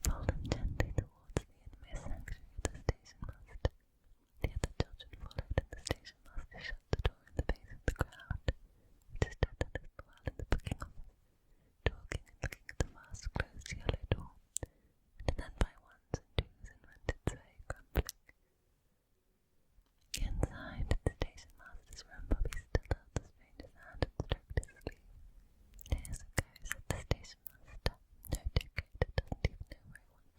pull them gently towards the innermost sanctuary of the station master. The other children followed, and the station master shut the door in the face of the crowd, which stood a little while in the booking office, talking and looking at the vast closed yellow door, and then by ones and twos and went its way, grumbling. Inside the station master's room, Bobby still held the stranger's hand and stroked his sleeve. "Here's a go," said the station master. "No Dick doesn't even know where he wants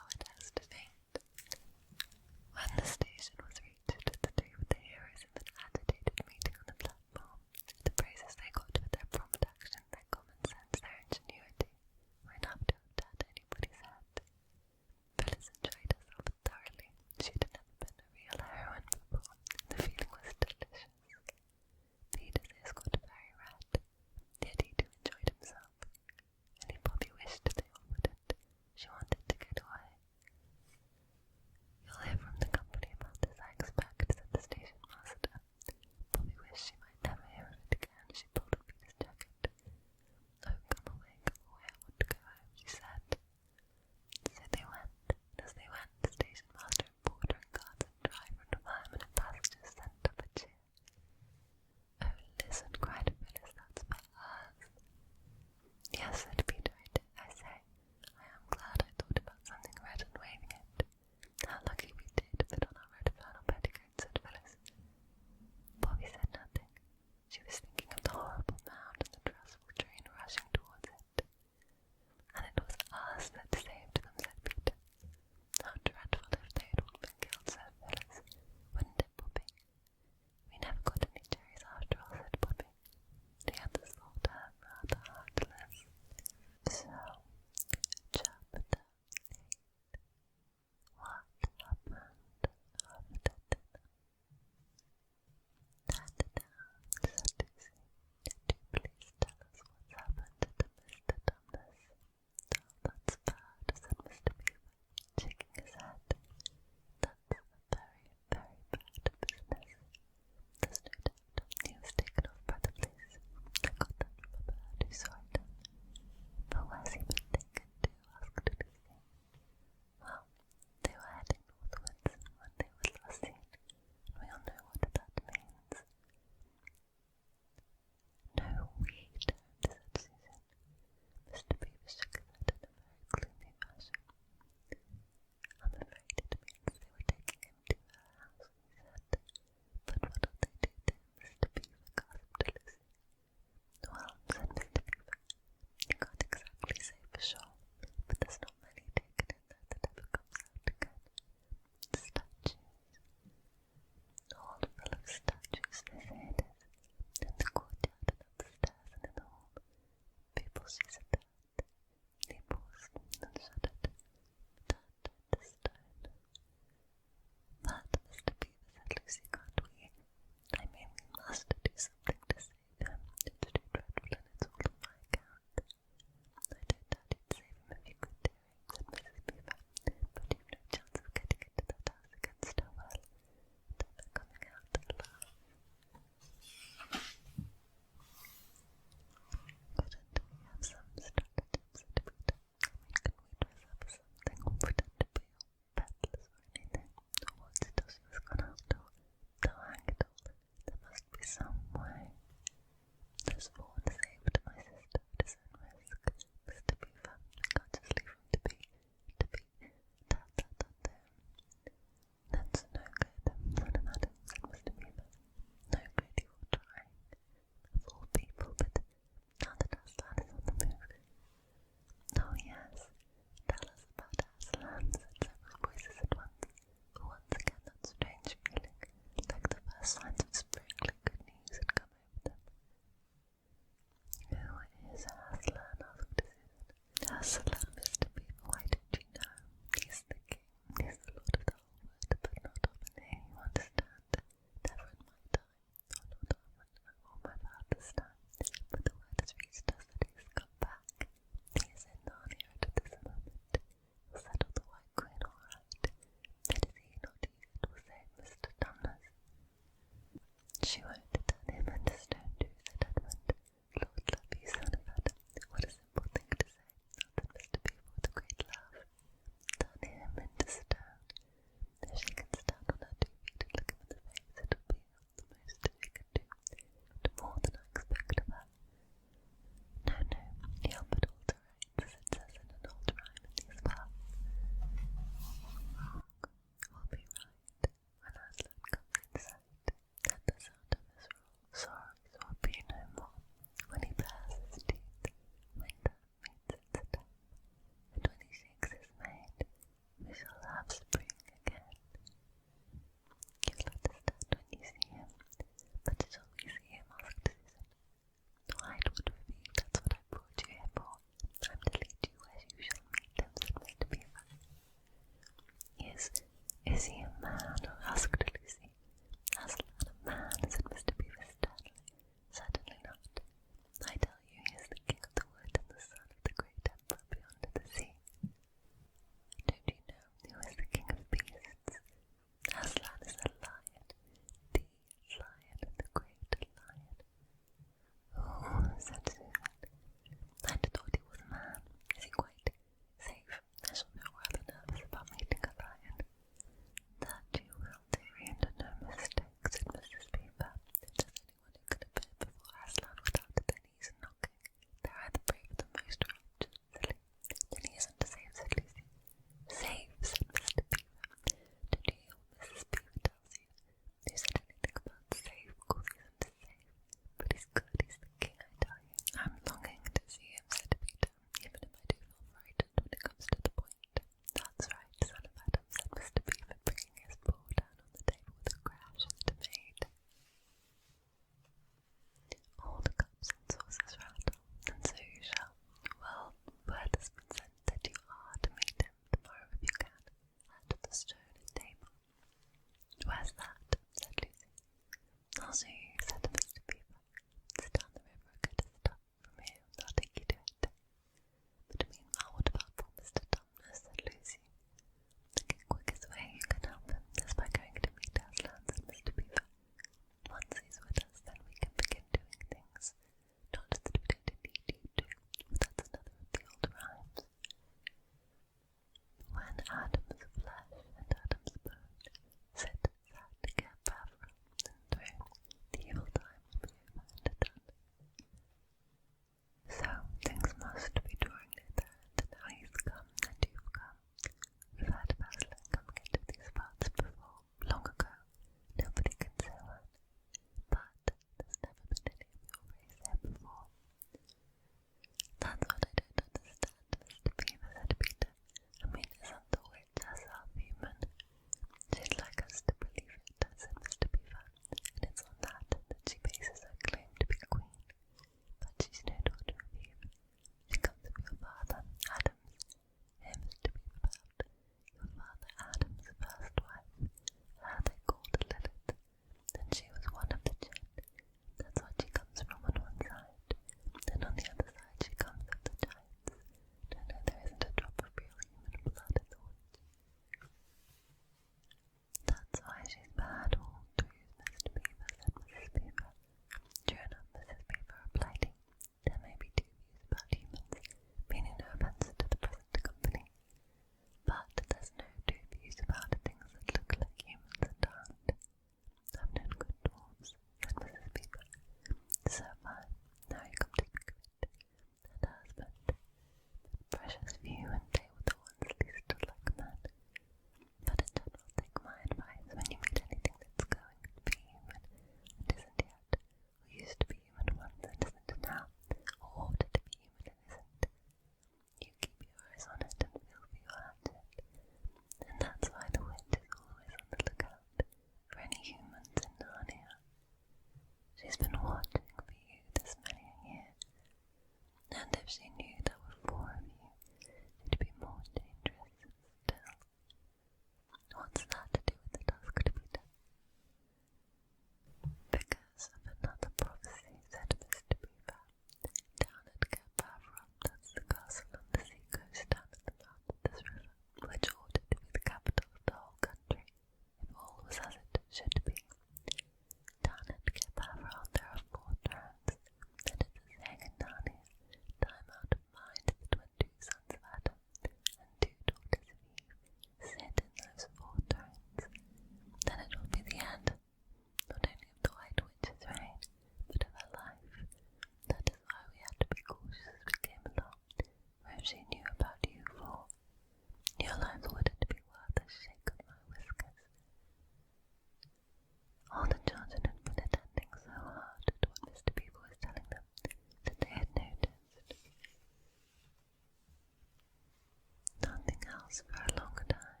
was for a long time.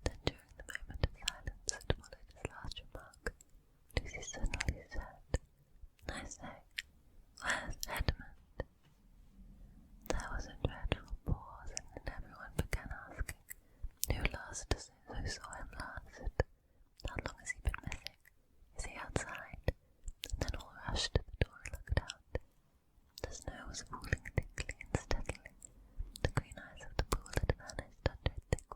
Then during the moment of silence that followed his last remark, Lucy suddenly said, "I say, where's Edmund?" There was a dreadful pause, and then everyone began asking, who saw him last? How long has he been missing? Is he outside? And then all rushed to the door and looked out. The snow was falling thickly and steadily. The green eyes of the pool had vanished under a thick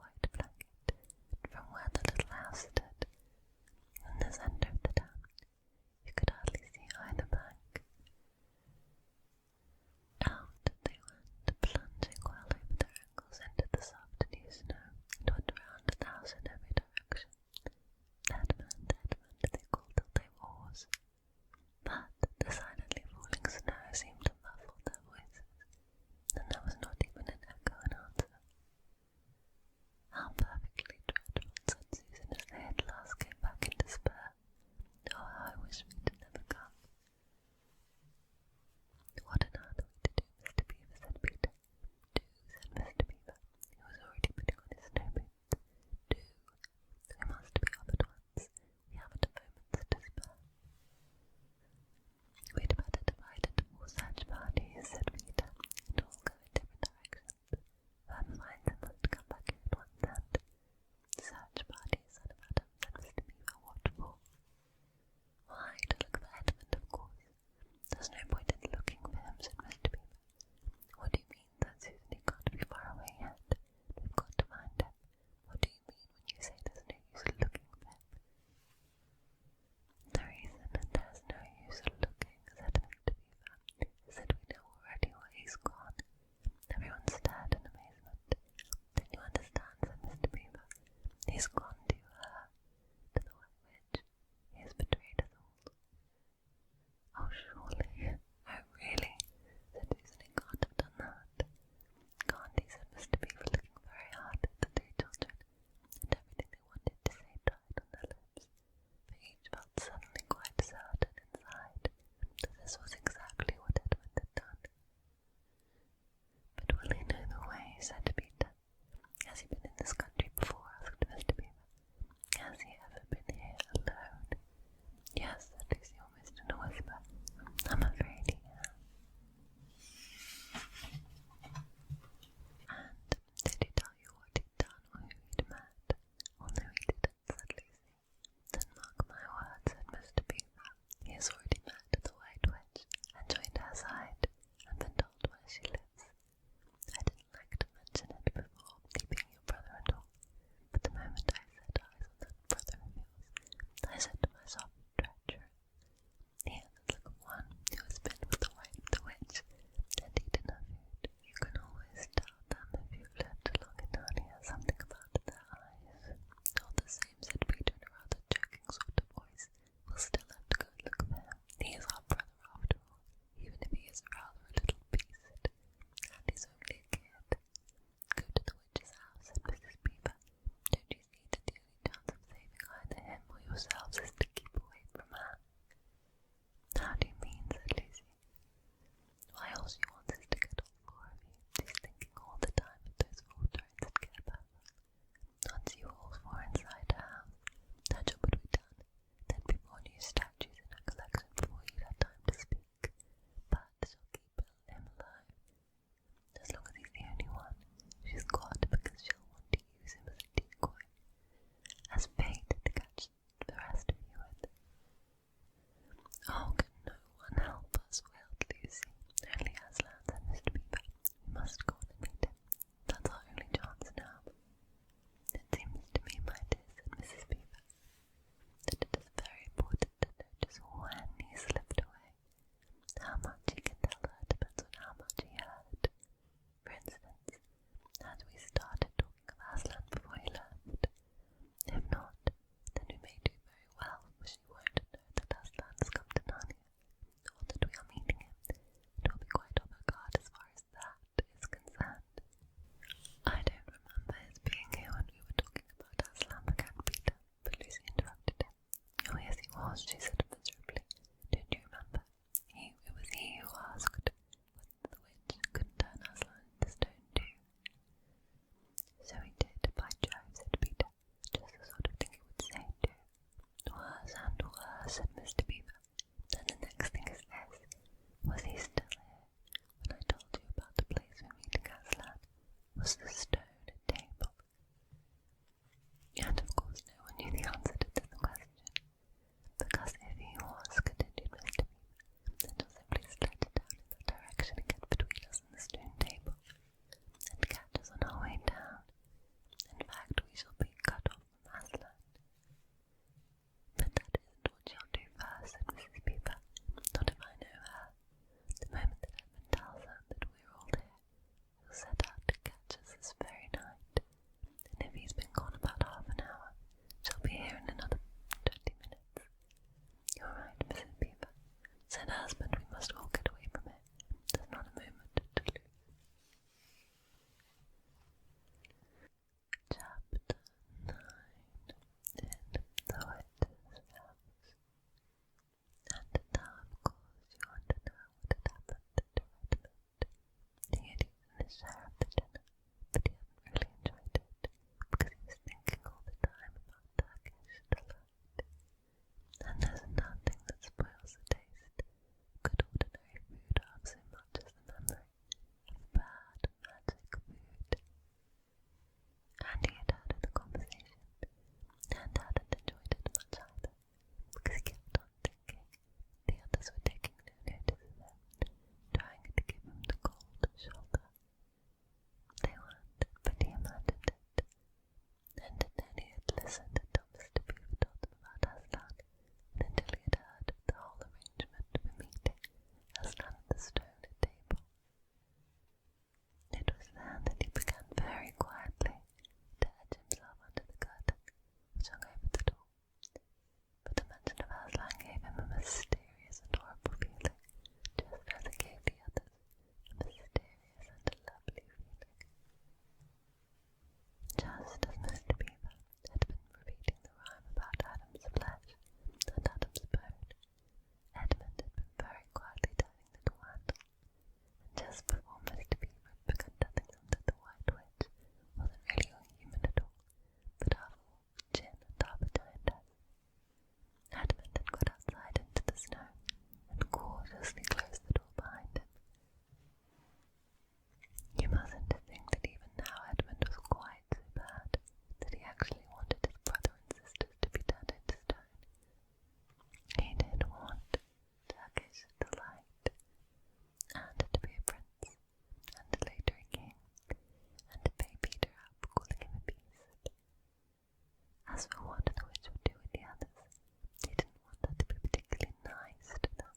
As for what the witch would do with the others, he didn't want her to be particularly nice to them,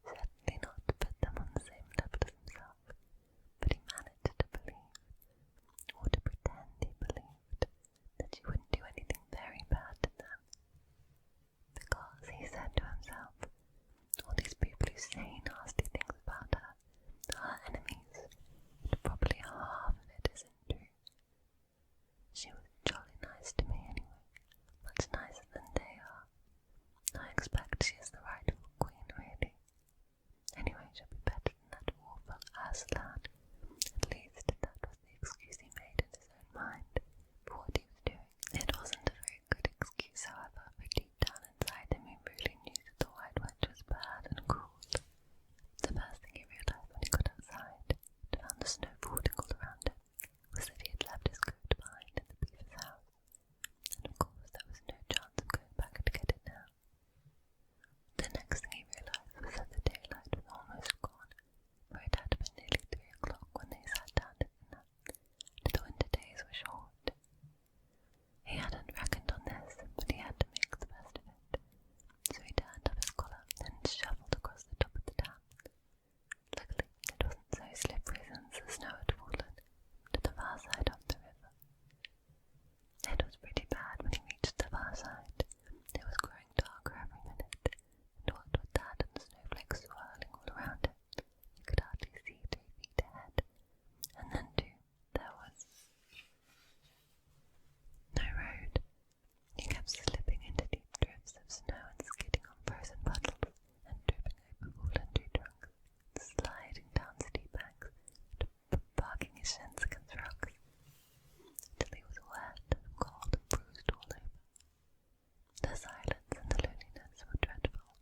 certainly not to put them on the same level as himself, but he managed to believe, or to pretend he believed, that she wouldn't do anything very bad to them, because, he said to himself, all these people who say nasty things about her are her enemies, and probably half of it isn't true. She was jolly nice to me anyway, much nicer than they are. I expect she is the rightful queen, really. Anyway, she'll be better than that awful Aslan. At least that was the excuse he made in his own mind for what he was doing. It wasn't a very good excuse, however, for deep down inside him he really knew that the White Witch was bad and cruel. The first thing he realised when he got outside and found the snow falling all around him was that he had left his coat behind in the Beaver's house, and of course there was no chance of going back to get it now. The next thing he realised was that the daylight was almost gone, for it had been nearly 3 o'clock when they sat down to dinner, and the winter days were short. He hadn't reckoned on this, but he had to make the best of it, so he turned up his collar and shuffled across the top of the dam. Luckily, it wasn't so slippery since the snow had fallen, to the far side of the river. It was pretty bad when he reached the far side. It was growing darker every minute, and what with that and the snowflakes swirling all around him, he could hardly see 3 feet ahead. And then, too, there was no road. He kept slipping into deep drifts of snow and skidding on frozen puddles, and tripping over fallen tree trunks, sliding down steep banks, and barking his shins against rocks, till he was wet and cold and bruised all over. The silence and the loneliness were dreadful.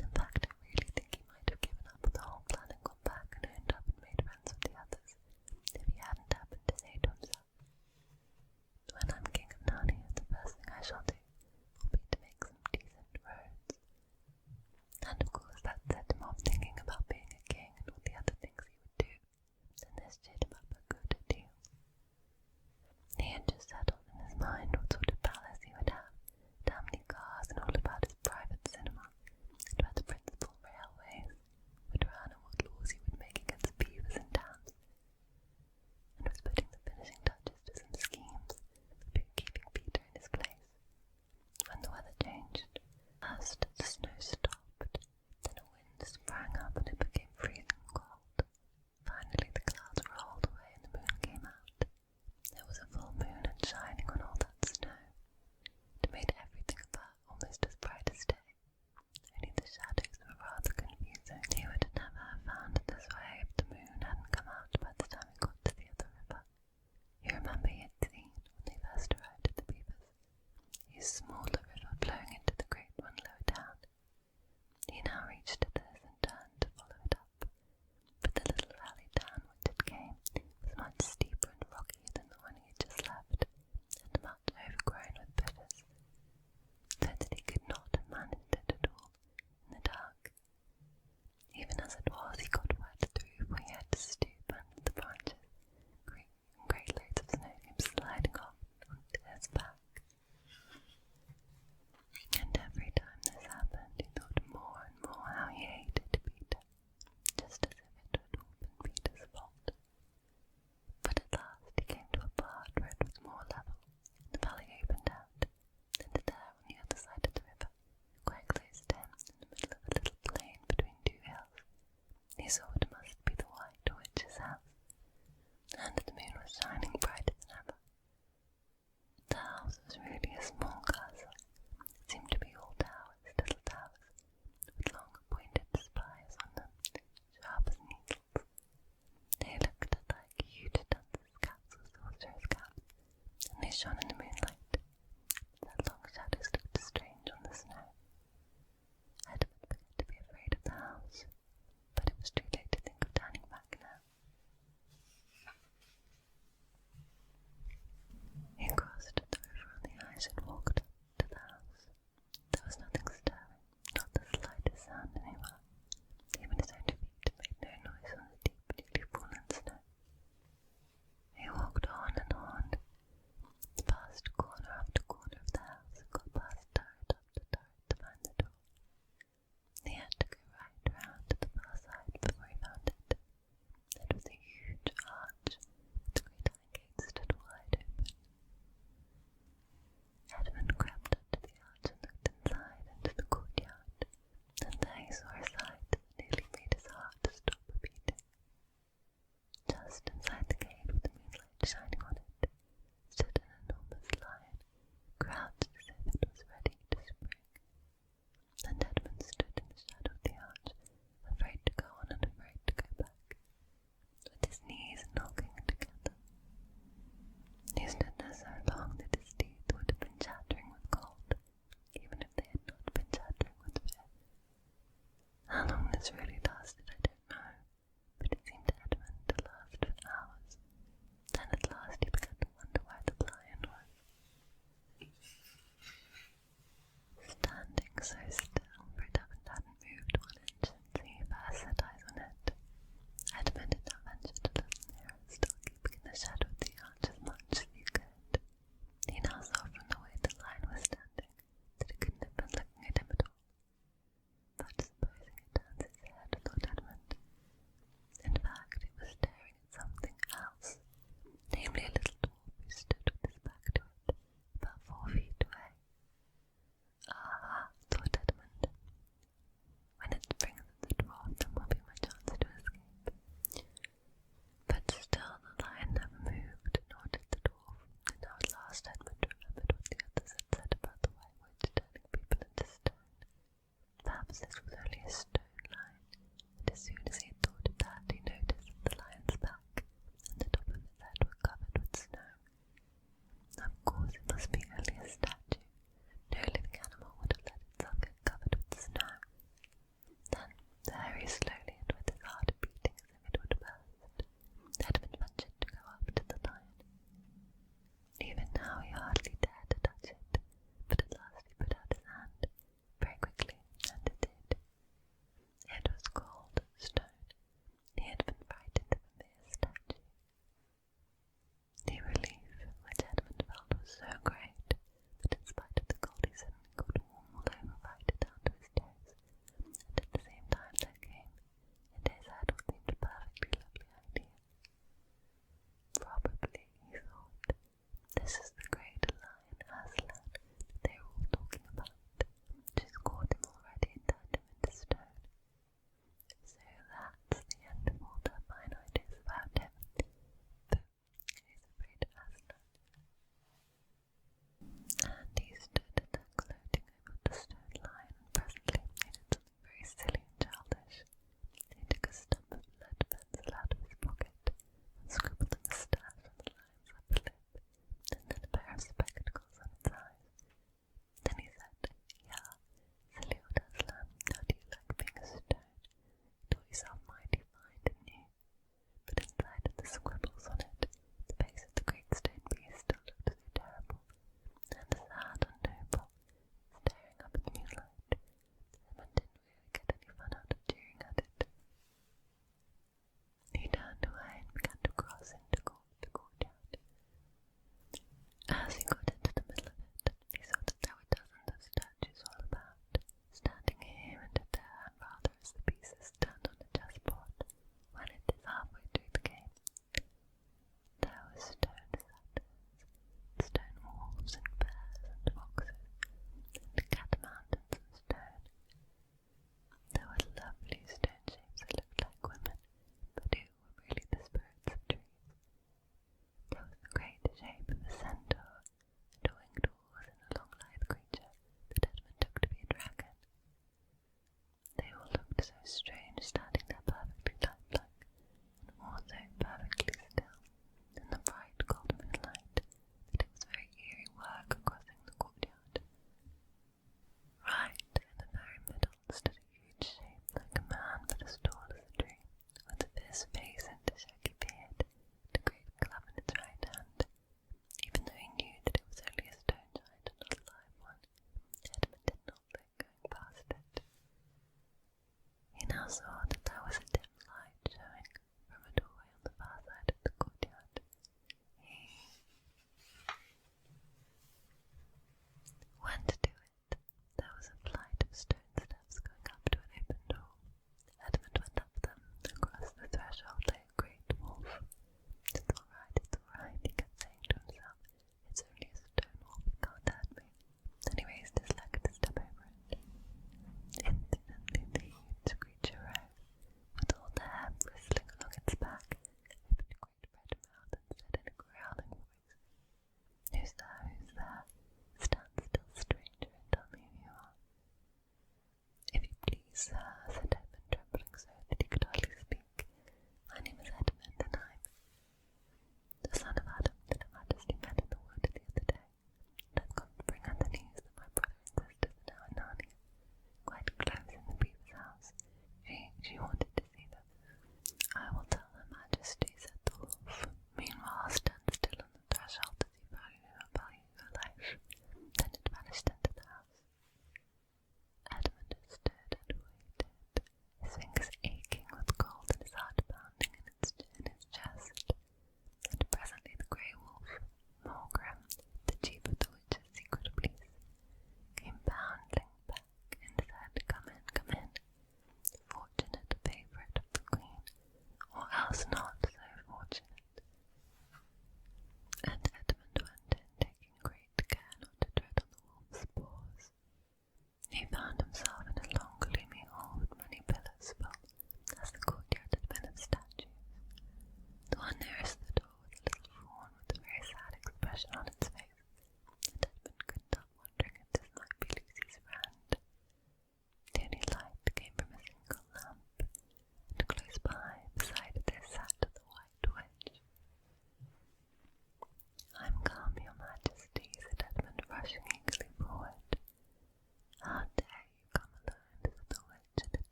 In fact, I really think he might have given up the whole plan and gone back and owned up and made friends with the others, if he hadn't happened to say to himself, when I'm king of Narnia, the first thing I shall do will be to make some decent roads. And of course that set him off thinking about being a king and all the other things he would do, and this cheered him up a good deal. He had just settled in his mind what sort of palace he would have, and how many cars, and all about his private cinema, and where the principal railways would run, and what laws he would make against beavers in towns, and was putting the finishing touches to some schemes for keeping Peter in his place, when the weather changed. First the snow stopped, then a wind sprang up and it became freezing cold. Finally the clouds rolled away and the moon came out. There was a full moon and shining on all that snow. It made everything about almost as bright as day, only the shadows were rather confusing. He would never have found it this way if the moon hadn't come out by the time he got to the other river. You remember he had seen, when they first arrived at the Beavers, a smaller river flowing into the great one lower down. He now reached this and turned to follow it up, but the little valley down which it came was much steeper and rockier than the one he had just left, and much overgrown with bushes, so that he could not have managed it at all in the dark. Even as it was, he got wet through, for he had to stoop under the branches. Great loads of snow came sliding off onto his back. And every time this happened, he thought more and more how he hated Peter, just as if it had all been Peter's fault. But at last he came to a part where it was more level. The valley opened out, and there on the other side of the river, quite close to him, in the middle of a little plain between 2 hills, he saw what must be the White Witch's house, and the moon was shining brighter than ever. The house was really a small castle. It seemed to be all towers, little towers, with long pointed spires on them, sharp as needles. They looked like huge dunces' caps or sorcerers' caps, and they shone in the moonlight. Their long shadows looked strange on the snow. Edmund began to be afraid of the house, but it was too late to think of turning back now. He crossed the river on the ice and walked up to the house. There was nothing stirring, not the slightest sound anywhere. Even his own feet made no noise on the deep, newly fallen snow. He walked on and on, past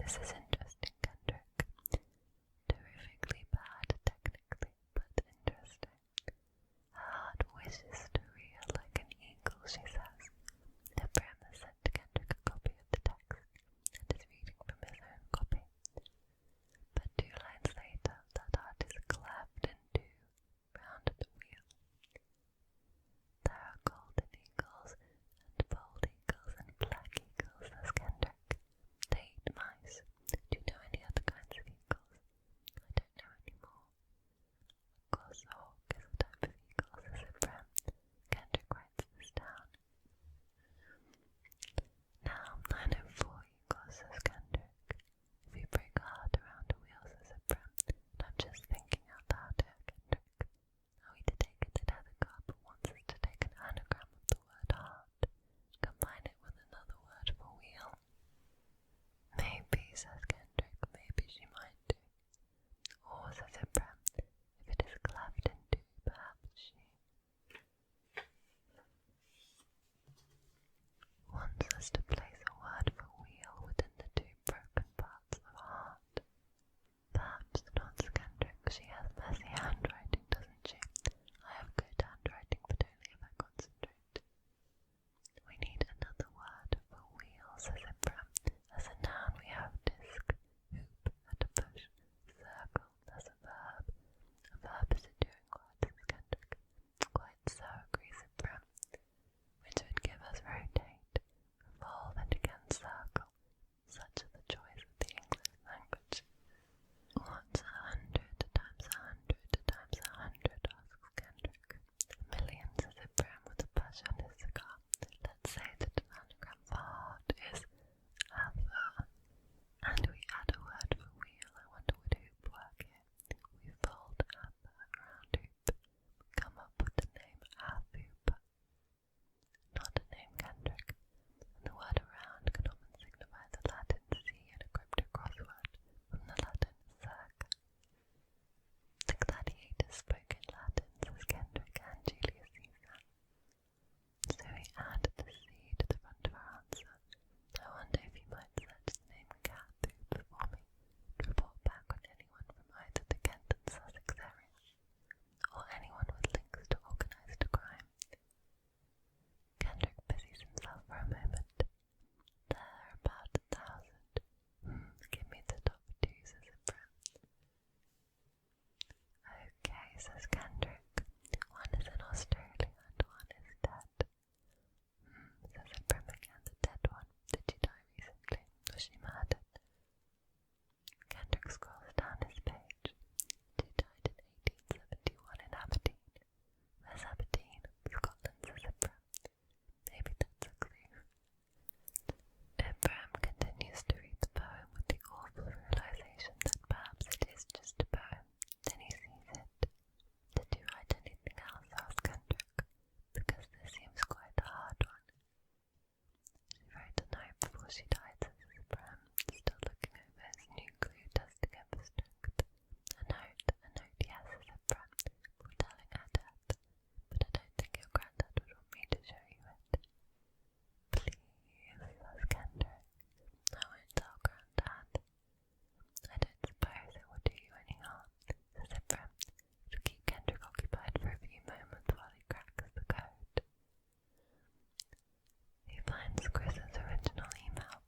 This is interesting, Kendrick. Terrifically bad technically, but interesting. Her heart wishes to rear like an eagle, she says. Abraham has sent Kendrick a copy of the text, and is reading from his own copy. But 2 lines later, that heart is cleft in 2 round the wheel. There are golden eagles, and bald eagles, and black eagles, says Kendrick. They eat mice. Do you know any other kinds of eagles? I don't know anymore. Of course, a hawk is a type of eagle, says Abraham. Kendrick writes this down. Now, 904 eagles, says Kendrick. If you break a heart around a wheel, says Abraham. And I'm just thinking out loud here, Kendrick. Are we to take it that Heather Garber wants us to take an anagram of the word heart, combine it with another word for wheel? Maybe, says Kendrick, maybe she might do. Or, says Abraham, if it is cleft in 2, perhaps she wants us to place a word for wheel within the 2 broken parts of heart. Perhaps, nods Kendrick, she has messy handwriting, doesn't she? I have good handwriting, but only if I concentrate. We need another word for wheel, says Abraham. As a noun we have disc, hoop, at a push, circle, as a verb. A verb is a doing word, says Kendrick. Quite so, agrees Abraham. Which would give us rotate, revolve, and again circle. Such are the joys of the English language. What's 100 times 100 times 100, asks Kendrick. A million, says Abraham with a push on his cigar. Let's say that an anagram for heart is Ather, and we add a word for wheel. I wonder would hoop work here? We fold Ather around hoop, come up with the name Athoop. Not a name, Kendrick. And the word around can often signify the Latin C in a cryptic crossword from the Latin circa. The gladiators spoke in Latin, says Kendrick, and Julius Caesar. So we add the C to the front of our answer. I wonder if you might search the name Cathoop for me to report back on anyone from either the Kent and Sussex areas, or anyone with links to organised crime. Kendrick busies himself for a moment. There are about 1,000. Give me the top 2, says Abraham. Okay, says Kendrick. One is in Australia and one is dead. Says Abraham again, the dead one. Did she die recently? Was she murdered? Kendrick scrolls down his page. She died in 1871 in Aberdeen. Where's Aberdeen? Scotland, says Abraham. Maybe that's a clue. Abraham continues to read the poem with the awful realization that perhaps it is just a poem. Then he sees it. Did you write anything else? Asks Kendrick, because this seems quite a hard one. She wrote a note before she died, says Abraham, still looking over his new clue, testing it for strength. A note, yes, says Abraham, foretelling her death, but I don't think your granddad would want me to show you it. Please, says Kendrick. I won't tell Granddad. I don't suppose it will do you any harm, says Abraham. It'll keep Kendrick occupied for a few moments while he cracks the code. He finds Chris's original email,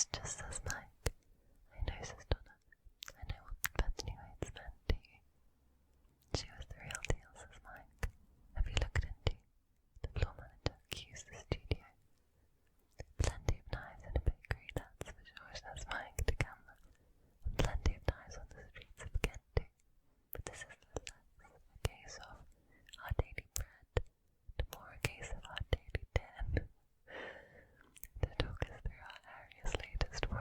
Just says Mike. I know, says Donna. I know what Bethany Waite's meant to you. She was the real deal, says Mike. Have you looked into the floor manager accused the studio? Plenty of knives in a bakery, that's for sure, says Mike to camera. And plenty of knives on the streets of Kent too. But this is less a case of our daily bread, and more a case of our daily den. The talk is through our area's latest war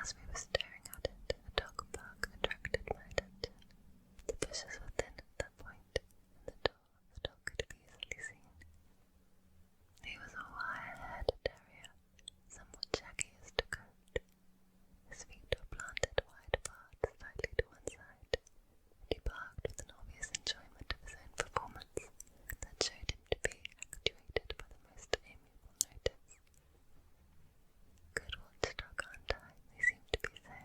As we were staring at it, a dog bark attracted my attention. The bushes were thin at that point, and the door still could be easily seen. He was a wire-haired terrier, somewhat shaggy as to coat. His feet were planted wide apart, slightly to one side, and he barked with an obvious enjoyment of his own performance that showed him to be actuated by the most amiable motives. "Good watchdog, aren't I?" they seemed to be saying.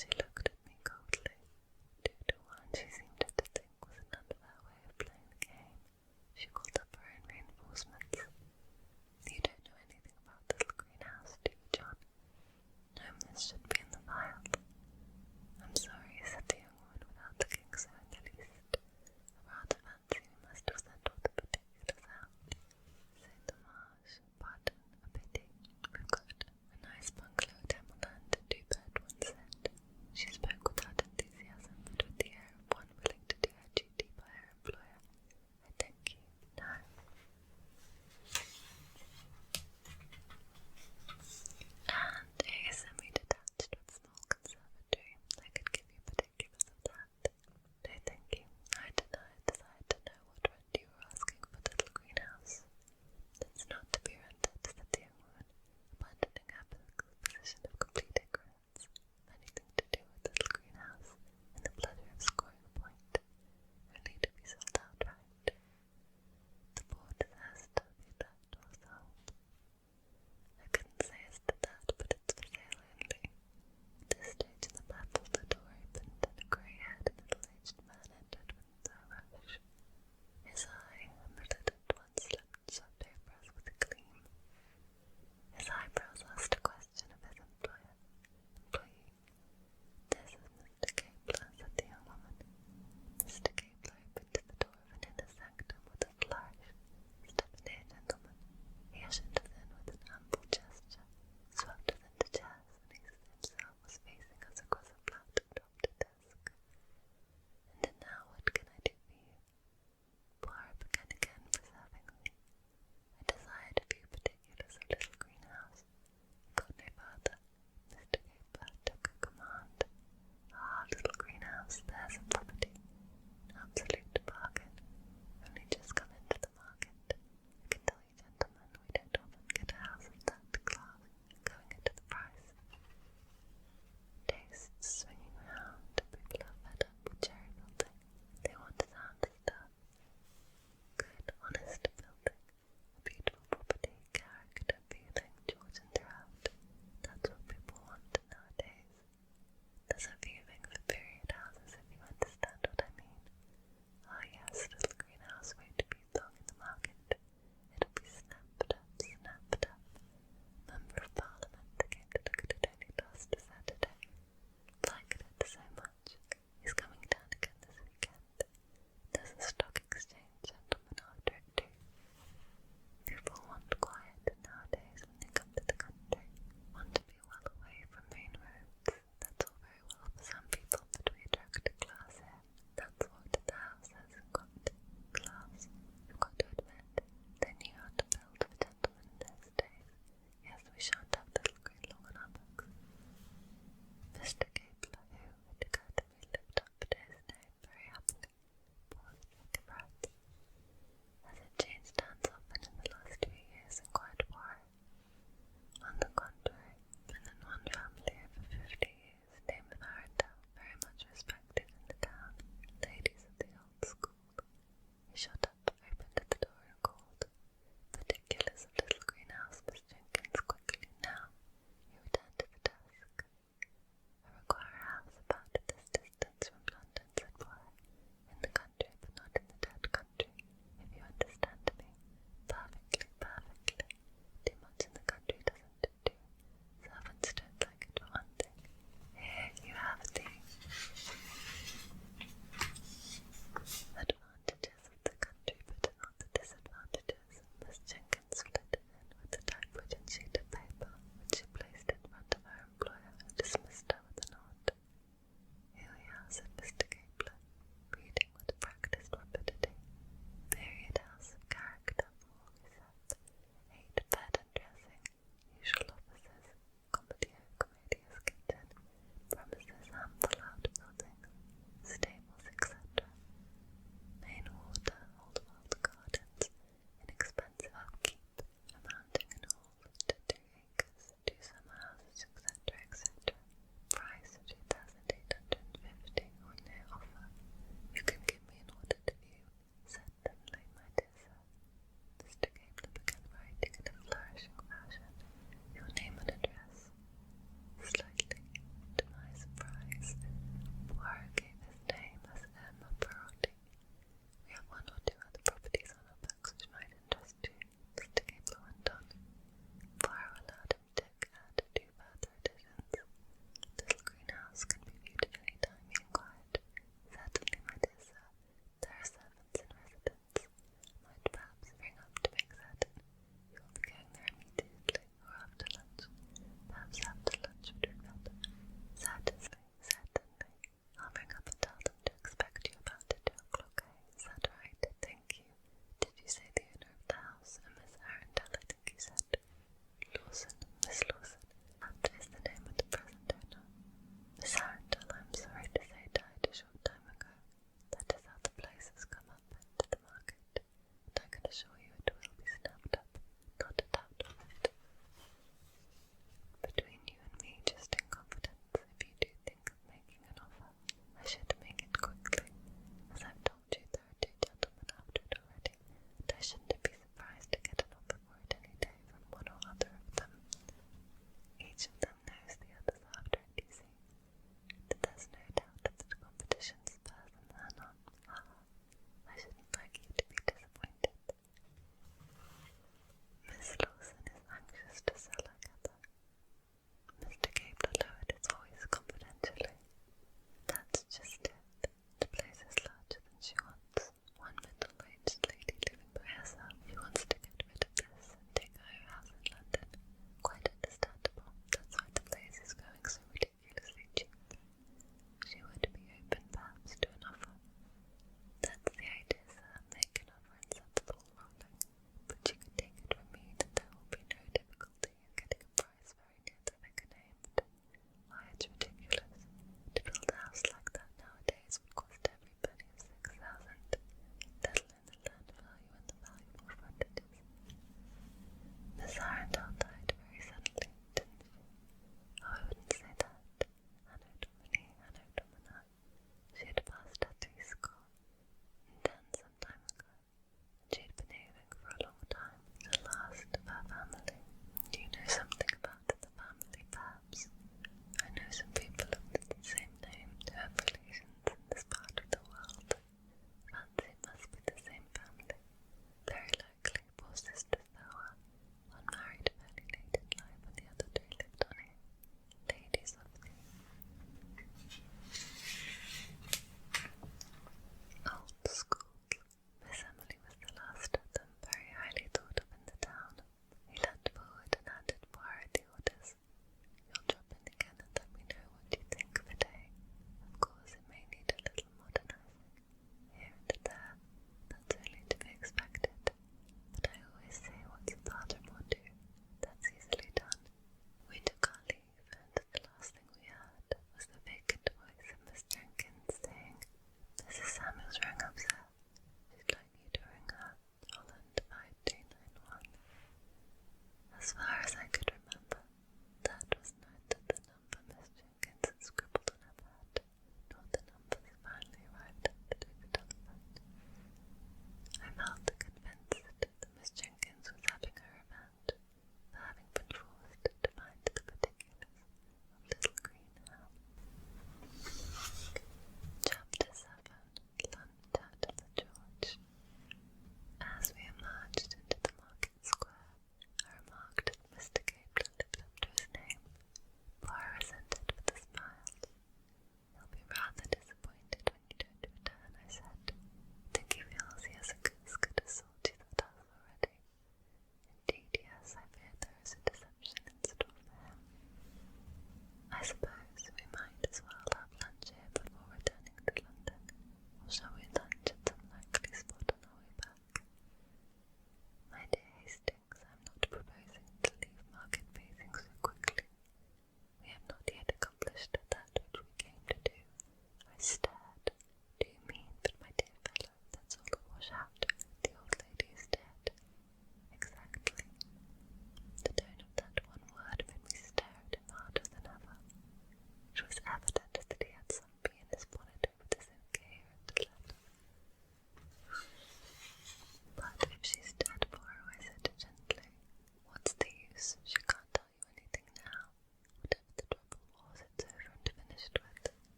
She looked at me coldly. 2 to 1 she seemed to think was an unfair way of playing the game. She called up her own reinforcements. You don't know anything about the little greenhouse, do you, John? No, this should be in the file. I'm sorry, said the young woman without looking so in the least. I rather fancy we must have sent all the particulars out. C'est dommage, pardon, a pity. We've got a nice bungalow at Emerald and 2 bed, one said. She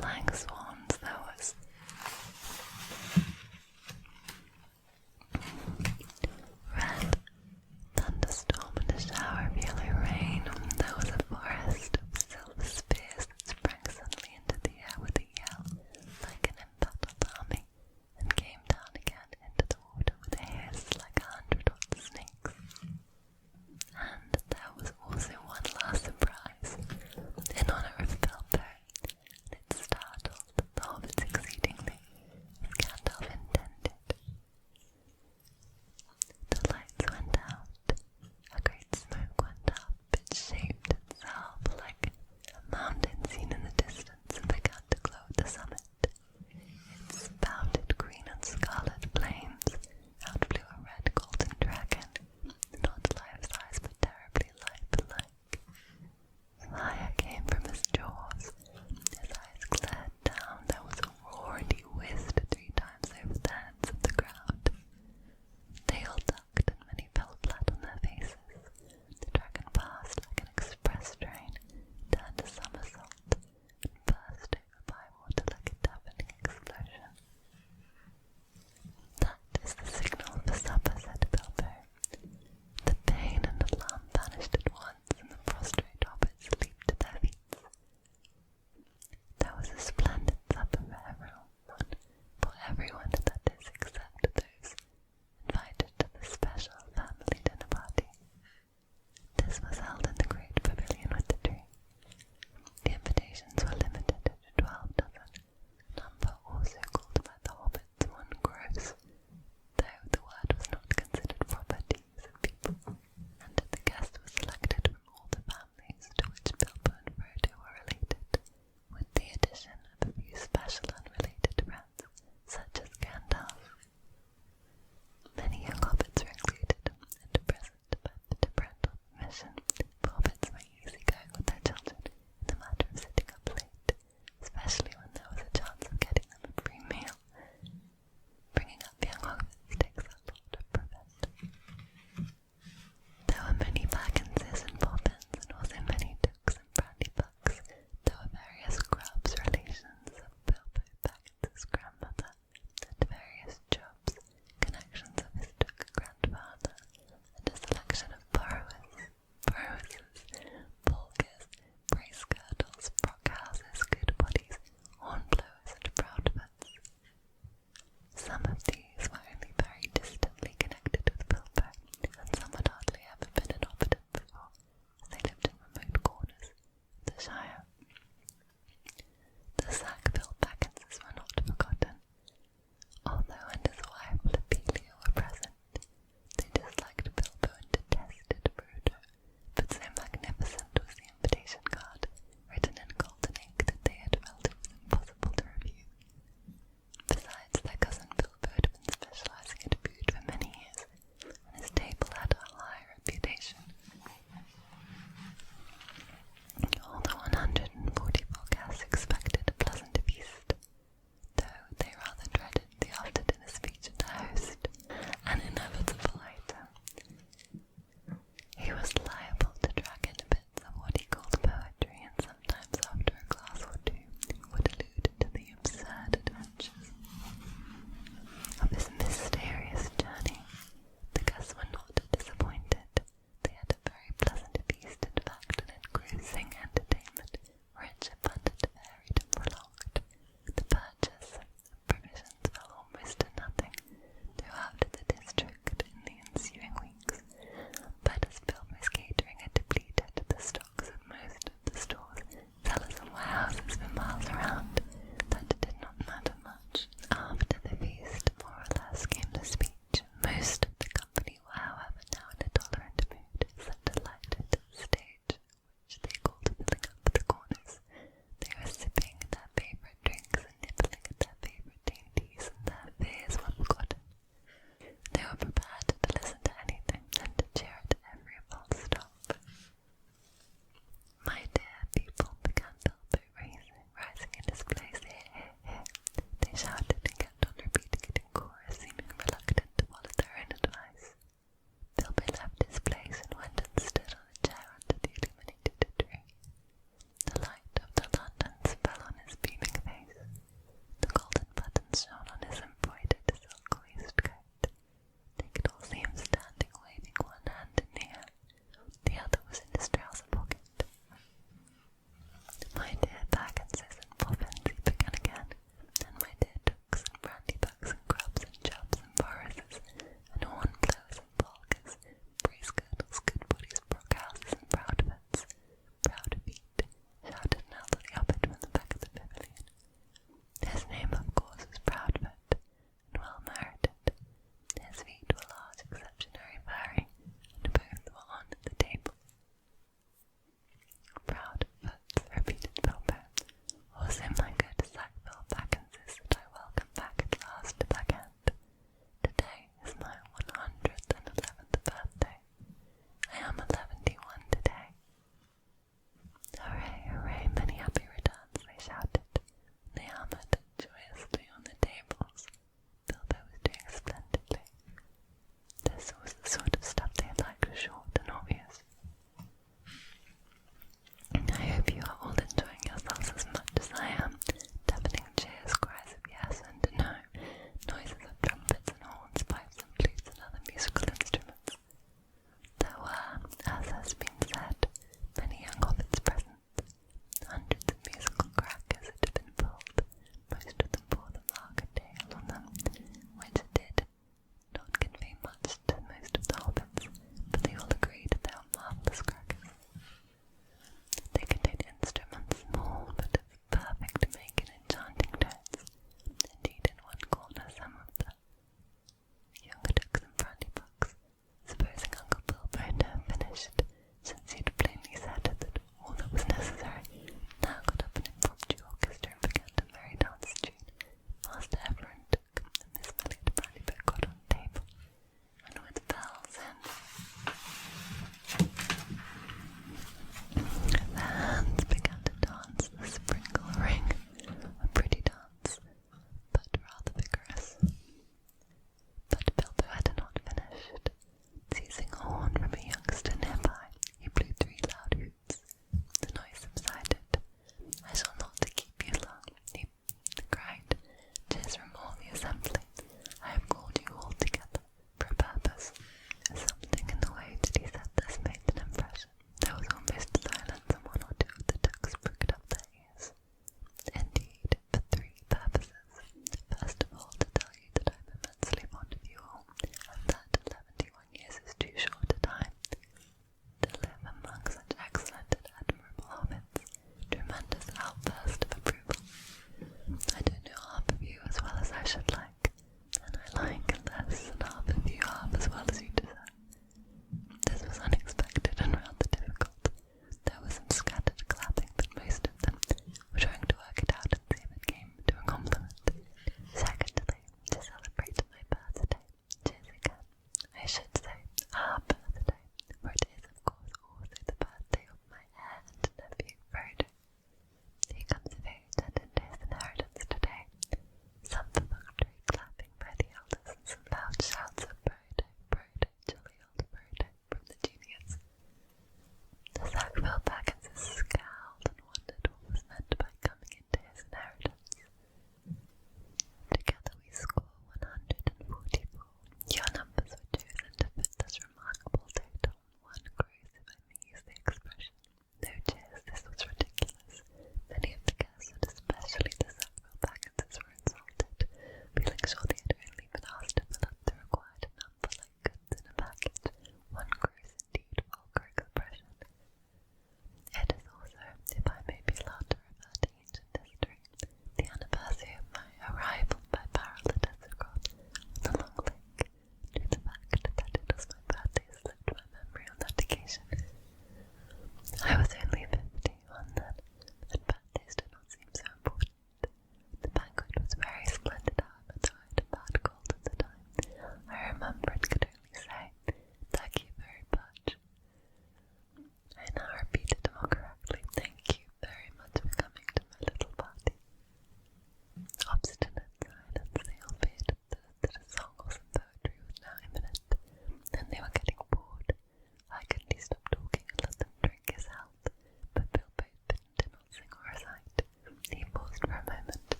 flying swans. There was red thunderstorm and a shower of yellow rain. There was a forest of silver spears that sprang suddenly into the air with a yell, like an embattled army, and came down again into the water with a hiss like 100 hot snakes. And there was also one last surprise, in honour of Bilbo, and it startled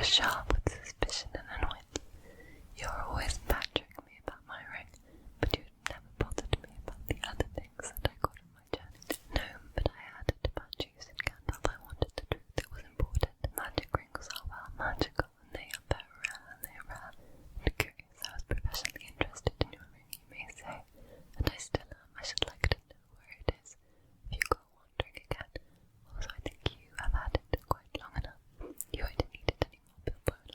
was sharp with suspicion and annoyance. You were always badgering me about my ring, but you had never bothered me about the other things that I got on my journey. No, but I added about juice and Gandalf. I wanted the truth. It was important. Magic rings are well magical, and they are very rare, and they are rare. And curious, I was professionally interested in your ring, you may say, and I still am. I should like to know where it is. If you go wandering again, also I think you have had it quite long enough. You won't need it anymore, Bilbo, and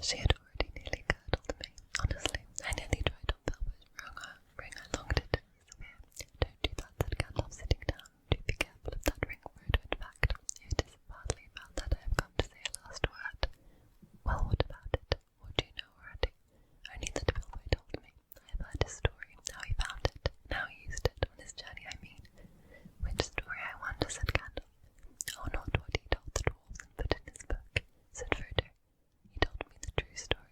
She had already nearly curdled me. Honestly, I nearly tried on Bilbo's ring. I longed it to disappear. Don't do that, said Gandalf, sitting down. Do be careful of that ring, Frodo. In fact, it is partly about that I have come to say a last word. Well, what about it? What do you know already? Only that Bilbo told me. I have heard his story, how he found it, and how he used it, on his journey, I mean. Which story, I wonder, said Gandalf. Oh, not what he told the dwarves and put in his book, said Frodo. He told me the true story,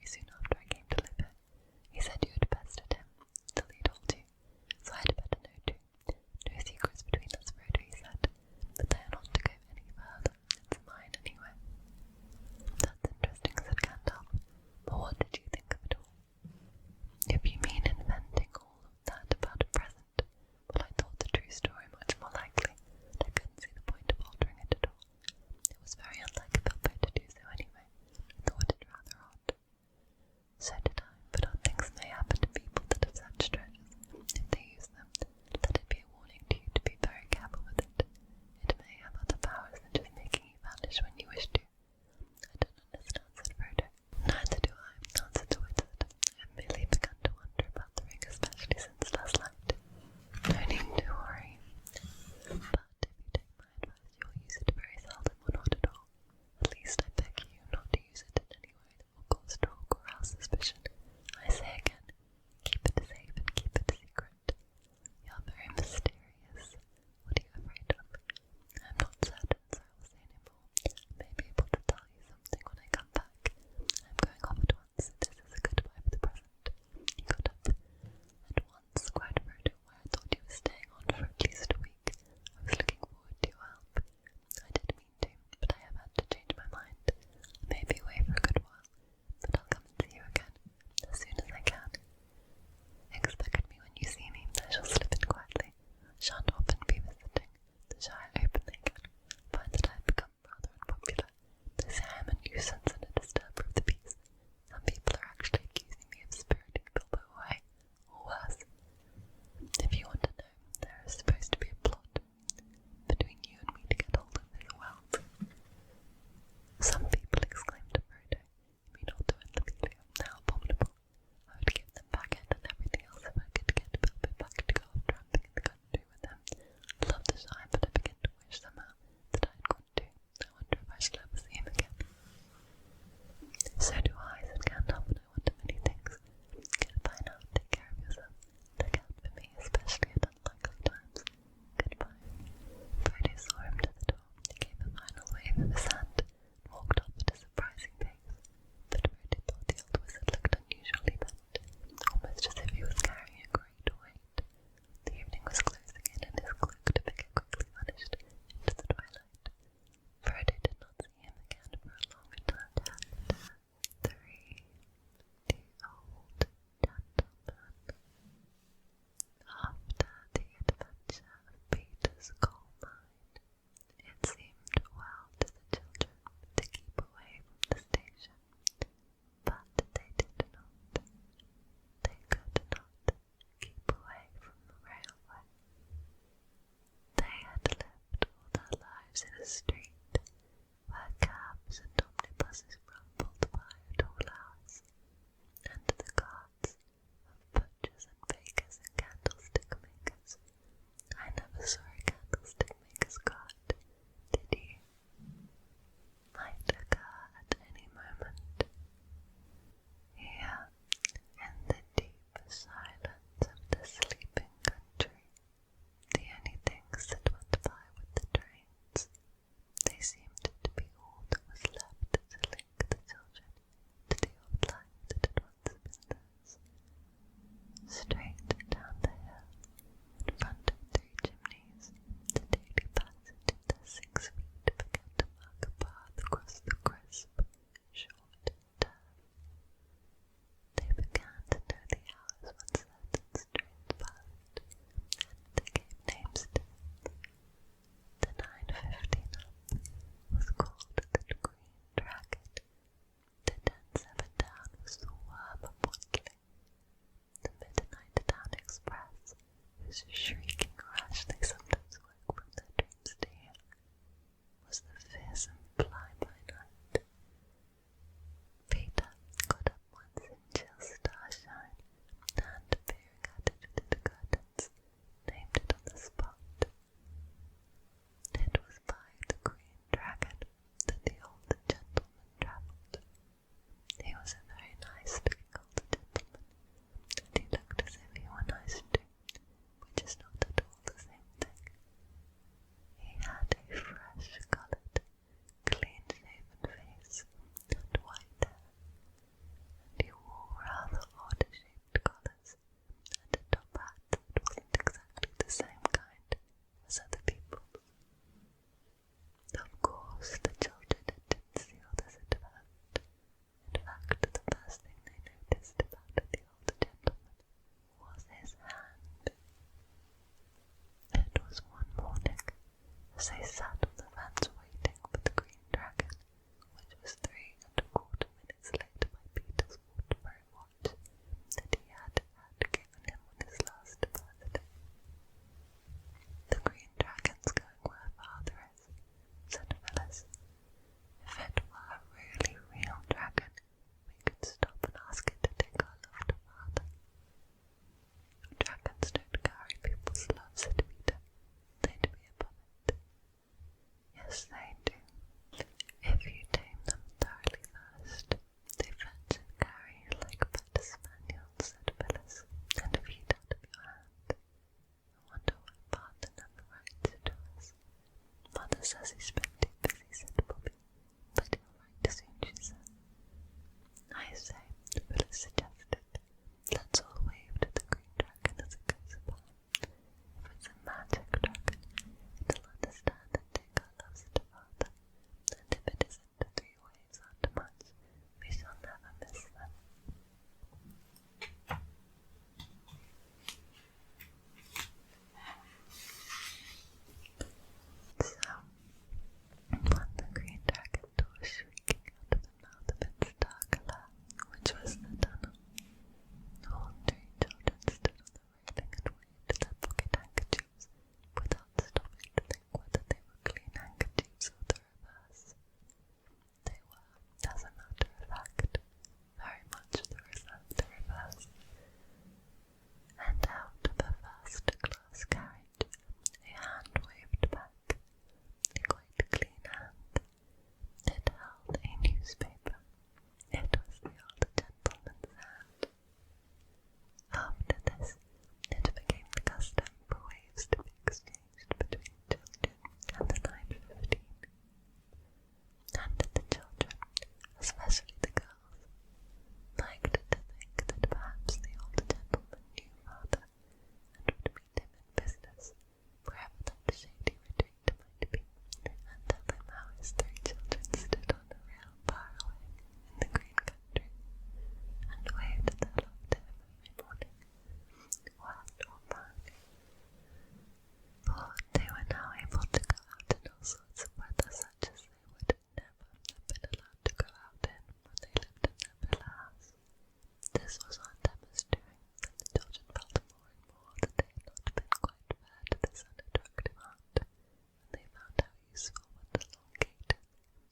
This was on Emma's doing, and the children felt more and more that they had not been quite fair to this unattractive aunt, when they found how useful what the long gaiters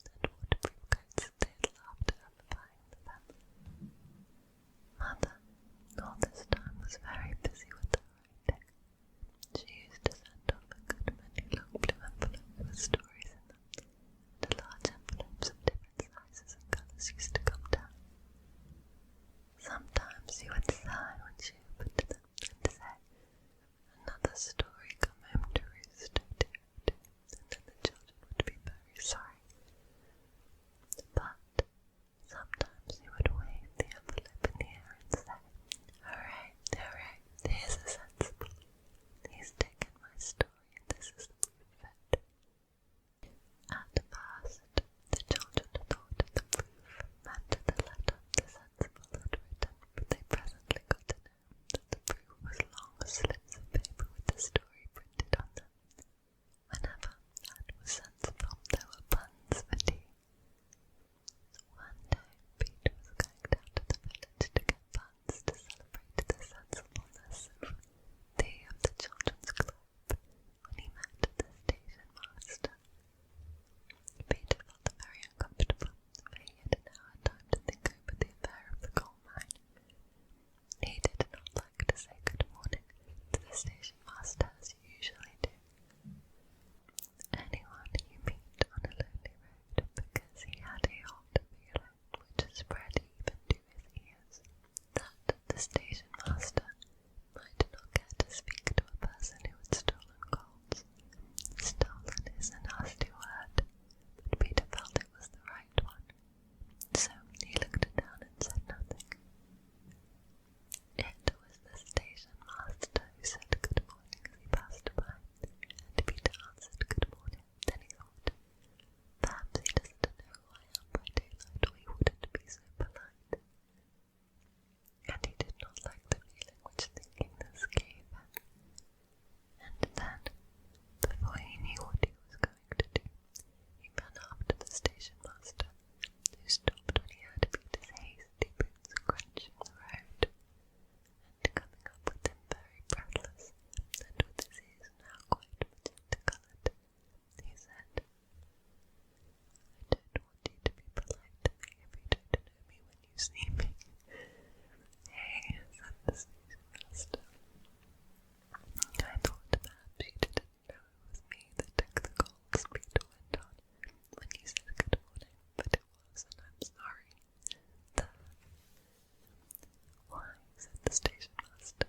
and waterproof coats that they had laughed at for buying the family. Mother, all this time, was very busy with her writing. She used to send off a good many long blue envelopes with stories in them, and large envelopes of different sizes and colours used to come down. Sometimes she would sigh when she opened them and say, "Another story come home to roost, oh dear, oh dear," and then the children would be very sorry. But sometimes she would wave the envelope in the air and say, "Hooray, hooray, here's a sensible. He's taken my story and this is the proof of it." At first, the children thought the proof meant the letter the sensible had written, but they presently got to know that the proof was long slips of paper with the story printed on them. Whenever that was sensible, there were buns for tea. One day, Peter was going down to the village to get buns to celebrate the sensibleness of tea of the children's club, when he met the station master. Peter felt very uncomfortable, for he had now had time to think over the affair of the coal mine. He did not like to say good morning to the station master as you usually do. Anyone you meet on a lonely road, because he had a odd feeling which spread even to his ears, that the station master might not care to speak to a person who had stolen coals. Stolen is a nasty word, but Peter felt it was the right one, so he looked down and said nothing. It was the station master who said good morning as he passed by, and Peter answered good morning. Then he thought, perhaps he doesn't know who I am by daylight, or he wouldn't be so polite. And he did not like the feeling which thinking this gave him. And then, before he knew what he was going to do, he ran after the station master, who stopped when he heard Peter's hasty boots crunching the road, and coming up with him very breathless, and with his ears now quite magenta-coloured, he said, "I don't want you to be polite to me if you don't know me when you see me." "Hey," said the station master, "I thought perhaps you didn't know it was me that took the coals," Peter went on, "when you said good morning, but it was, and I'm sorry. The—" "Why," said the station master,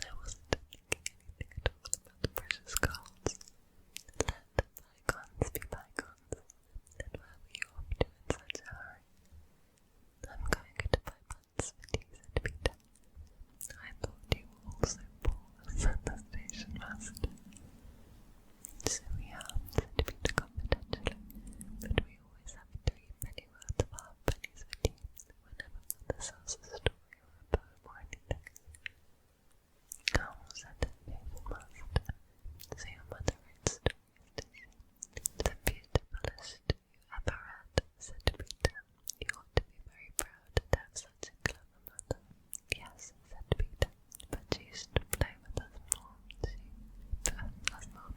"I wasn't thinking anything at all about the precious coals. Let bygones be bygones, and where were you off to in such a hurry?" "I'm going to buy buns for tea," said Peter. "I thought you were all so poor," said the station master. "So we are," said Peter confidentially, "but we always have 3 pennyworth of halfpennies for tea, whenever Mother sells a story or a poem or anything." "Oh," said the station master, "so your mother writes stories, does she?" "The beautifulest you ever read," said Peter. "You ought to be very proud to have such a clever mother." "Yes," said Peter, "but she used to play with us more.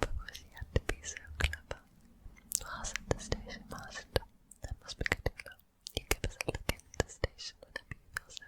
Because she had to be so clever." "Well," said the station master, "that must be getting low. You give us a look in the station whenever you feel so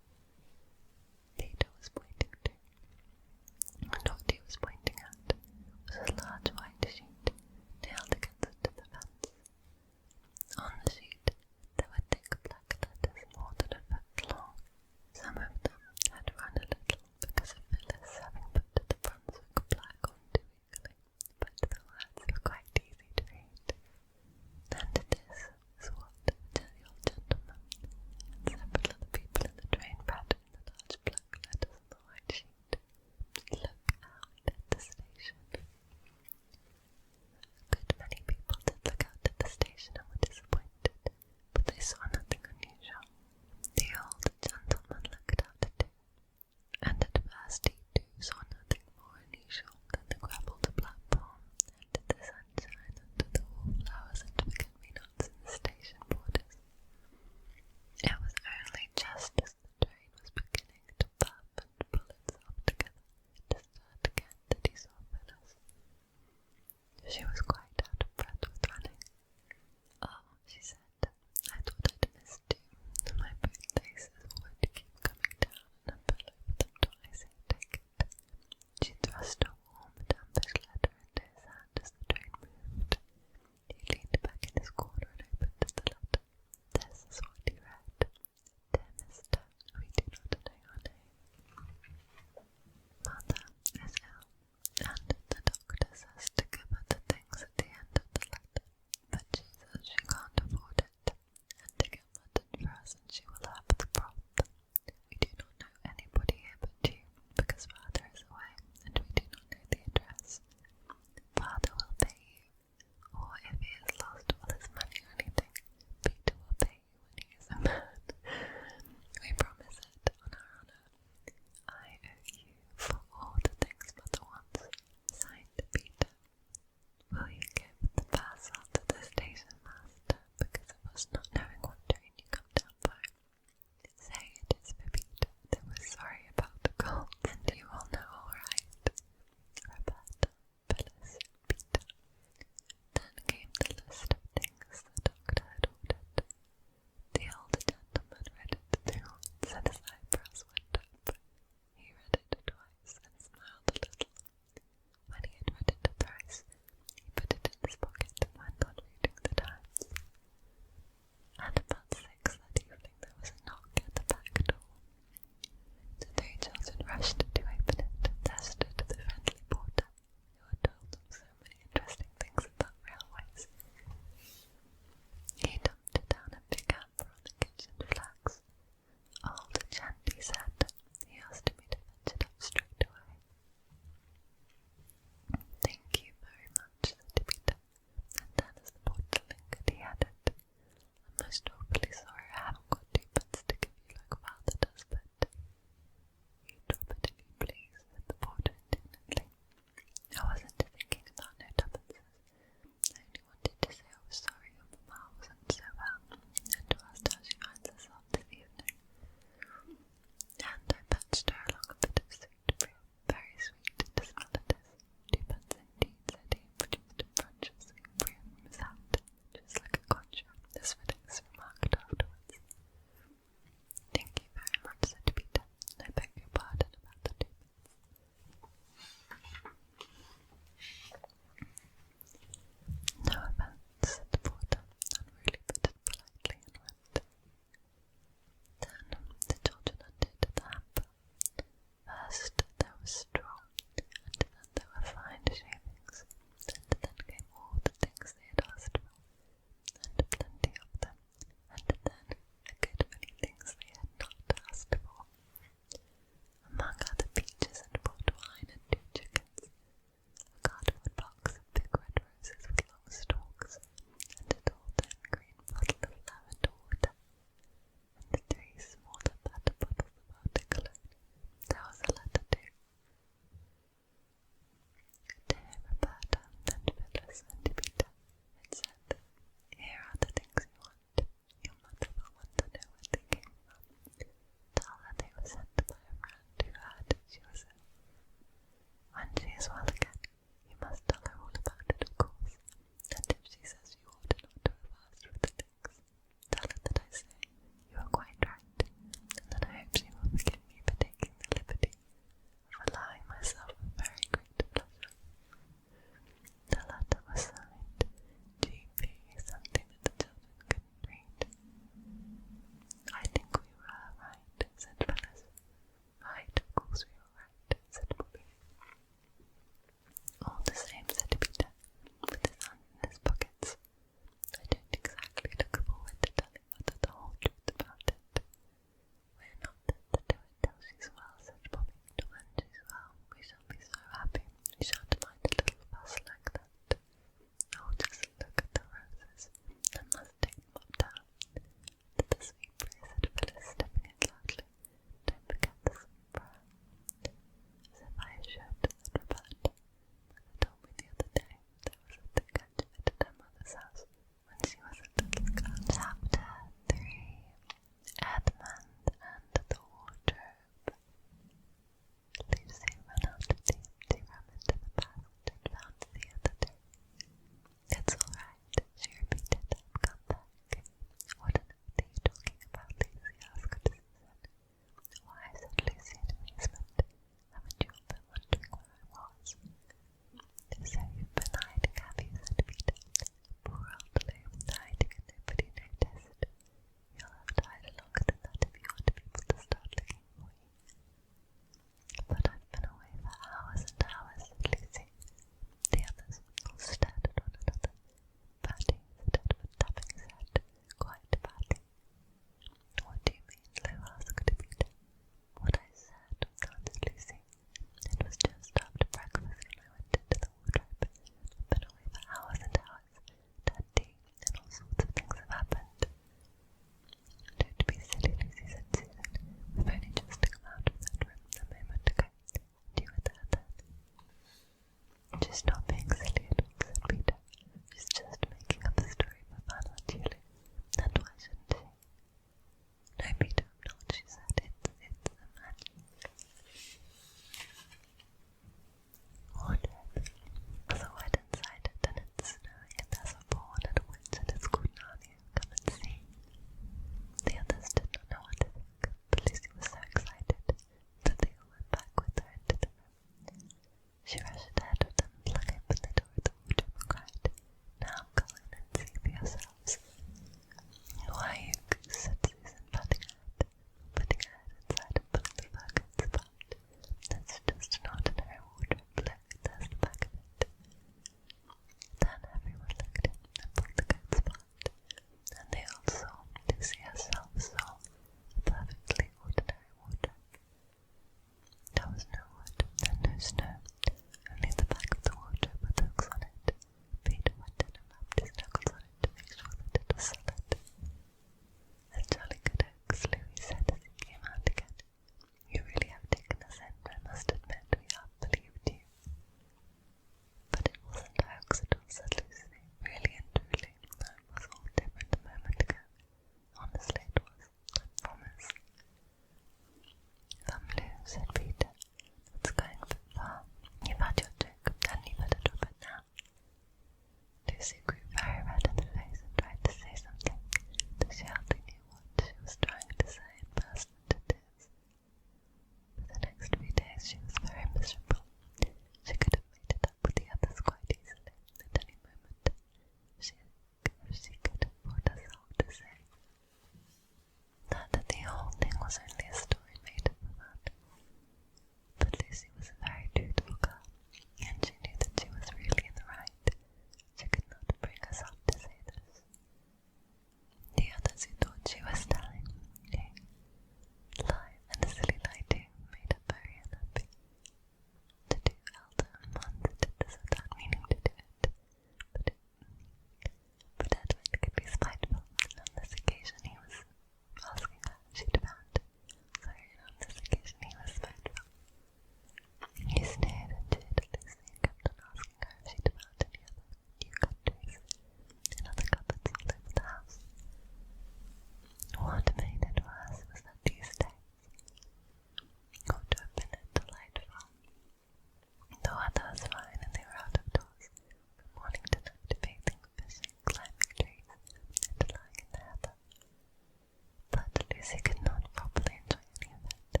Lucy could not properly enjoy any of it,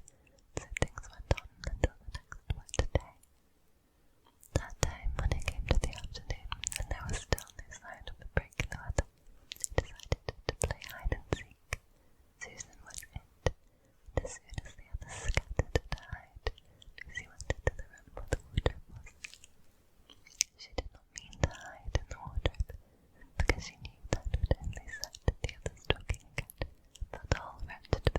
so things went on until the next wet day. That time, when it came to the afternoon, and there was still no sign of a break in the weather, they decided to play hide and seek. Susan was it, and as soon as the others scattered to hide, Lucy went into the room where the wardrobe was. She did not mean to hide in the wardrobe, because she knew that would only set the others talking again, but the whole room to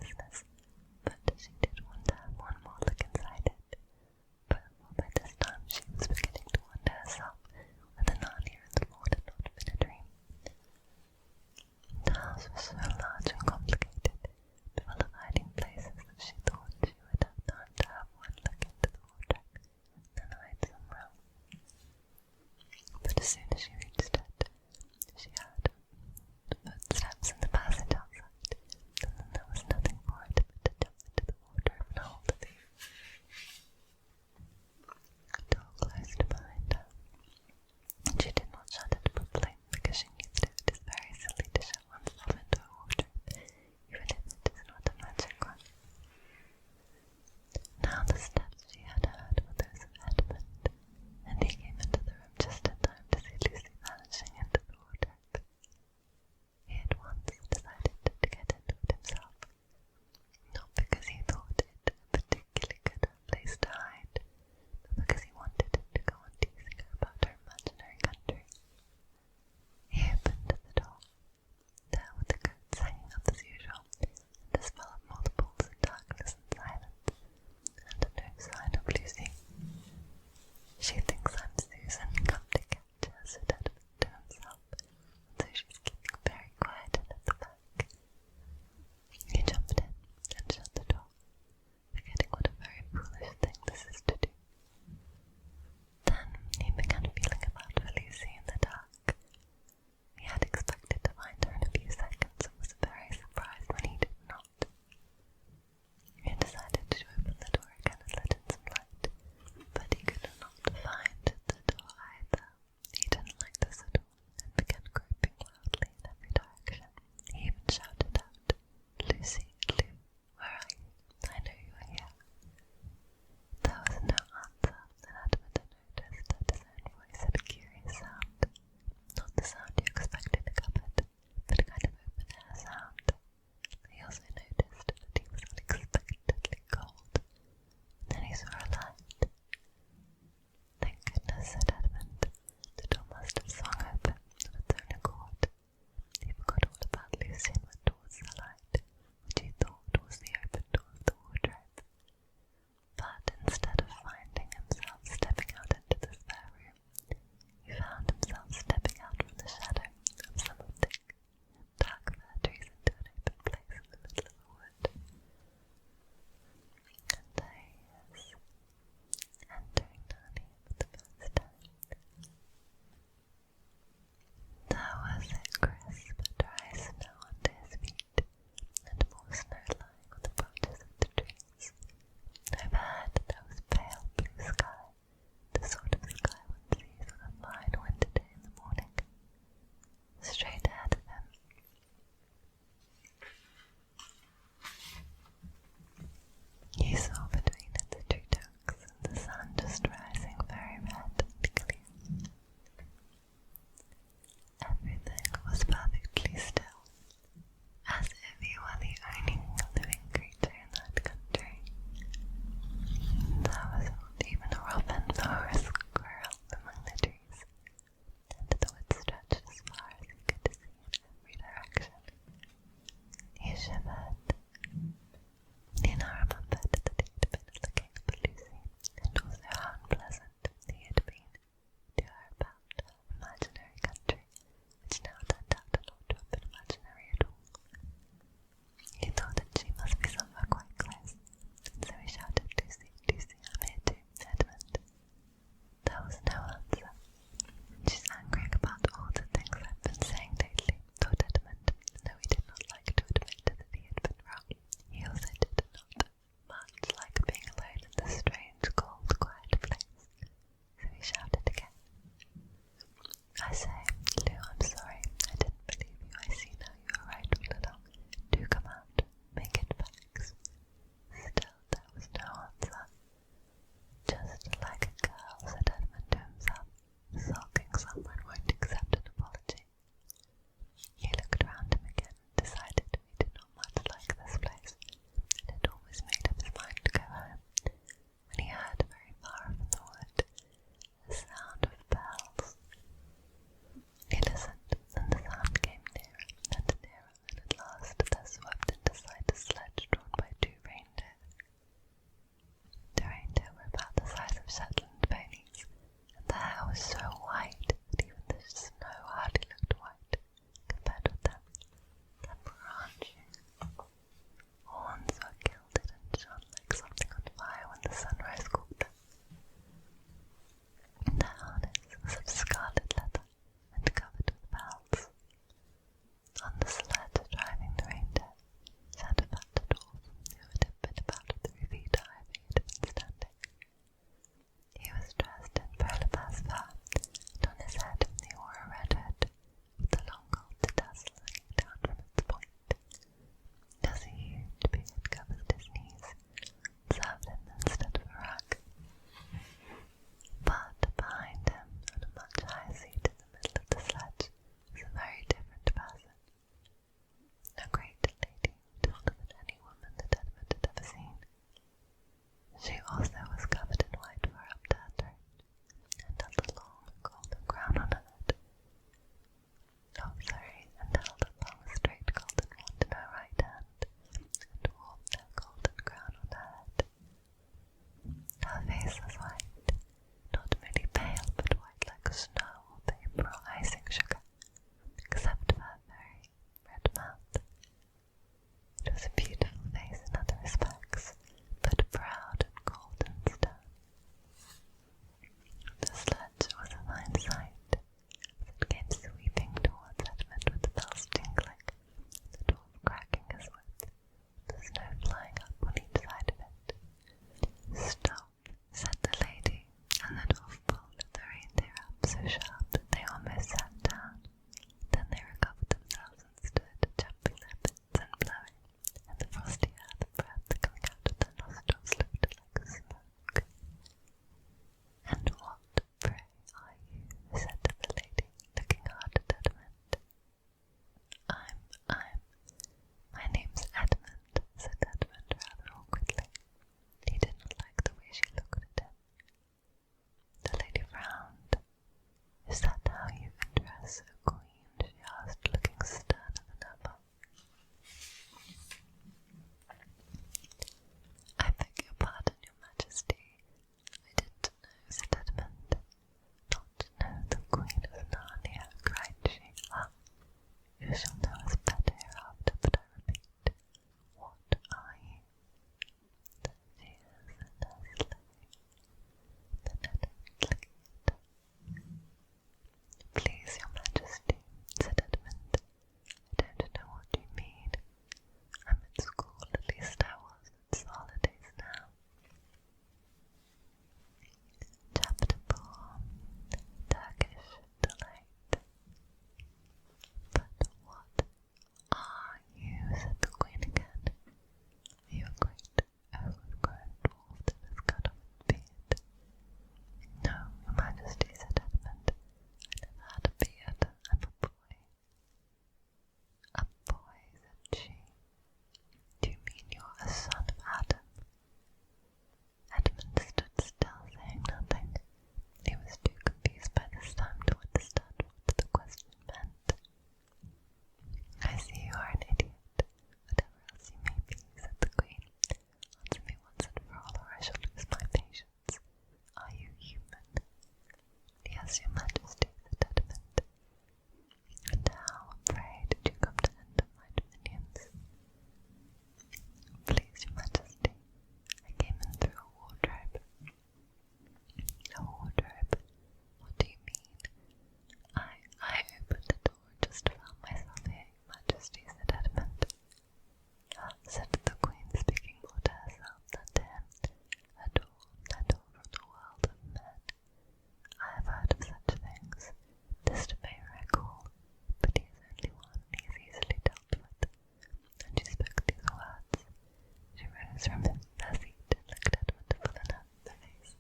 rose from her seat and looked Edmund full enough in the face.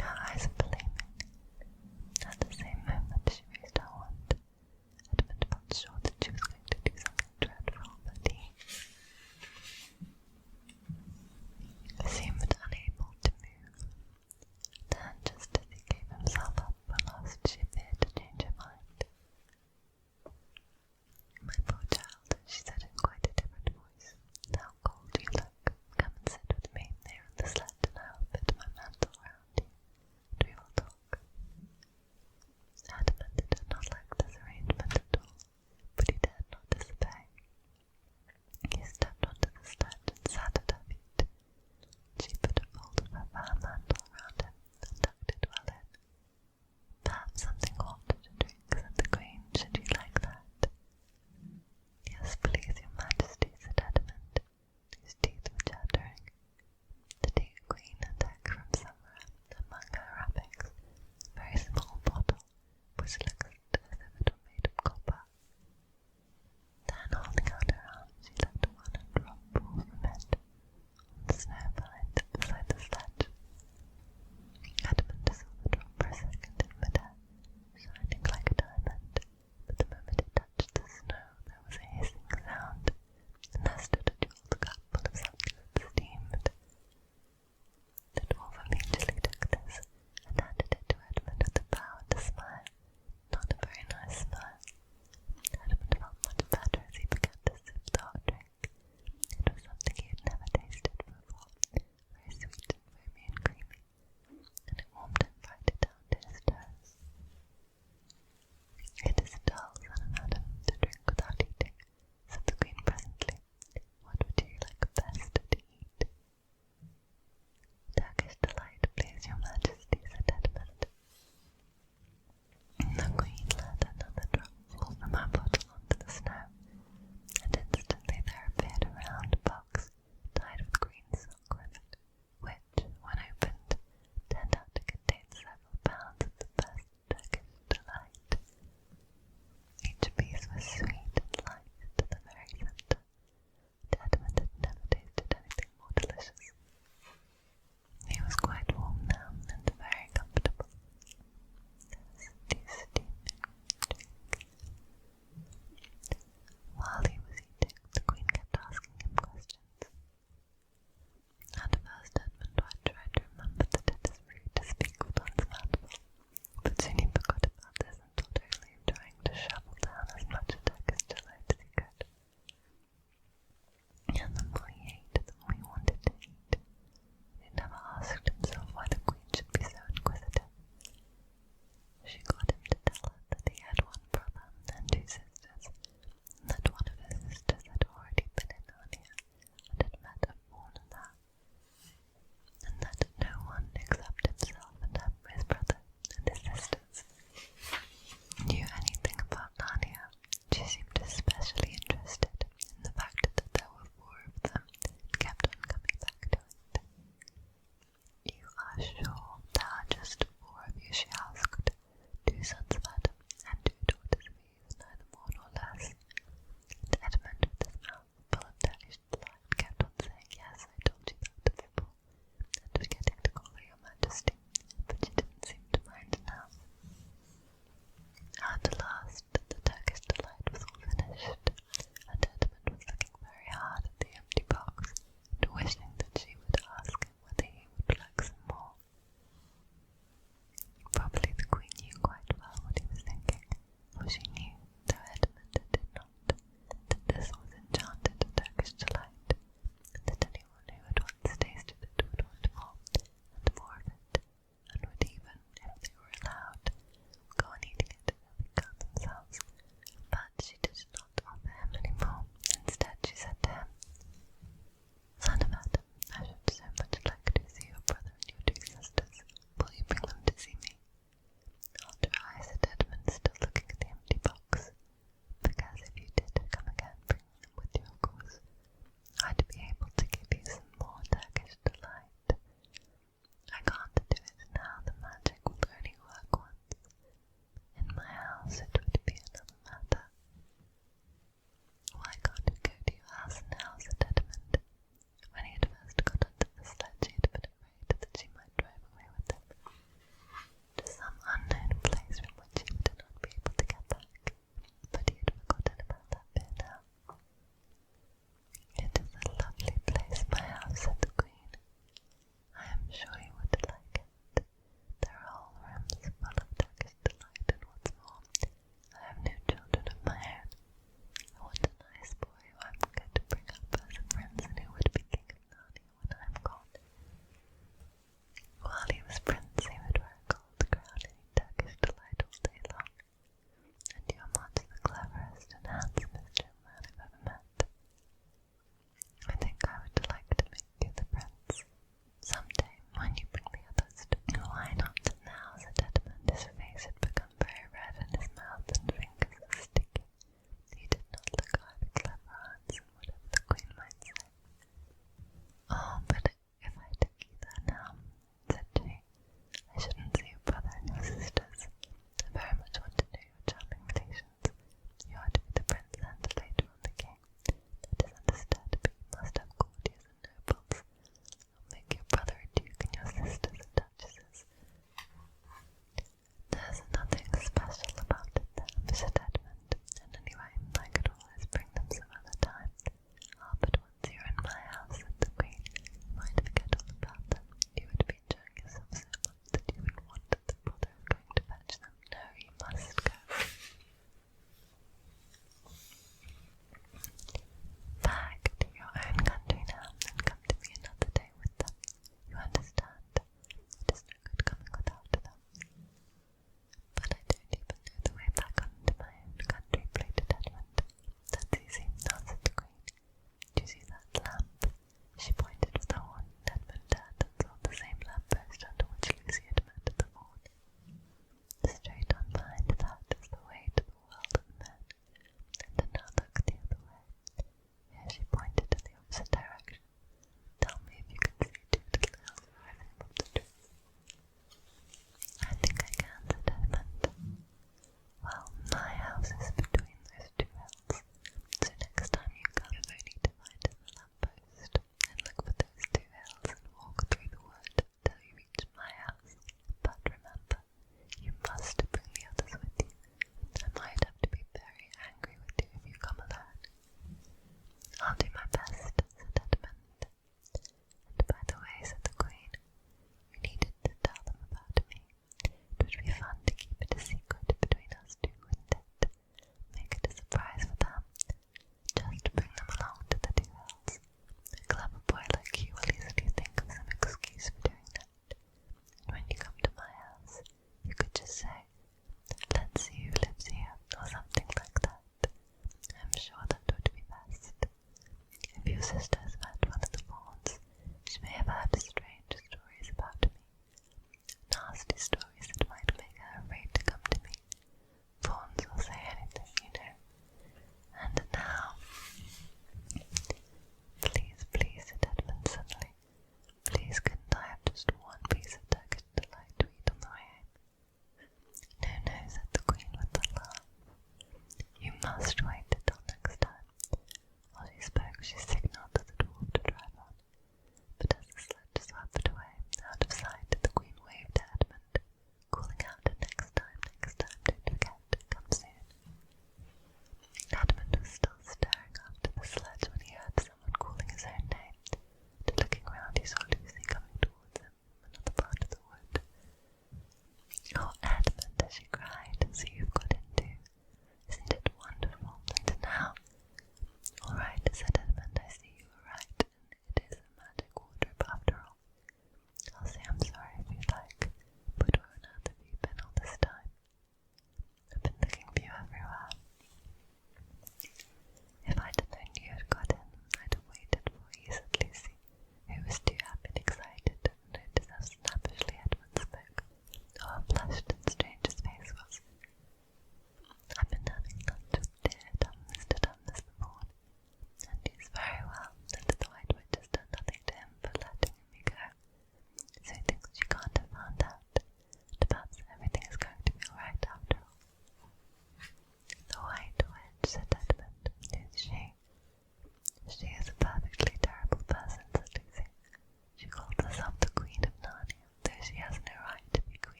Her eyes were flaming. At the same moment she raised her wand. Edmund felt sure that she was going to do something dreadful, but he seemed unable to move. Then, just as he gave himself up for lost, she appeared to change her mind. "My poor child," she said in quite a different voice, "how cold you look. Come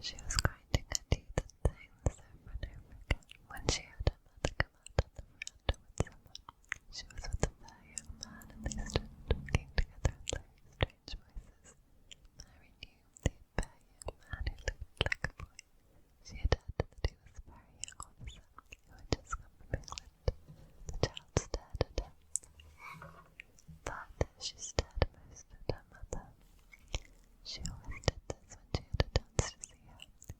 She was grinding her teeth and saying this over and over again when she heard her mother come out on the veranda with someone. She was with a fair young man, and they stood talking together in low, strange voices. Mary knew the fair young man who looked like a boy. She had heard that he was a very young officer who had just come from England. The child stared at him, but she stared most at her mother. She always did this when she had a chance to see her.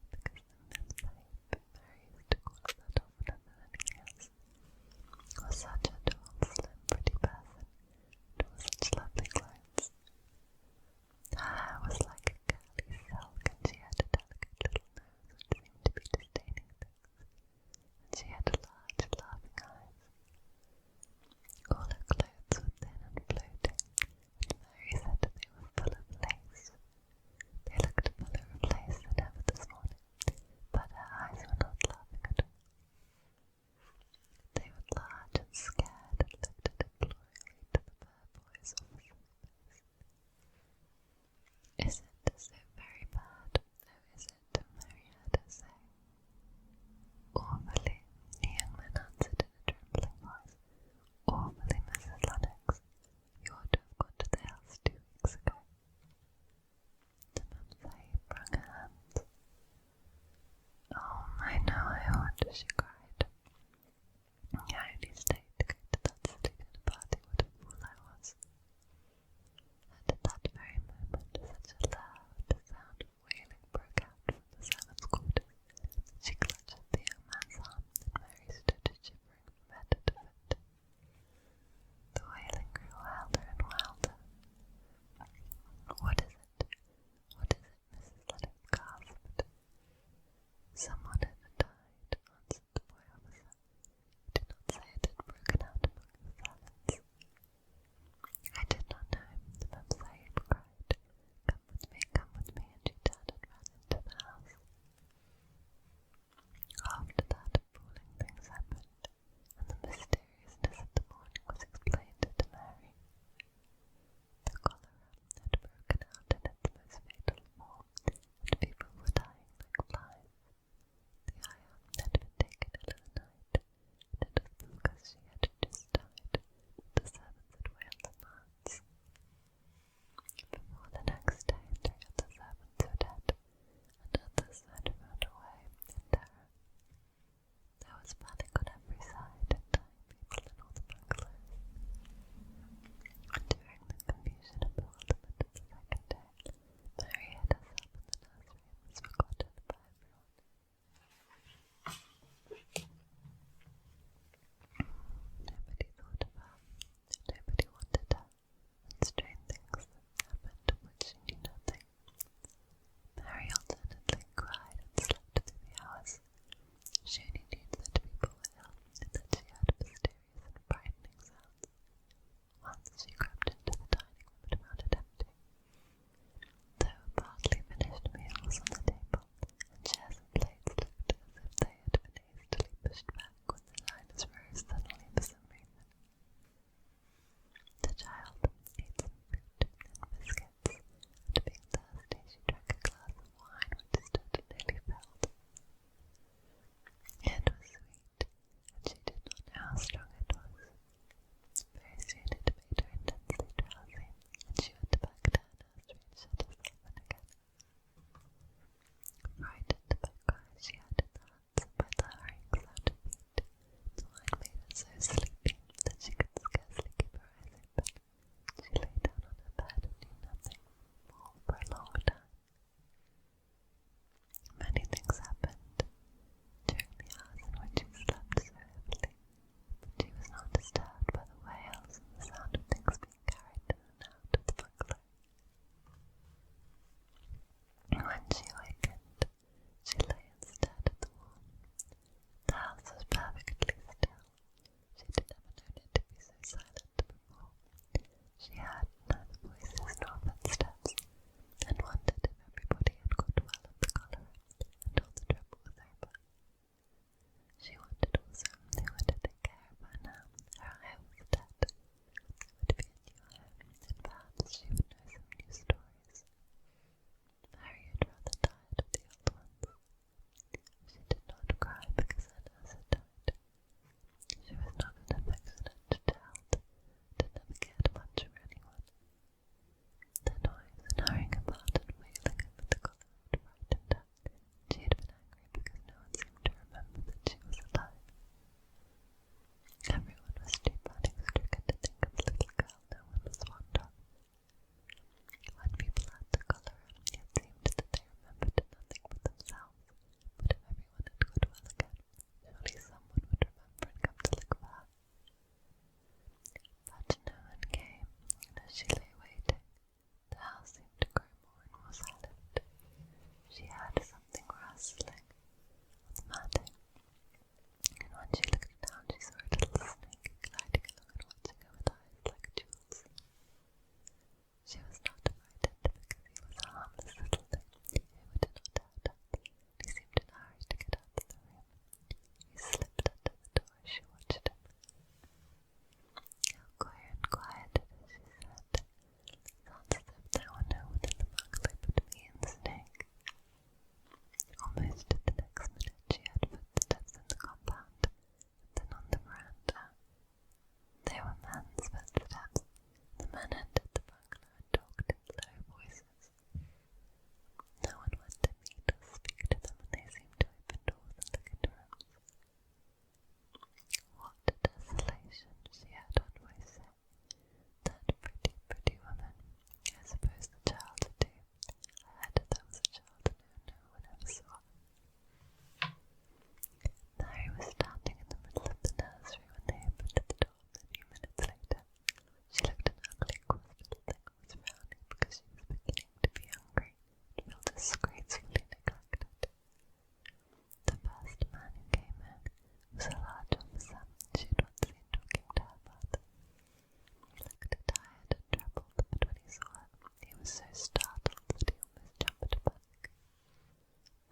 was so startled that he almost jumped a panic.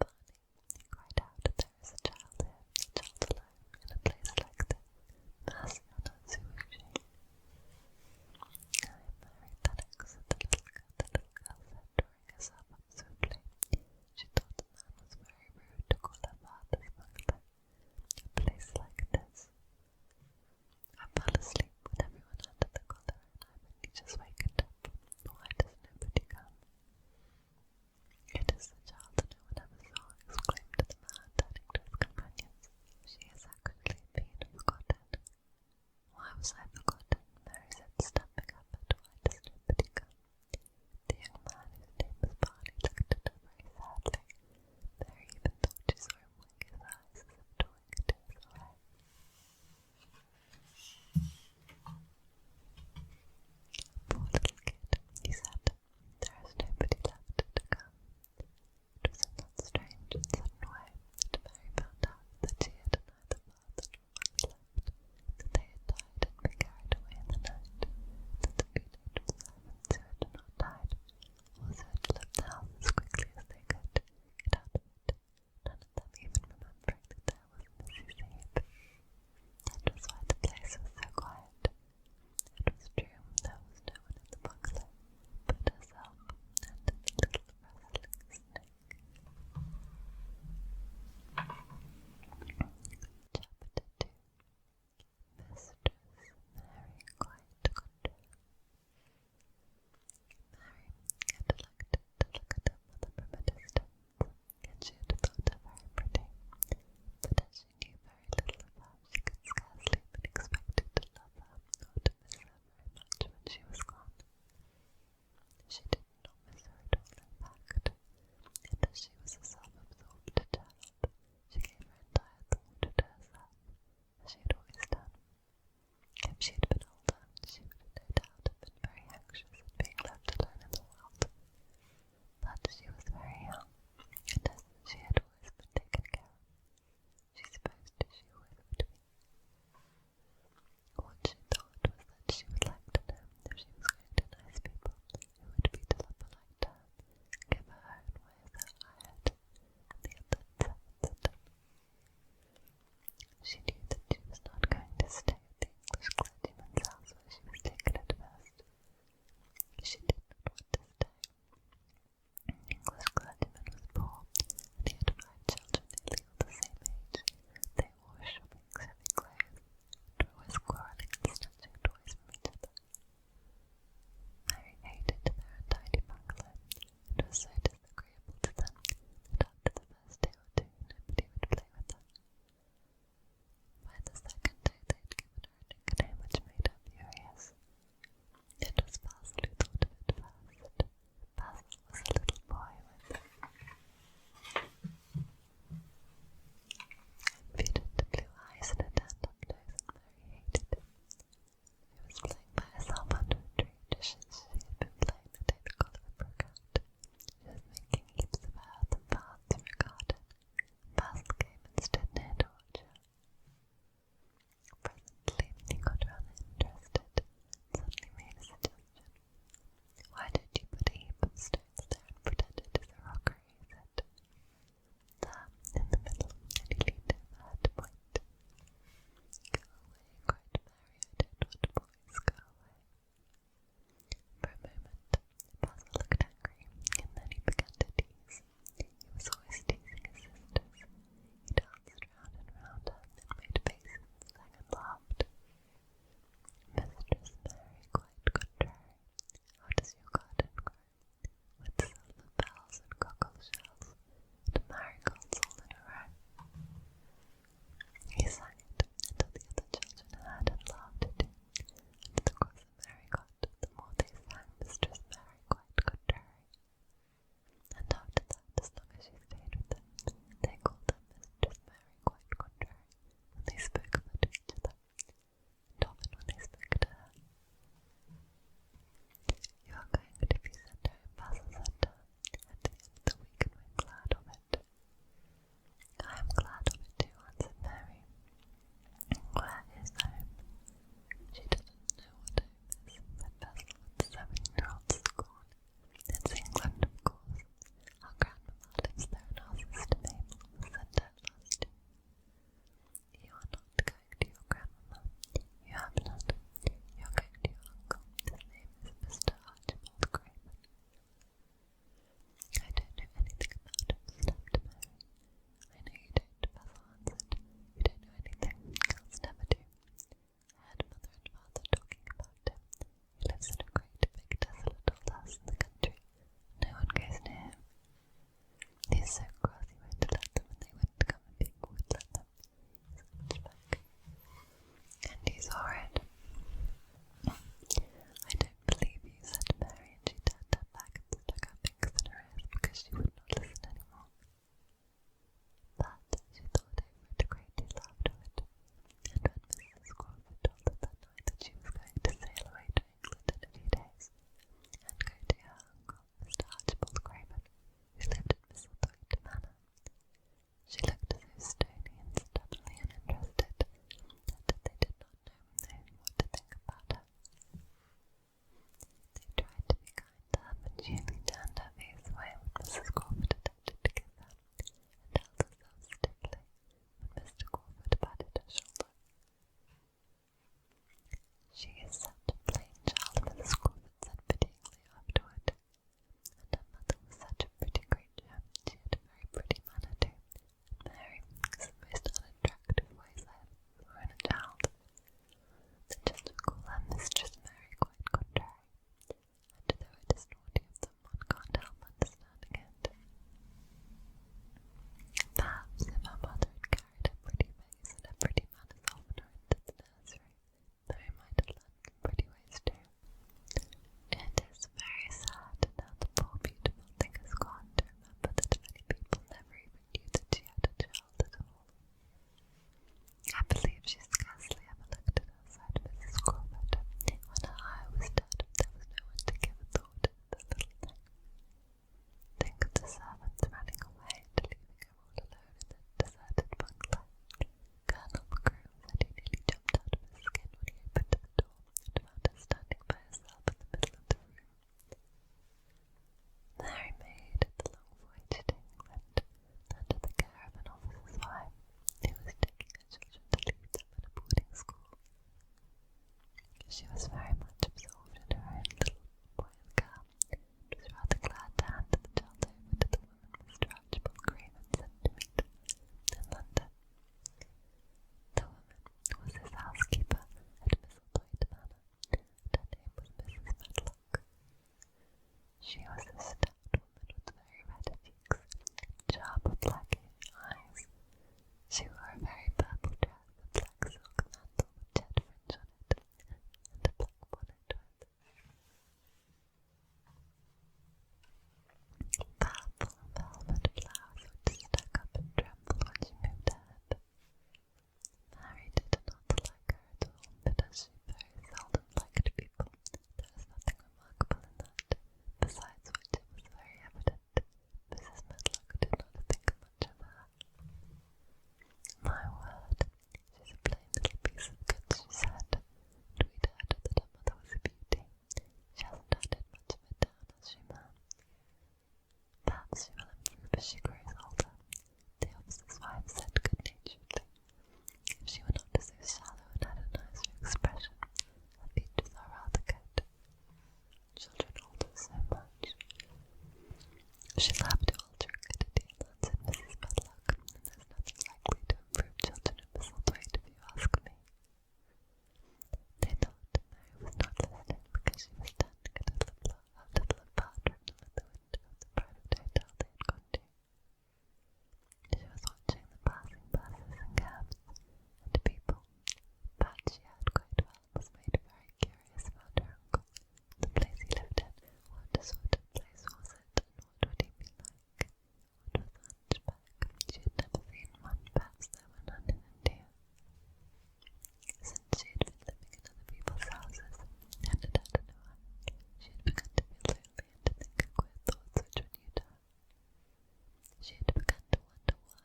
Barney, he cried out, there is a child here, a child alone, in a place like this. Mercy on us, who is she? I am Mary Lennox, said the little girl said, drawing herself up swiftly. She thought the man was very rude to call her father's mother. A place like this. I fell asleep with everyone under the collar and I've only just wakened up. Why does nobody come? As she grows older, the officer's wife said good-naturedly, if she were not so shallow and had a nicer expression, her features are rather good. Children alter so much. She'll have to alter a good deal, answered Mrs. Medlock, and there's nothing likely to improve children in Misselthwaite if you ask me. They thought Mary was not listening because she was standing a little apart from them at the window of the private hotel they had gone to. She was watching the passing buses and cabs, and people. Perhaps she heard quite well and was made very curious about her uncle, the place he lived in. What sort of place was it, and what would he be like? What was a hunchback? She had never seen one, perhaps there were none in India. Since she had been living in other people's houses, and had had no one, she had begun to feel lonely and to think of queer thoughts which were new to her. She had begun to wonder why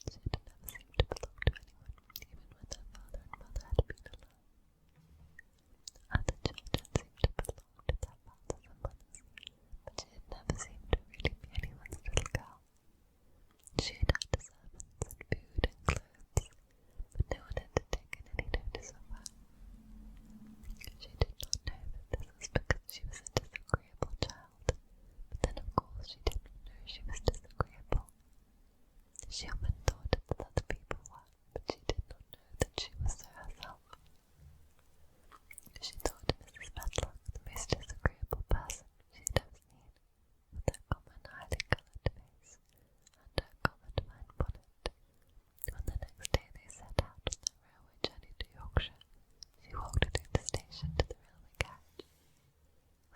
she had never seemed to belong to anyone, even when their father and mother had been alone. Other children seemed to belong to their fathers and mothers, but she had never seemed to really be anyone's little girl. She had had servants and food and clothes, but no one had taken any notice of her. She did not know that this was because she was a disagreeable child, but then of course she didn't know she was disagreeable. She often thought that other people were, but she did not know that she was so herself. She thought Mrs. Medlock the most disagreeable person she had ever seen, with her common highly coloured face and her common fine bonnet. When the next day they set out on their railway journey to Yorkshire, she walked through the station to the railway carriage,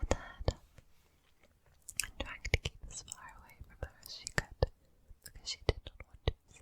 with her head up, and trying to keep as far away from her as she could, because she did not want to be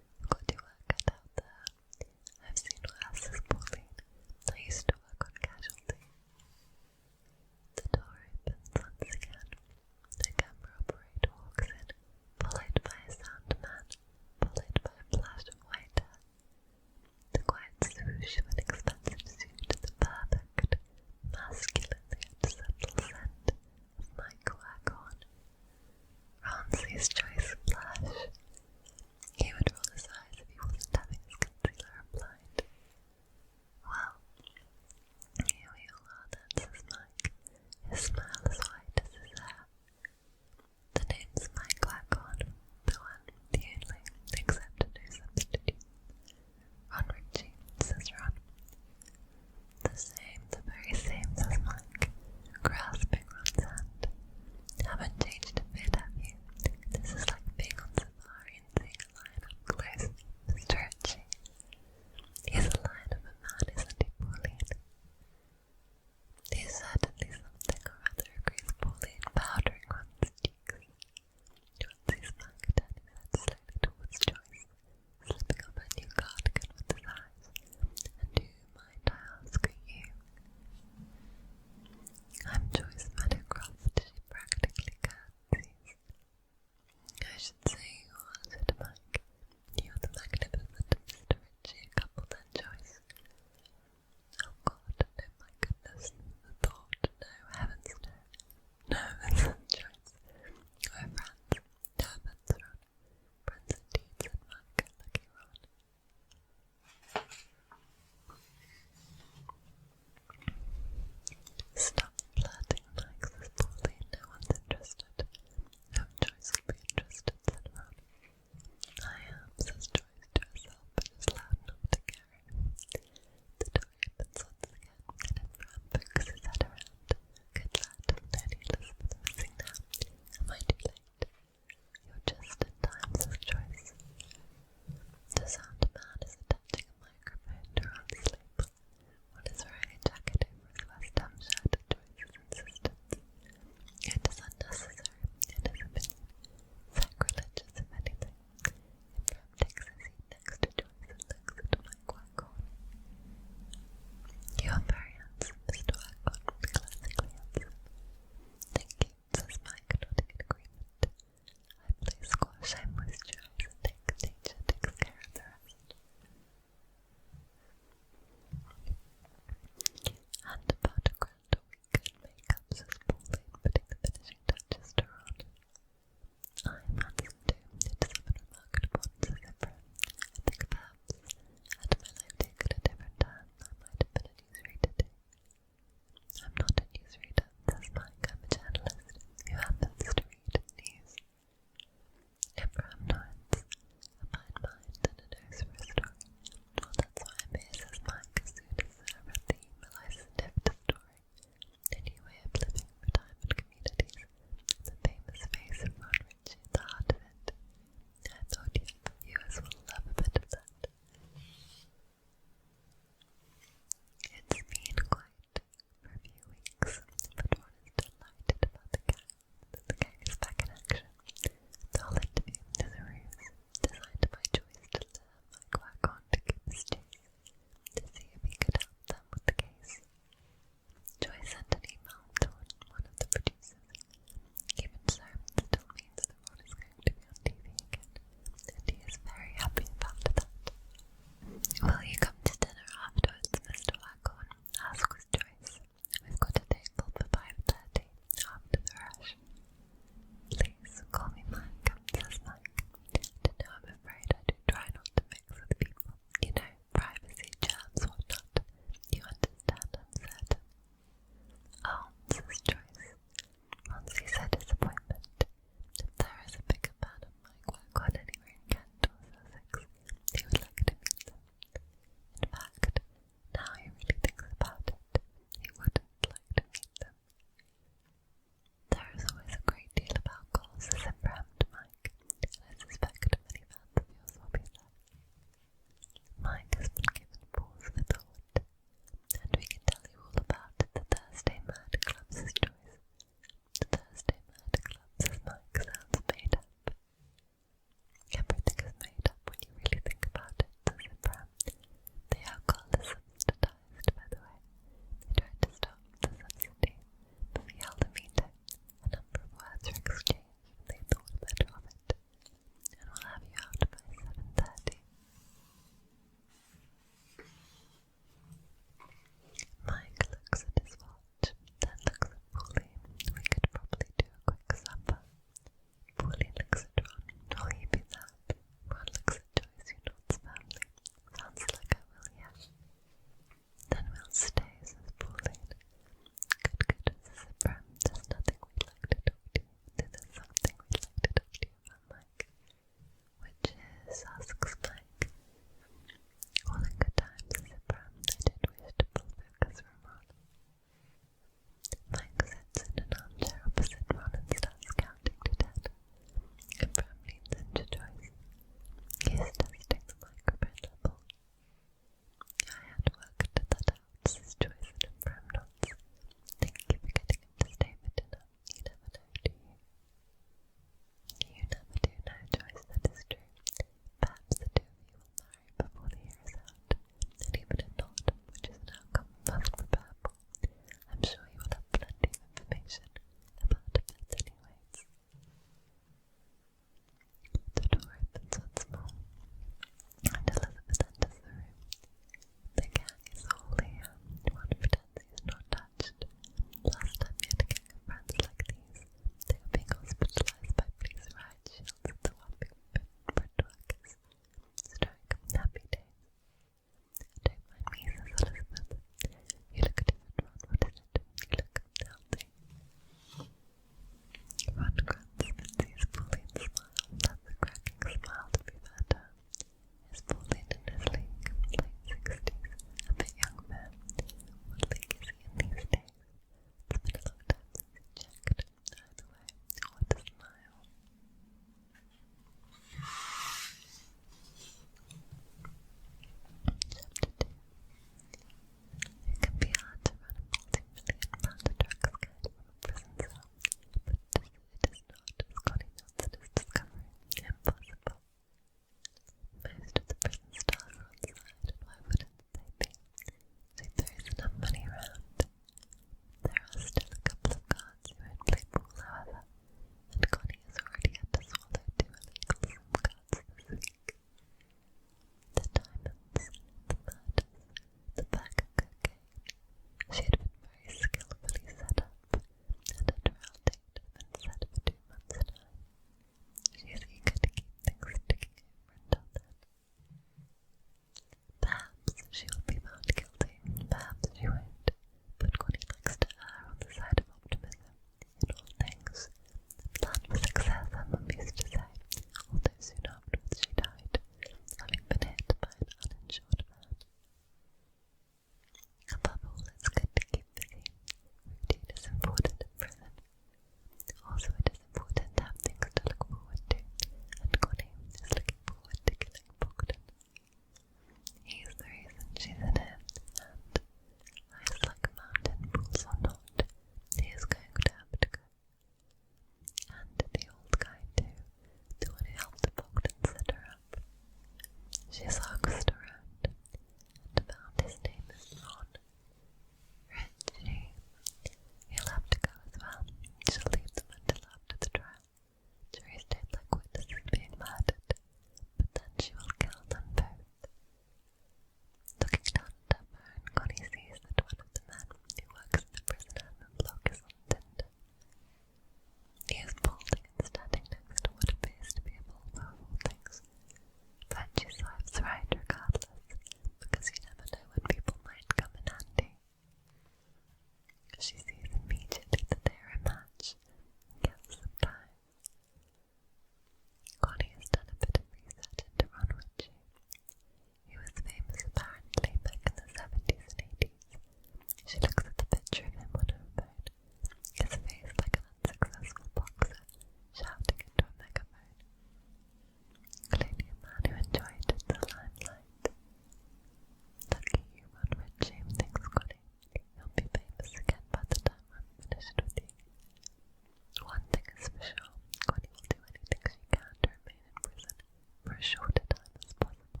short a time as possible,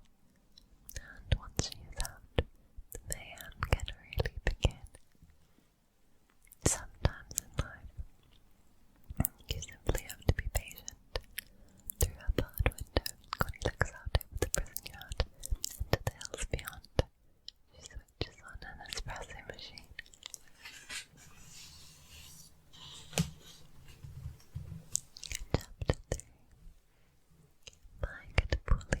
and once she is out, the mayhem can really begin. Sometimes in life, you simply have to be patient. Through her barred window, Connie looks out over the prison yard into the hills beyond. She switches on an espresso machine. Chapter 3. My good Pauline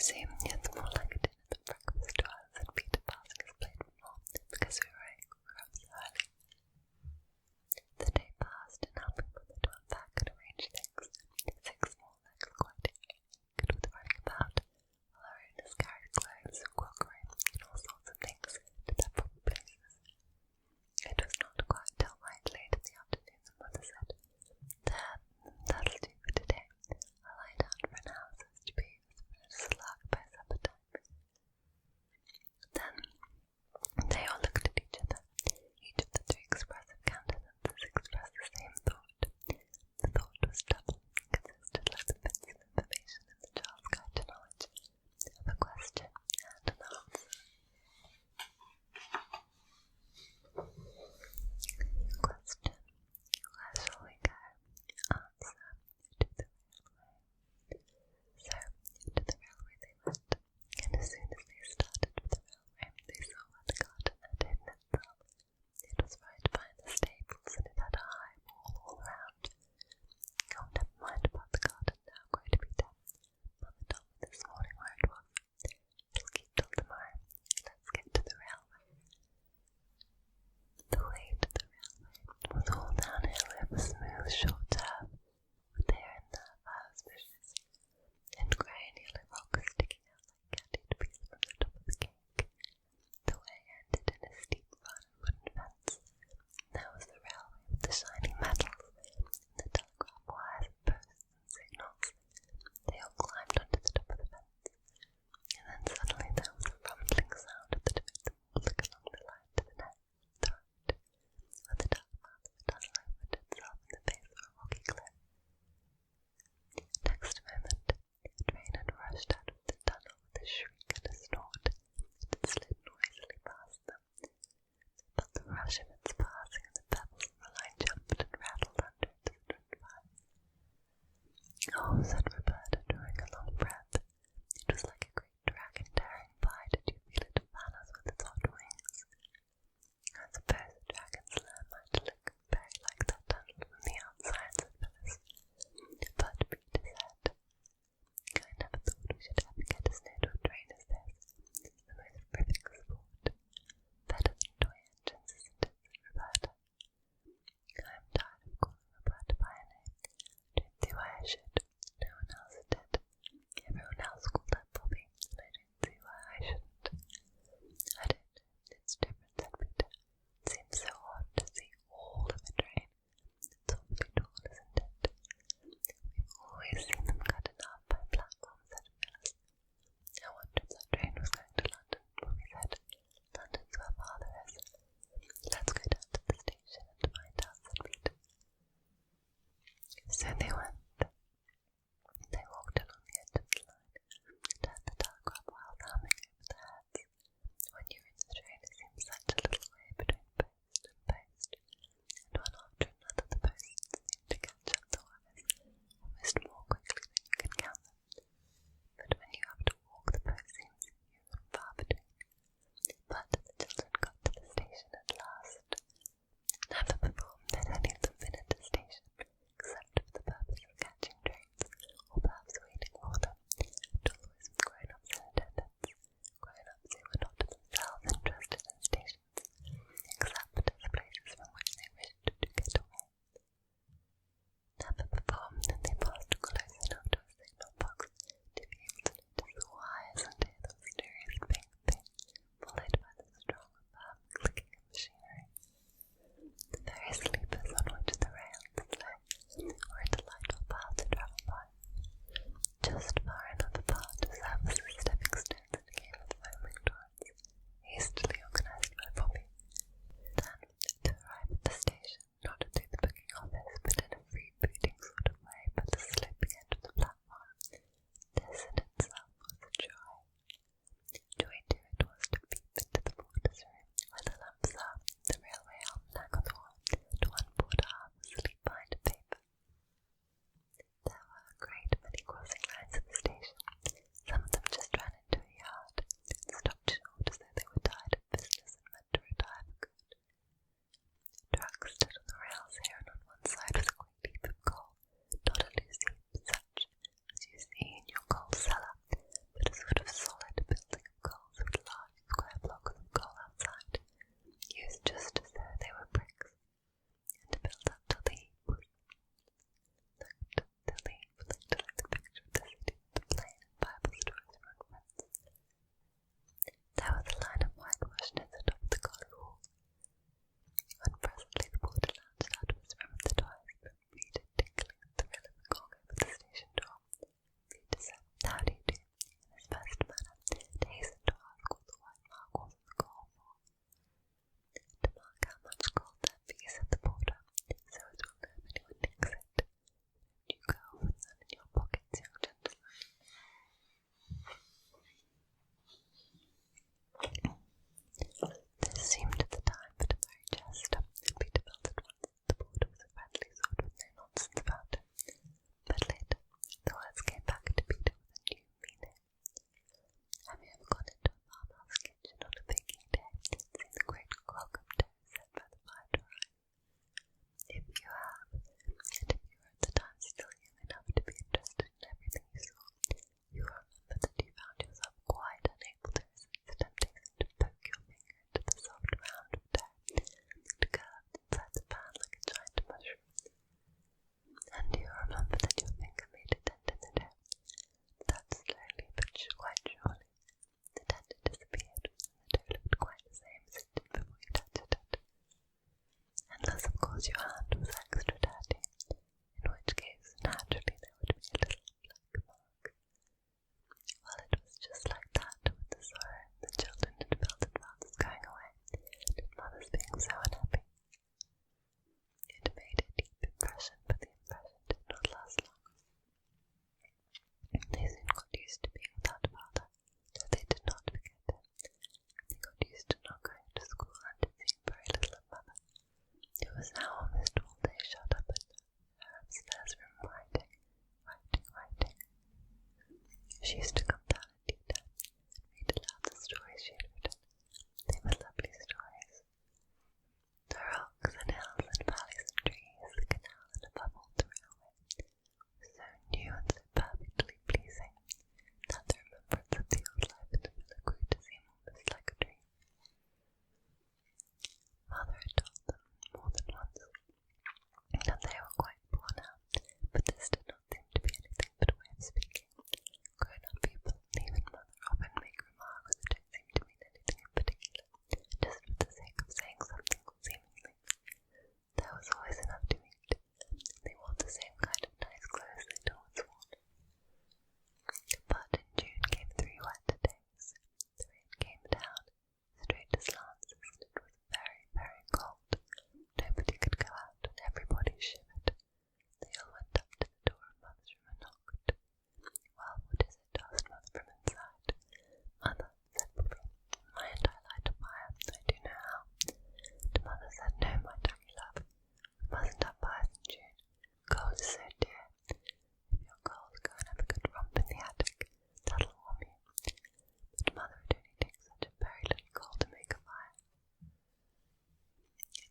see, it's more like a dinner than breakfast to us, and Peter passing his plate before, because we were up so early. The day passed in helping Mother to unpack and arrange things. 6 small legs quite good with running about, while our owners carried clothes and crockery and all sorts of things to their proper places. It was not quite till right late in the afternoon that Mother said, That'll do for today. I'll lie down for an hour so as to be as slug by supper time. Then they all looked at each other. Each of the 3 expressive countenances expressed the same thought. The thought was double, and consisted of the bits of information in the child's guide to knowledge, of a question and an answer. Question: where shall we go? Answer: to the railway. So, to the railway they went, and as soon as they started with the railway, they saw where the garden had hidden itself. It was right behind the stables, and it had a high wall all round. Oh, never mind about the garden now, cried Peter. Mother told me this morning where it was. It'll keep till tomorrow. Let's get to the railway. The way to the railway was all downhill over smooth, short turf, with here and there furze bushes, and grey and yellow rocks sticking out like candied peas from the top of the cake. The way ended in a steep run of wooden fence. There was the railway with the shining metals, and the telegraph wires and posts and signals. They all climbed onto the top of the fence, and then suddenly there was a rumbling sound that made them all look along the line to the right, where the dark mouth of a tunnel opened itself in the face of a rocky cliff. Next moment, the train had rushed out of the tunnel with a shriek and a snort, and it slid noisily past them. But the rush of its passing and the pebbles of the line jumped and rattled under it as it went by. Oh, said Roberta, drawing a long breath. It was like a great dragon tearing by. Did you feel it fan us with its hot wings? I suppose a dragon's lair might look very like that tunnel from the outside, said Phyllis. But Peter said, I never thought we should ever get as near to a train as this. It's the most ripping sport. Better than toy engines, isn't it, said Roberta. I am tired of calling Roberta by her name. Don't see why I should. No one else did. Everyone else called her Bobby, and I don't see why I shouldn't. I don't know. It's different, said Peter. It seems so odd to see all of a train. It's awfully tall, isn't it? We've always seen them cut in half by platforms, said Phyllis. I wonder if that train was going to London, Bobby said. London's where Father is. Let's go down to the station and find out, said Peter. So they went. They walked along the edge of the line, and heard the telegraph wires humming over their heads. When you're in the train, it seems such a little way between post and post, and one after another the posts seem to catch up the wires almost more quickly than you can count them. But when you have to walk, the post seems few and far between. But the children got to the station at last. Never before had any of them been at a station, except for the purpose of She used to come down at tea time and read aloud the stories she had written. They were lovely stories. The rocks and hills and valleys and trees, the canal and above all the railway, were so new and so perfectly pleasing that the remembrance of the old life in the villa grew to seem almost like a dream. Mother had told them more than once that they were quite poor now, but this did not seem to be anything but a way of speaking. Grown-up people, even Mother, often make remarks that don't seem to mean anything in particular, just for the sake of saying something seemingly. There was always enough to eat. They wore the same kind of nice clothes they'd always worn. But in June came 3 wet days. The rain came down, straight as lances, and it was very, very cold. Nobody could go out, and everybody shivered. They all went up to the door of Mother's room and knocked. "Well, what is it?" asked Mother from inside. "Mother," said Bobby, "mayn't I light a fire? I do know how." The mother said, "No, my darling love, we mustn't have fires in June. Cold is so dear. If you're cold, go and have a good romp in the attic. That'll warm you." But Mother, it only takes such a very little coal to make a fire.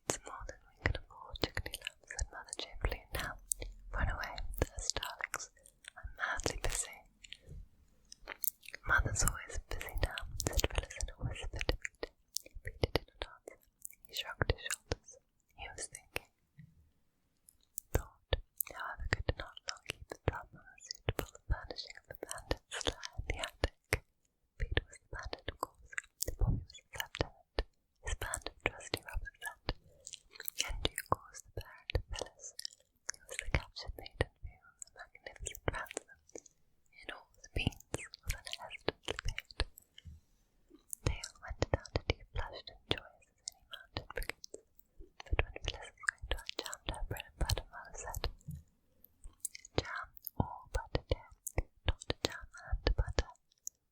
"It's more than we can afford, chickeny love," said Mother cheerfully. "Now, run away, there's darlings. I'm madly busy." "Mother's always busy now," said Phyllis in a whisper to Peter. Peter did not answer. He shrugged his shoulders. He was thinking. Thought, however, could not long keep the thumb on the suitable furnishing of the bandit's lair in the attic. Peter was the bandit, of course. Bobby was his lieutenant, his band of trusty robbers, and due course the parent of Phyllis, who was the captured maiden who, a magnificent ransom, in all the beans, was unhesitantly paid. They all went down to tea flushed and joyous as any mountain brigands. But when Phyllis was going to have jam to her bread and butter, Mother said, "Jam or butter, dear, not jam and butter.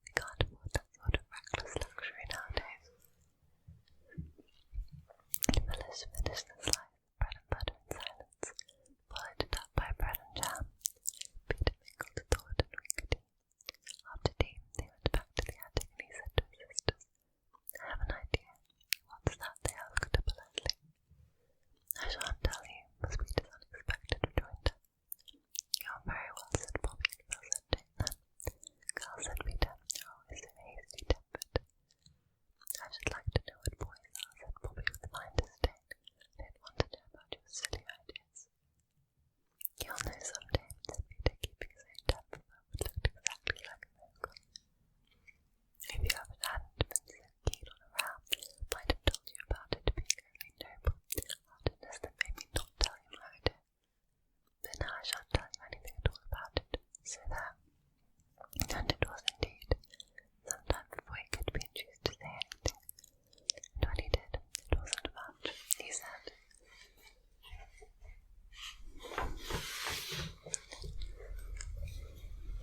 We can't afford that sort of reckless luxury nowadays." Phyllis finished the slice of bread and butter in silence, followed it up by bread and jam. Peter mingled thought and winked. After tea, they went back to the attic and he said to his sisters, "I have an idea." "What's that?" they asked her politely. "I shan't tell you," was Peter's unexpected rejoinder. "You're very well," said Bobby, and Phil said, "Don't then." "Girl," said Peter, "you're always so hasty-tempered." "I should like to know what boys are," said Bobby with a fine disdain. "I don't want to know about your silly ideas." "You'll know some day," said Peter, keeping his own temper, but looked exactly like a miracle. "If you hadn't been so keen on a row, I might have told you about it being only noble heartedness that made me not tell you my idea. But now I shan't tell you anything at all about it, so there." And it was indeed some time before he could be induced to say anything, and when he did, it wasn't much. He said,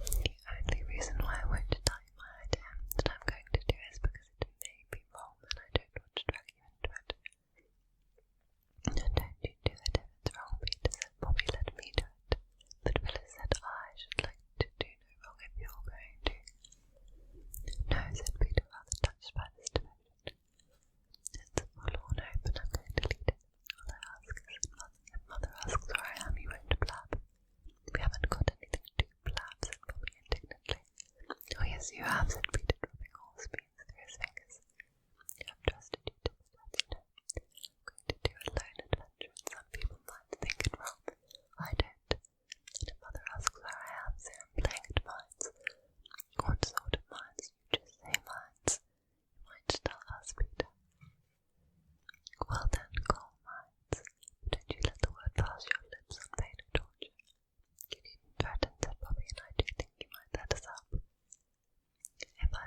"The only reason why I won't tell you my idea that I'm going to do is because it may be wrong and I don't want to drag you into it." "And don't you do it if it's wrong, Peter," said Bobby. "Let me do it." But Phyllis said, "I should like to do no wrong if you're going to." "No," said Peter, rather touched by this devotion. "It's a forlorn hope and I'm going to lead it. All I ask is that if Mother asks where I am, you won't blab." "We haven't got anything to blab," said Bobby indignantly. "Oh yes, you have," said Peter, dropping horse beans through his fingers. "I've trusted you to the death, you know. I'm going to do a lone adventure and some people might think it wrong. I don't. And if Mother asks where I am, say I'm playing at mines. What sort of mines? You just say mines. You might tell us, Peter." "Well then, coal mines. But don't you let the word pass your lips on pain of torture." "You needn't threaten," said Bobby, "and I do think you might let us up." "If I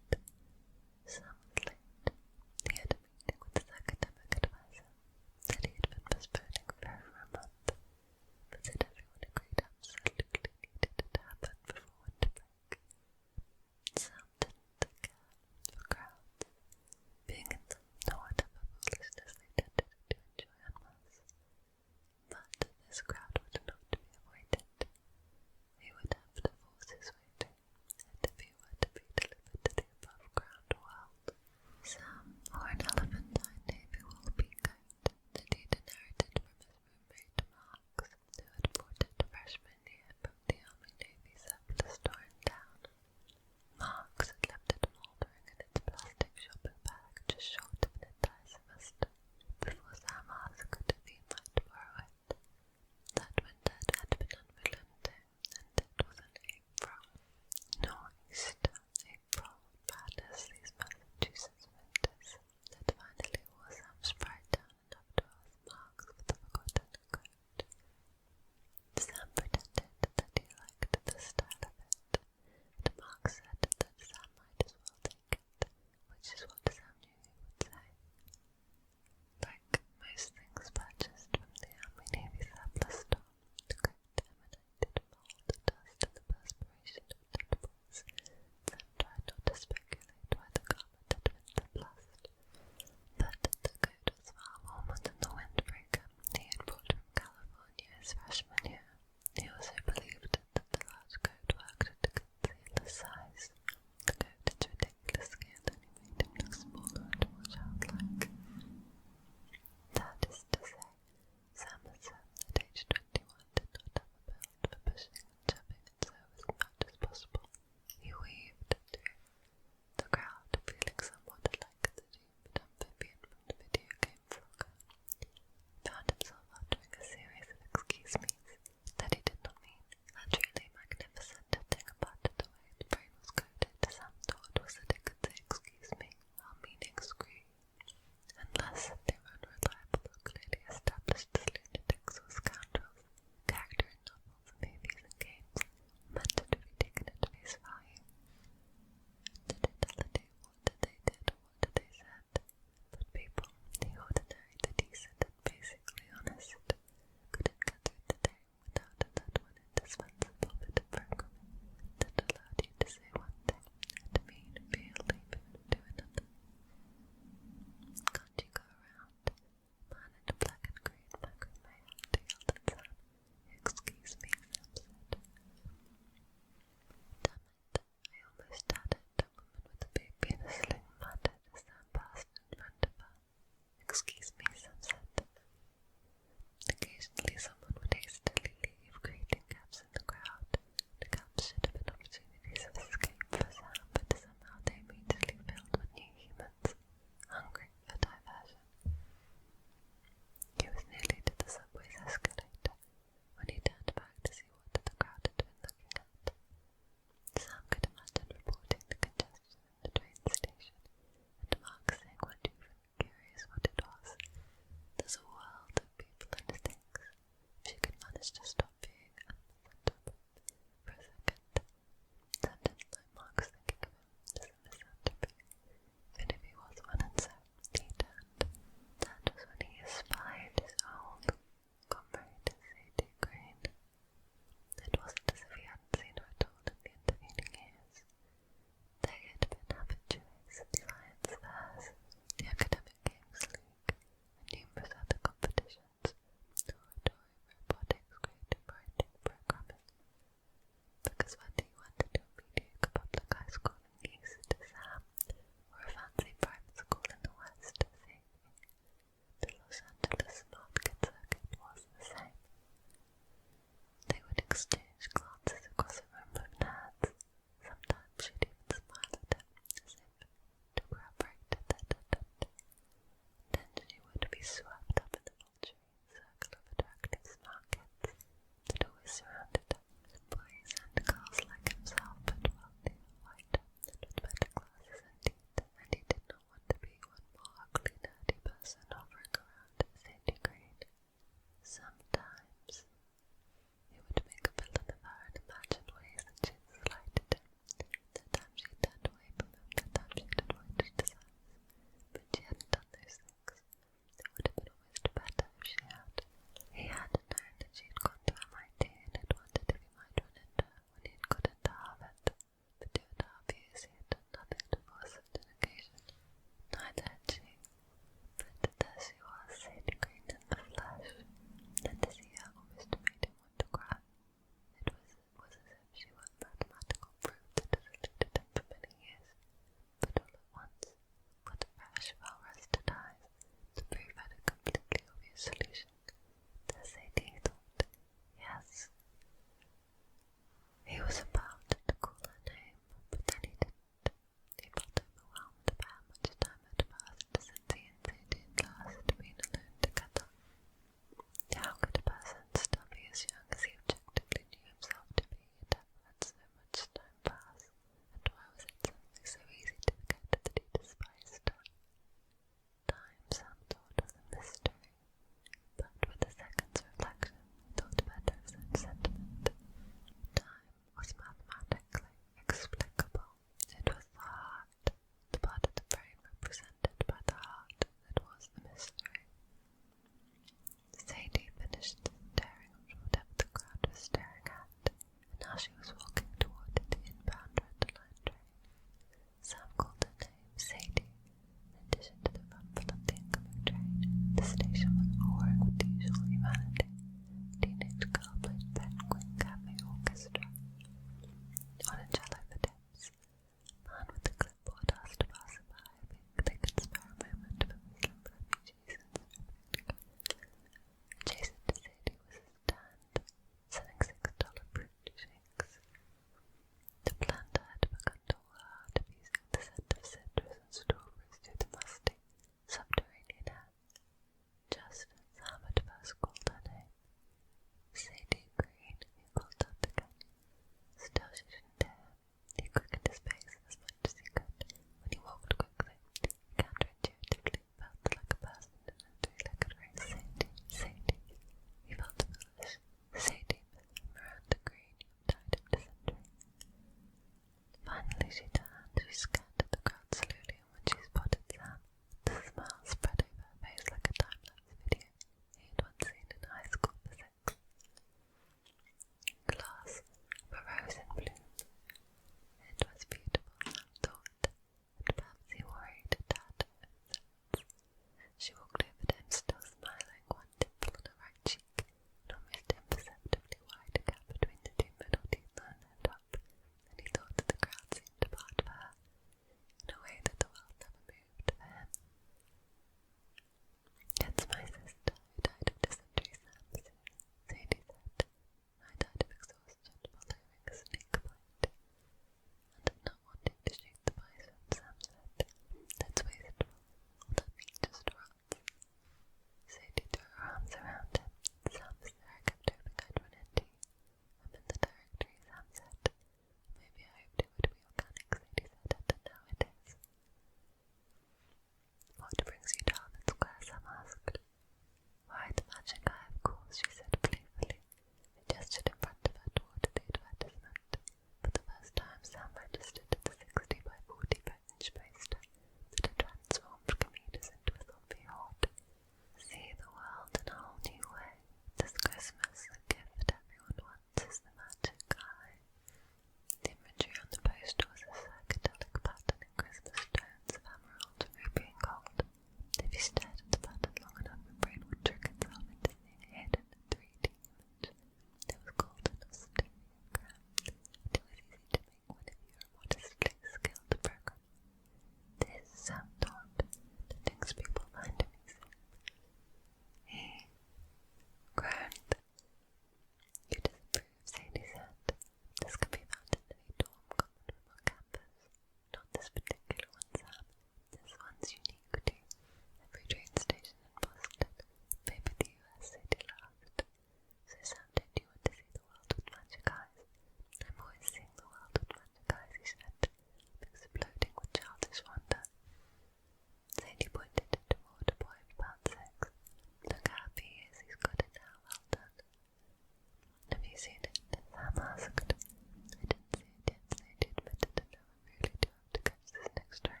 you seen it? Sam asked. I didn't see it yet, Sadie admitted, and now I really do have to catch this next train,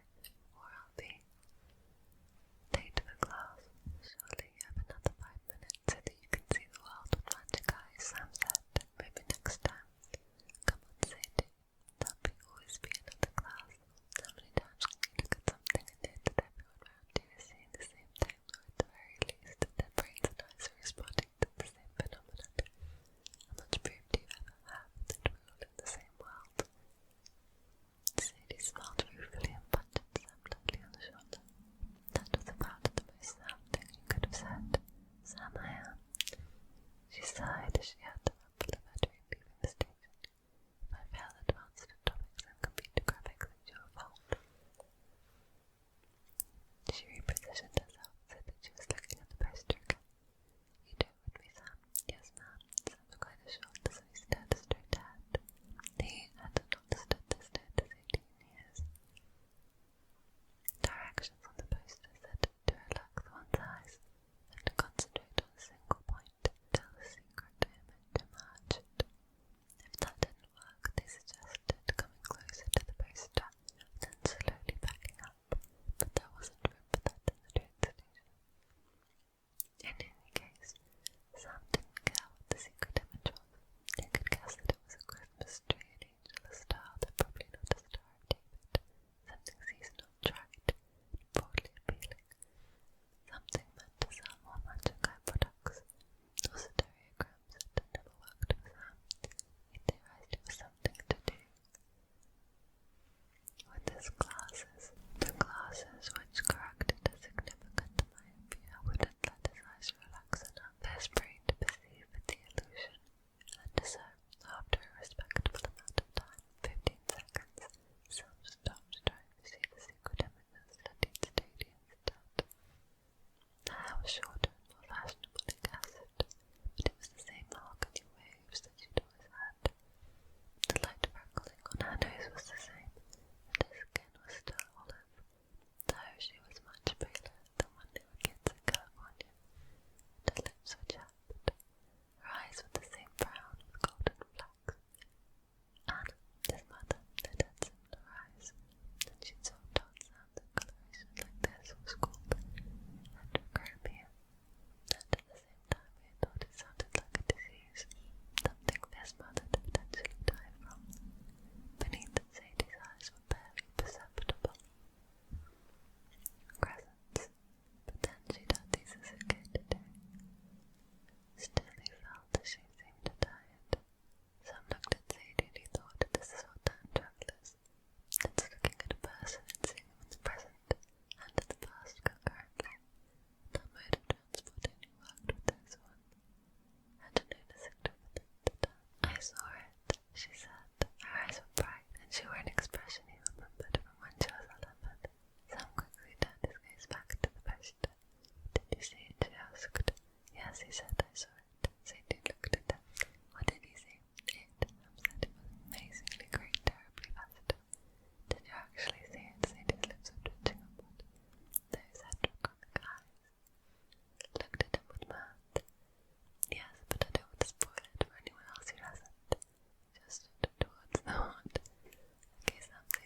or I'll be late for class. Surely you have another 5 minutes so that you can see the world with magic eyes, Sam said. Maybe next time. Come on, Sadie. There'll always be another class. How many times can you look at something and hear that everyone around you is seeing the same thing, or at the very least, their brains and eyes are responding to the same phenomenon? How much proof do you ever have that we're all in the same world? Sadie smiled ruefully and patted Sam lightly on the shoulder. That was about the most Sam thing you could have said. Sam, I am. She sighed as she had the rumble of her train leaving the station. If I fail advanced topics and computer graphics, it's your fault. She repositioned herself so that she was looking at the poster again. You do it with me, Sam? Yes, ma'am. Sam was quite assured, so he stared straight ahead. He had not understood the stare to 18 years. Directions on the poster said to relax one's eyes and to concentrate on a single point until the secret image emerged. If that didn't work, they suggested coming closer to the poster, then slowly backing up, but there wasn't room for that in the train station. In any case, Sam didn't care what the secret image was. They could guess that it was a Christmas tree, an angel, a star, though probably not a Star of David, something seasonal, tried, broadly appealing. Something meant to sell more magic eye products. Also stereograms had never worked for Sam. He theorized it was something to do with his glasses. The glasses which corrected a significant myopia wouldn't let his eyes relax enough for his brain to perceive the illusion, and so, after a respectable amount of time, 15 seconds, Sam stopped trying to see the secret image and studied Sadie instead. The hair was shorter and more fashionable, he guessed, but it was the same mahogany waves that she'd always had. The light freckling on her nose was the same, and her skin was still olive, though she was much paler than when they were kids in California. Her lips were chapped, her eyes were the same brown with golden flecks. Anna, his mother, had had similar eyes, and she'd so told Sam that coloration like this was called heterochromia, and at the same time he thought it sounded like a disease, something his mother had potentially died from. Beneath Sadie's eyes were barely perceptible crescents, but then she'd had these as a kid too. Still he felt that she seemed tired. Sam looked at Sadie and he thought, this is what time travel is. It's looking at a person and seeing him in the present and in the past concurrently. That mode of transport only worked with this one. And known as significant. I saw it, she said. Her eyes were bright and she wore an expression he remembered from when she was 11. Sam quickly turned his gaze back to the poster. Did you see it? She asked. Yes, he said, I saw it. Sadie looked at him. What did he see? It, Sam said. It was amazingly great, terribly fast. Did you actually see it? Sadie's lips were twitching upward. Those heterochronic eyes looked at him with mirth. Yes, but I don't want to spoil it for anyone else who hasn't. Just towards the heart. Okay, Sam, say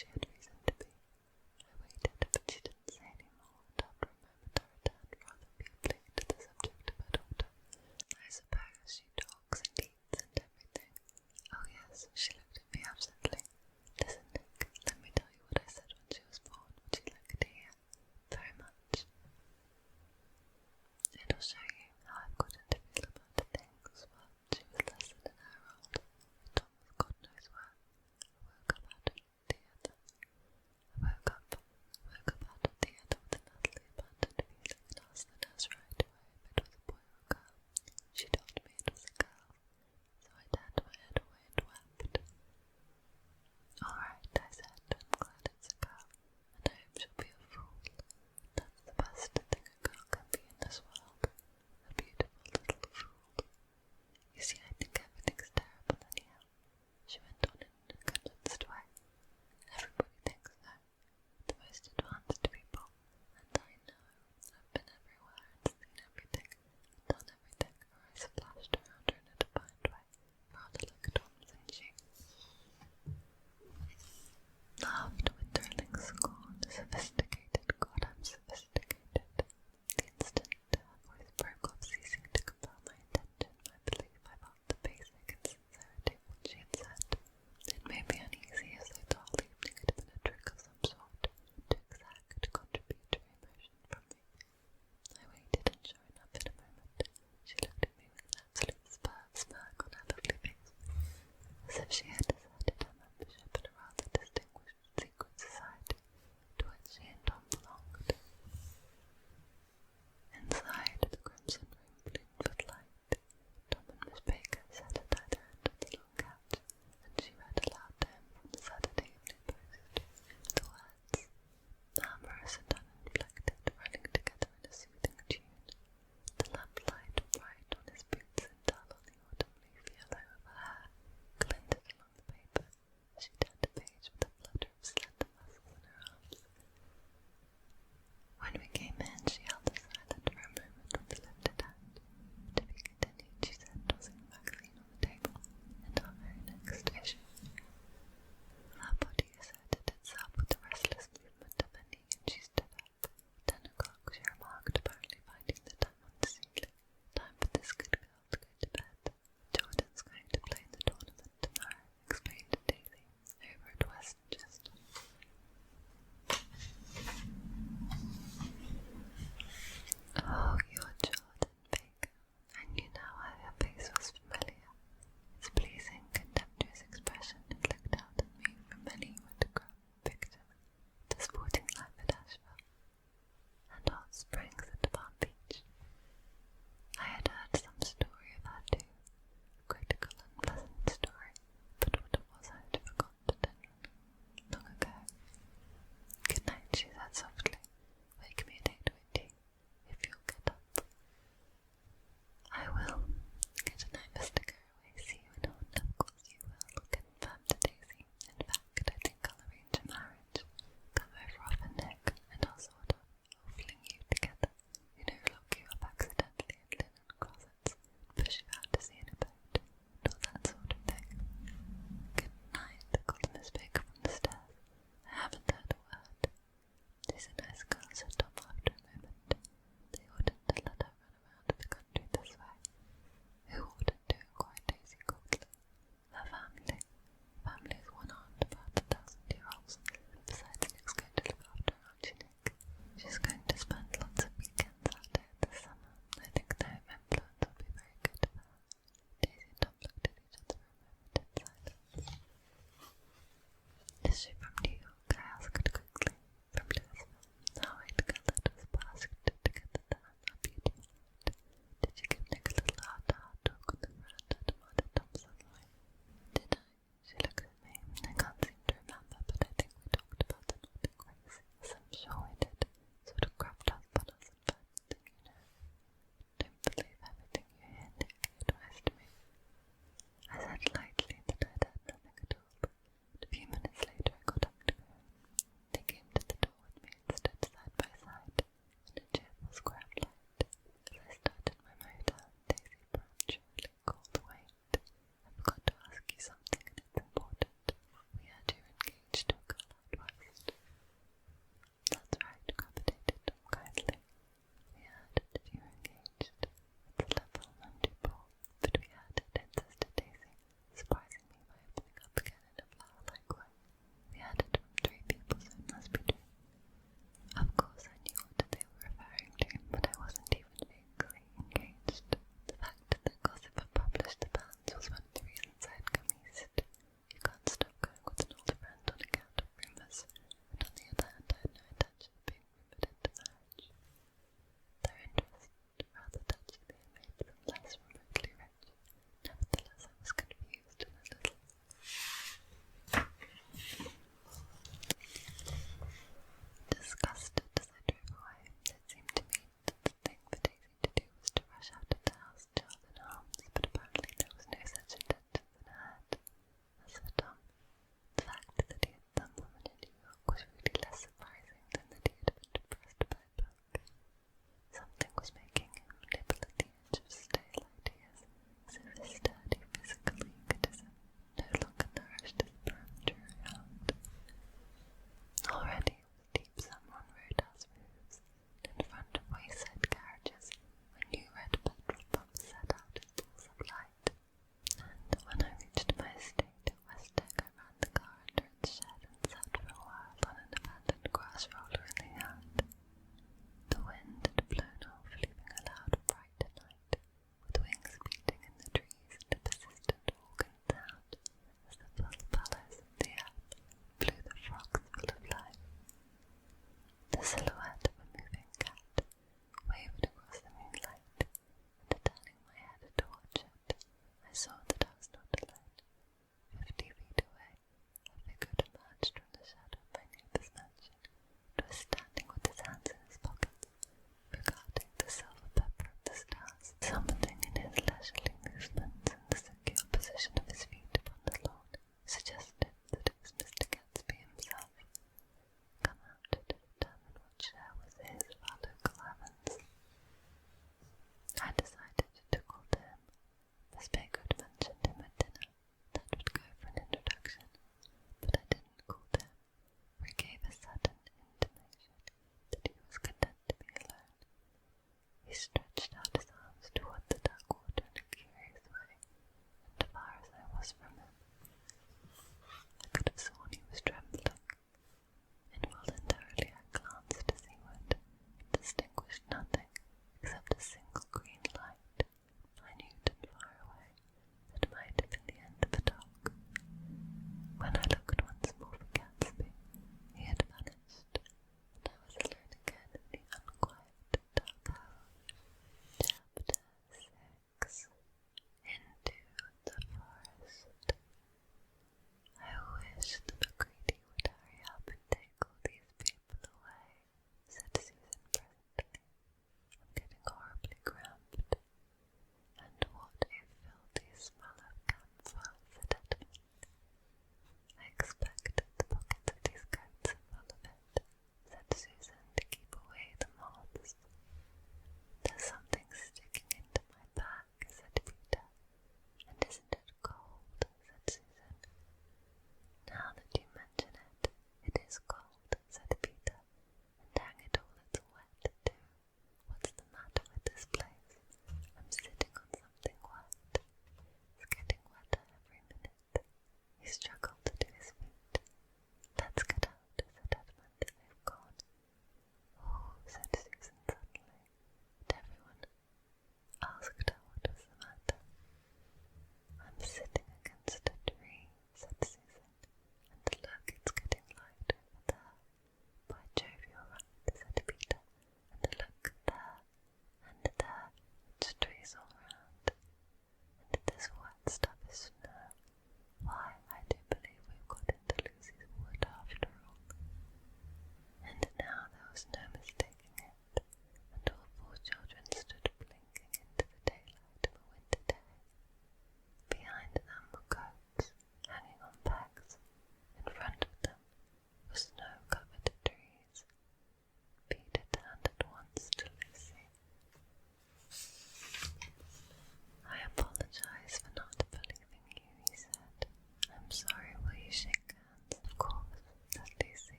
she had reason to be. I waited, but she didn't say any more, and after a moment I returned rather feebly to the subject of her daughter. I suppose she talks and eats and everything. Oh yes, she looked at me absently. Listen, Nick, let me tell you what I said when she was born. Would you like to hear? Very much. It'll show you how I've gotten to feel about things. Well, she was less than an hour old. Tom was God knows where. I woke up out of the theatre.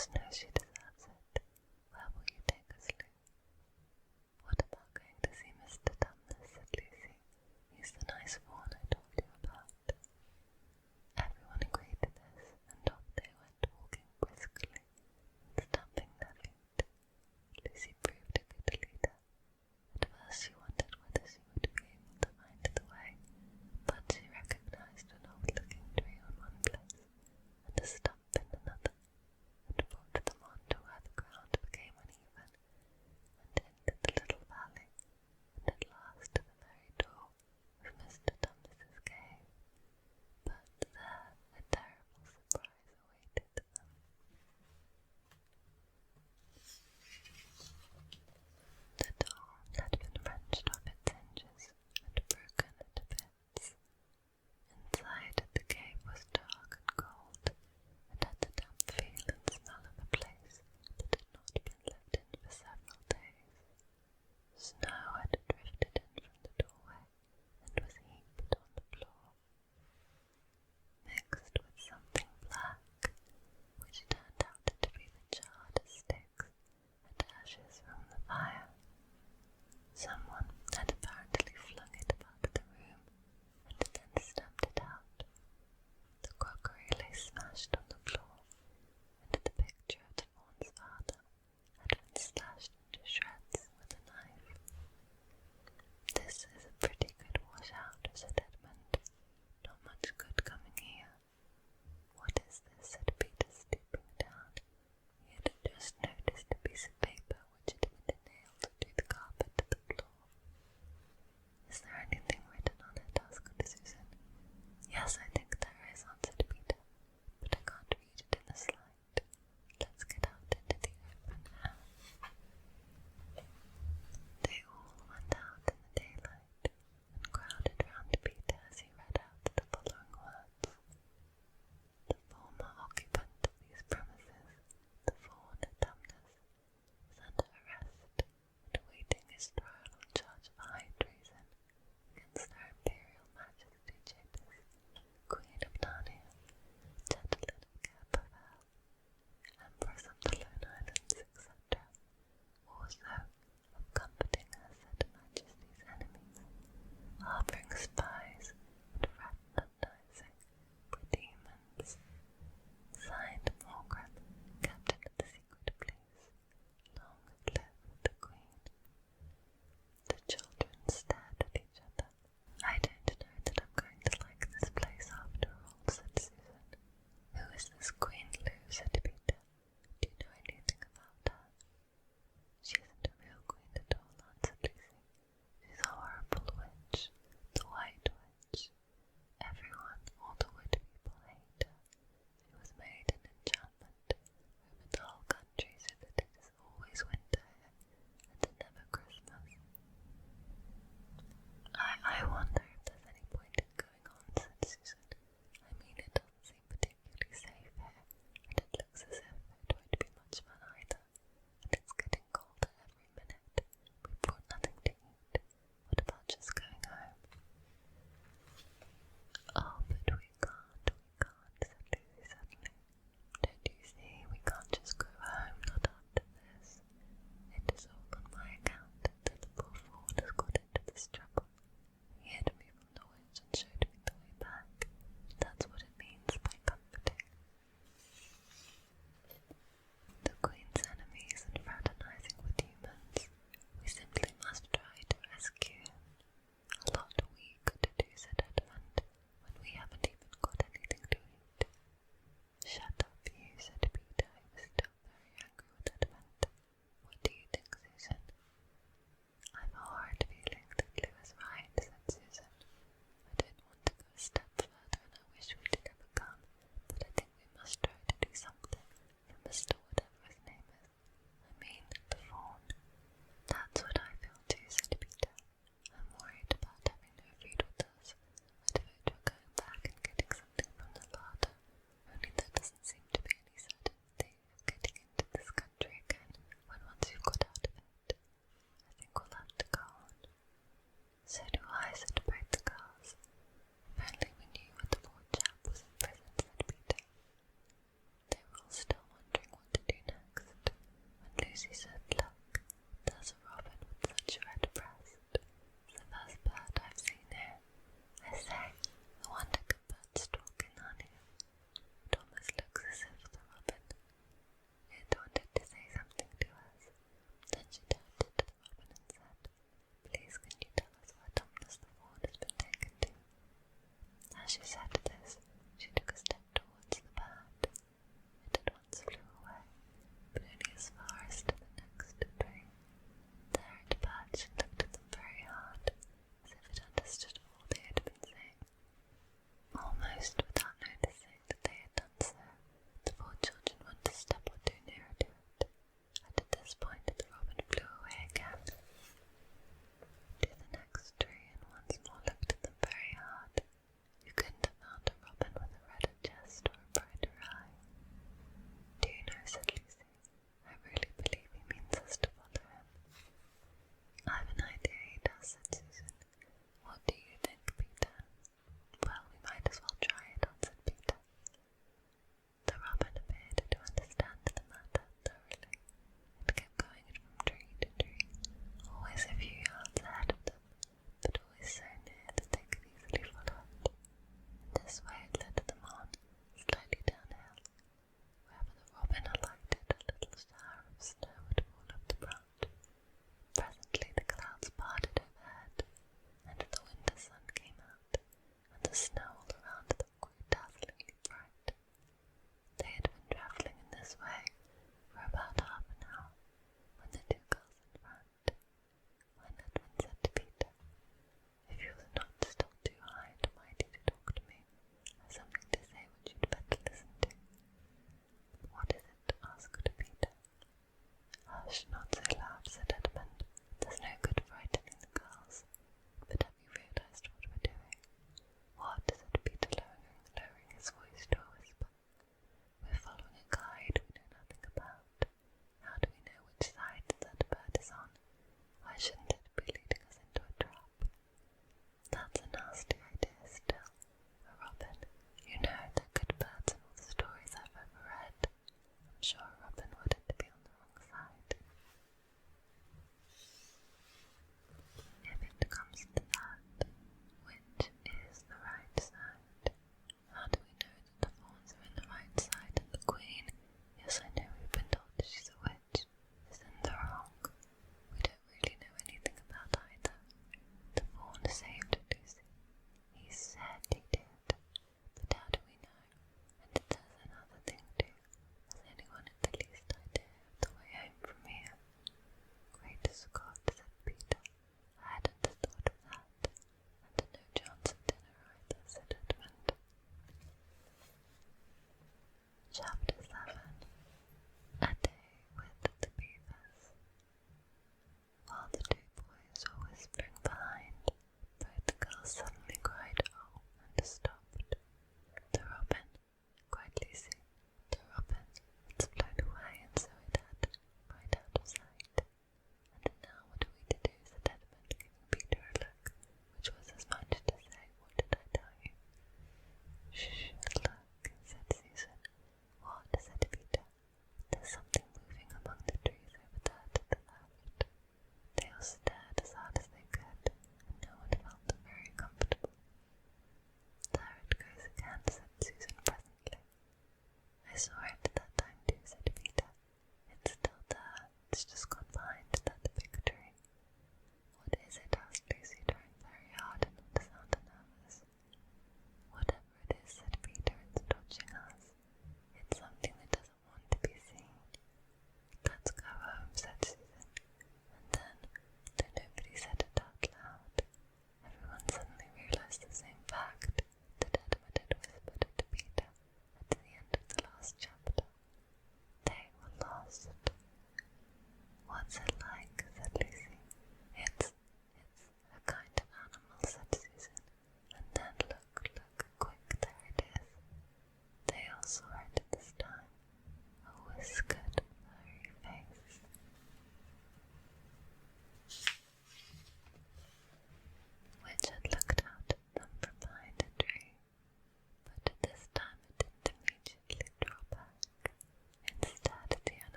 just knows she deserves it. Where will you take us, Lou? What about going to see Mr. Tumnus, said Lucy. He's the nice fawn I told you about. Everyone agreed to this, and off they went walking briskly and stamping their feet. Lucy proved a good leader. At first she wondered whether she would be able to find the way, but she recognised an old-looking tree on one place and a stump in another, and brought them on to where the ground became uneven, and into the little valley, and at last to the very door of Mr. Tumnus's cave. But there a terrible surprise awaited them. The door had been wrenched off its hinges and broken into bits. Inside, the cave was dark and cold,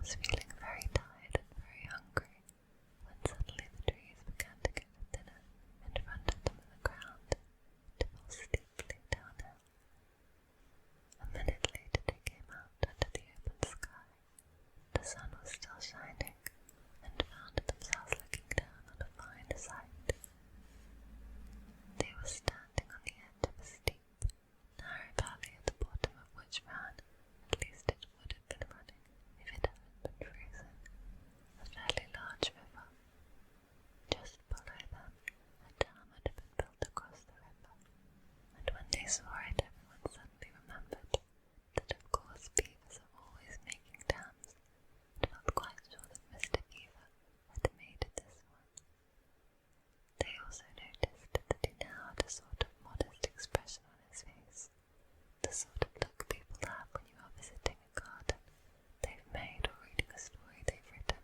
was feeling very tired and very hungry when suddenly the trees began to get thinner in front of them in the ground to fall steeply downhill. A minute later they came out under the open sky. The sun was still shining, and found themselves looking down on a fine sight. They were standing on the edge of a steep, narrow valley at the bottom of which ran, at least it would have been running if it hadn't been frozen, a fairly large river. Just below them, a dam had been built across the river, and when they saw it, everyone suddenly remembered that of course beavers are always making dams, and felt quite sure that Mr. Beaver had made this one. They also noticed that he now had a sort of modest expression on his face, the sort of look people have when you are visiting a garden they've made or reading a story they've written.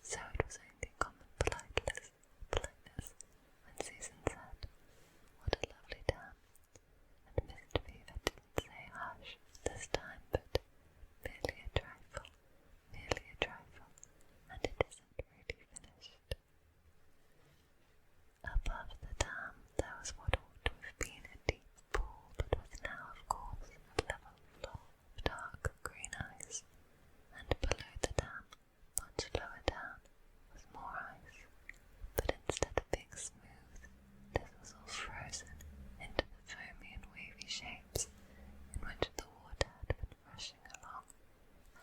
So it was only common politeness when Susan said, "What a lovely dam," and Mr. Beaver didn't say hush this time, but merely a trifle, and it isn't really finished. Above the dam there was what ought to have been a deep pool, but was now, of course, a level floor of dark green ice, and below the dam, much lower down, was more ice, but instead of being smooth, this was all frozen into the foamy and wavy shapes in which the water had been rushing along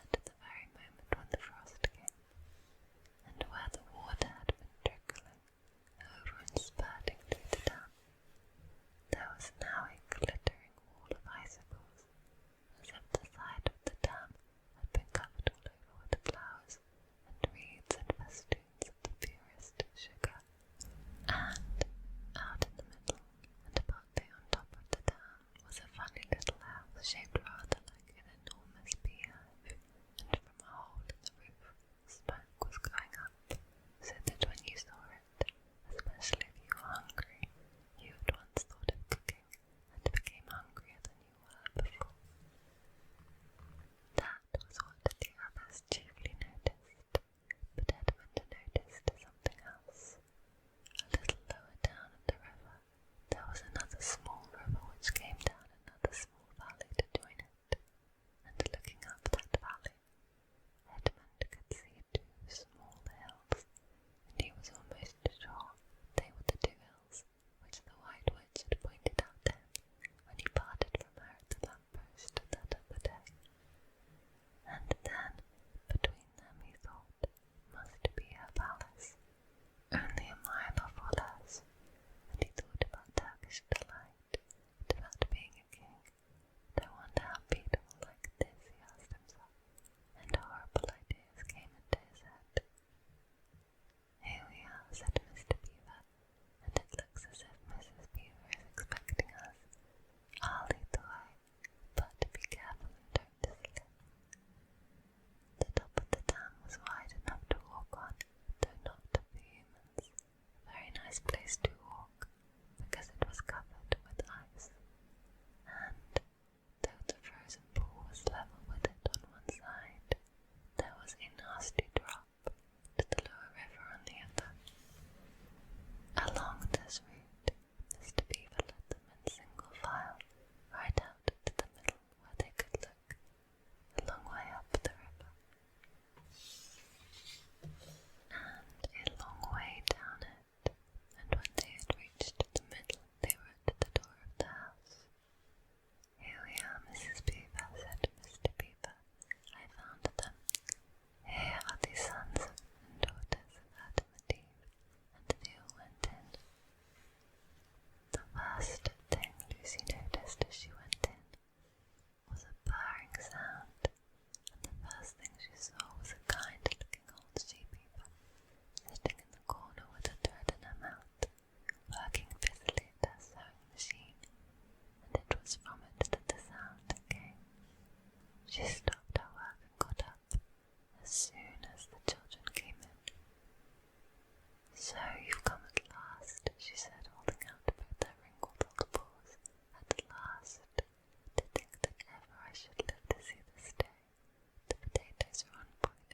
at the very moment when the frost came, and where the water had been trickling over and spurting through the dam, there was now a glittering wall of icicles, as if the side of the dam had been covered all over with flowers and wreaths and festoons of the purest sugar. And out in the middle, and partly on top of the dam, was a funny little house shaped rather like an enormous beehive, and from a hole in the roof, smoke was going up, so that when you saw it, especially if you were hungry, you at once thought of cooking, and became hungrier than you were before. That was what the others chiefly noticed, but Edmund noticed something else. A little lower down at the river, there was another small river which came down another small valley to join it, and looking up that valley, Edmund could see two small hills, and he was almost sure they were the two hills which the White Witch had pointed out to him when he parted from her at the lamp-post that other day. And then, between them, he thought, must be her palace, only a mile off or less, and he thought about Turkish delight, and about being a king. I wonder how Peter will like this, he asked himself, and horrible ideas came into his head. "Here we are," said Mr. Beaver, "and it looks as if Mrs. Beaver is expecting us. I'll lead the way, but be careful and don't slip." The top of the dam was wide enough to walk on, though not for humans. A very nice place to walk, because it was covered with ice, and though the frozen pool was level with it on one side, there was a nasty drop to the lower river on the other. Along this route, Mr. Beaver led them in single file, right out to the middle where they could look, a long way up the river, and a long way down it, and when they had reached the middle, they were at the door of the house. "Here we are, Mrs. Beaver," said Mr. Beaver. "I found them. Here are the sons and daughters of Adam and Eve," and they all went in. The first thing Lucy noticed as she went in was a purring sound, and the first thing she saw was a kind-looking old she-beaver sitting in the corner with a thread in her mouth, working busily at her sewing machine, and it was from it that the sound came. She stopped her work and got up as soon as the children came in. "So you've come at last," she said, holding out both her wrinkled old paws. "At last. To think that ever I should live to see this day. The potatoes are on boiling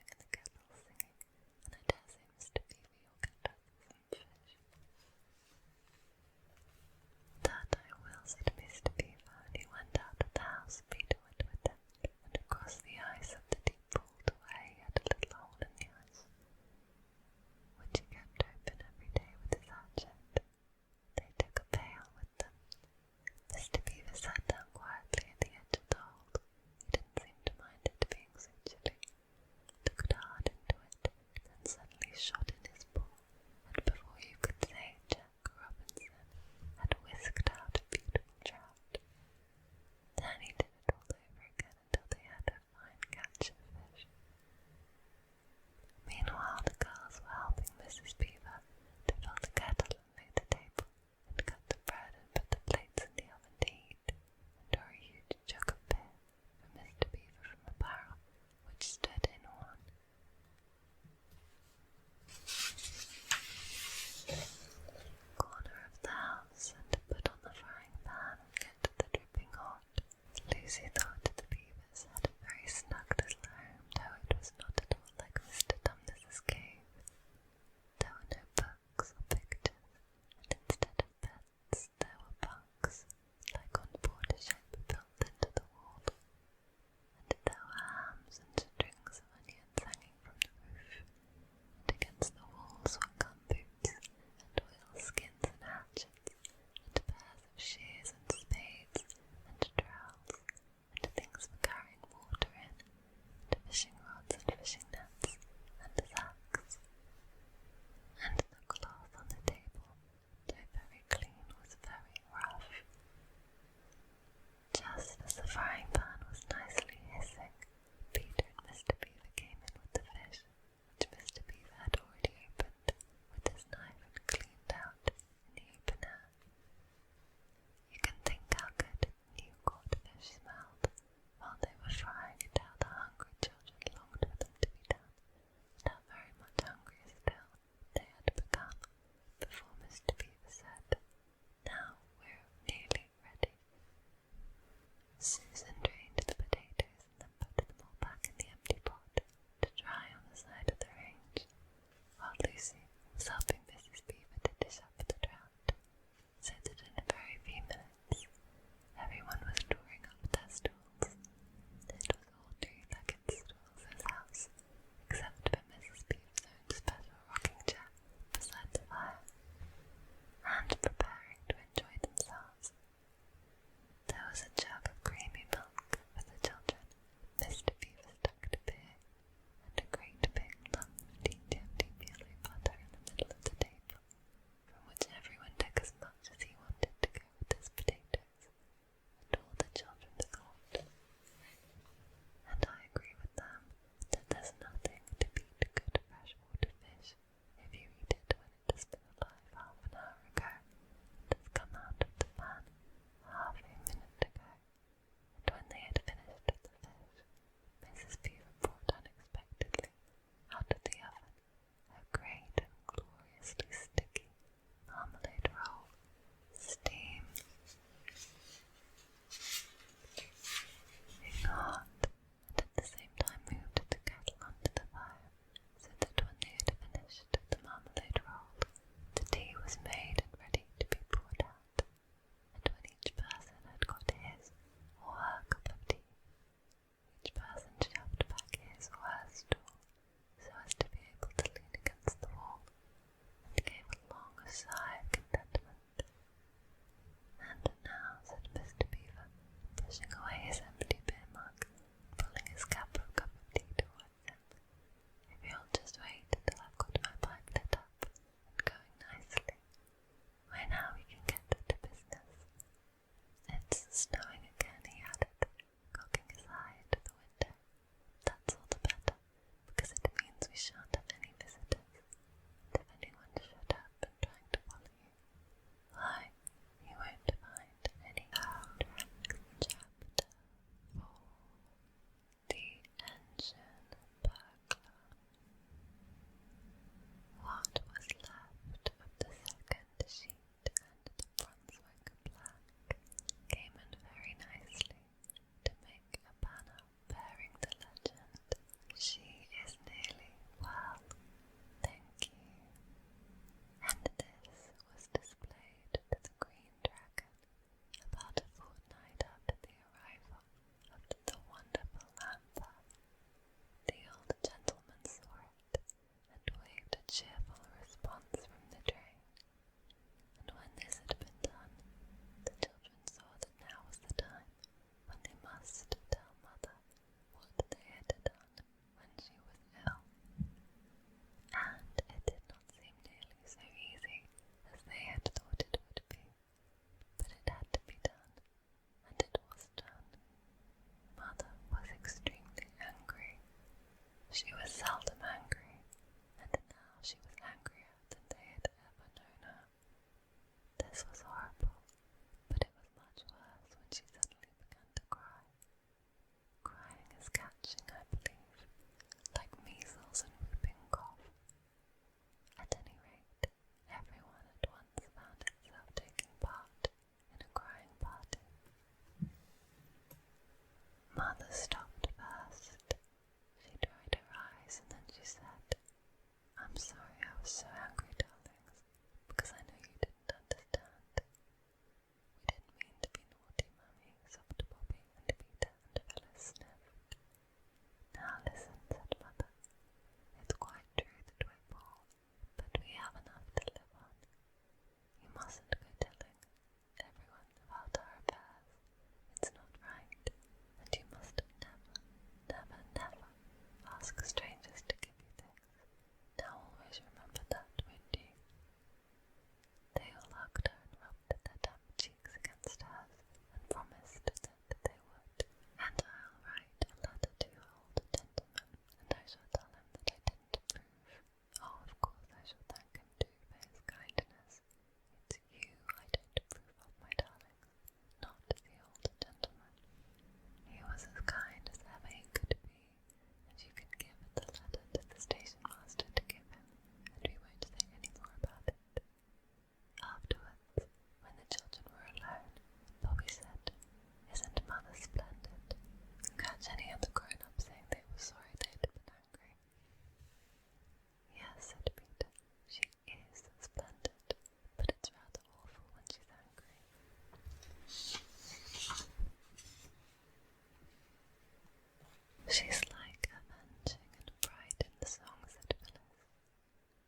She's like avenging and bright in the song, said Phyllis.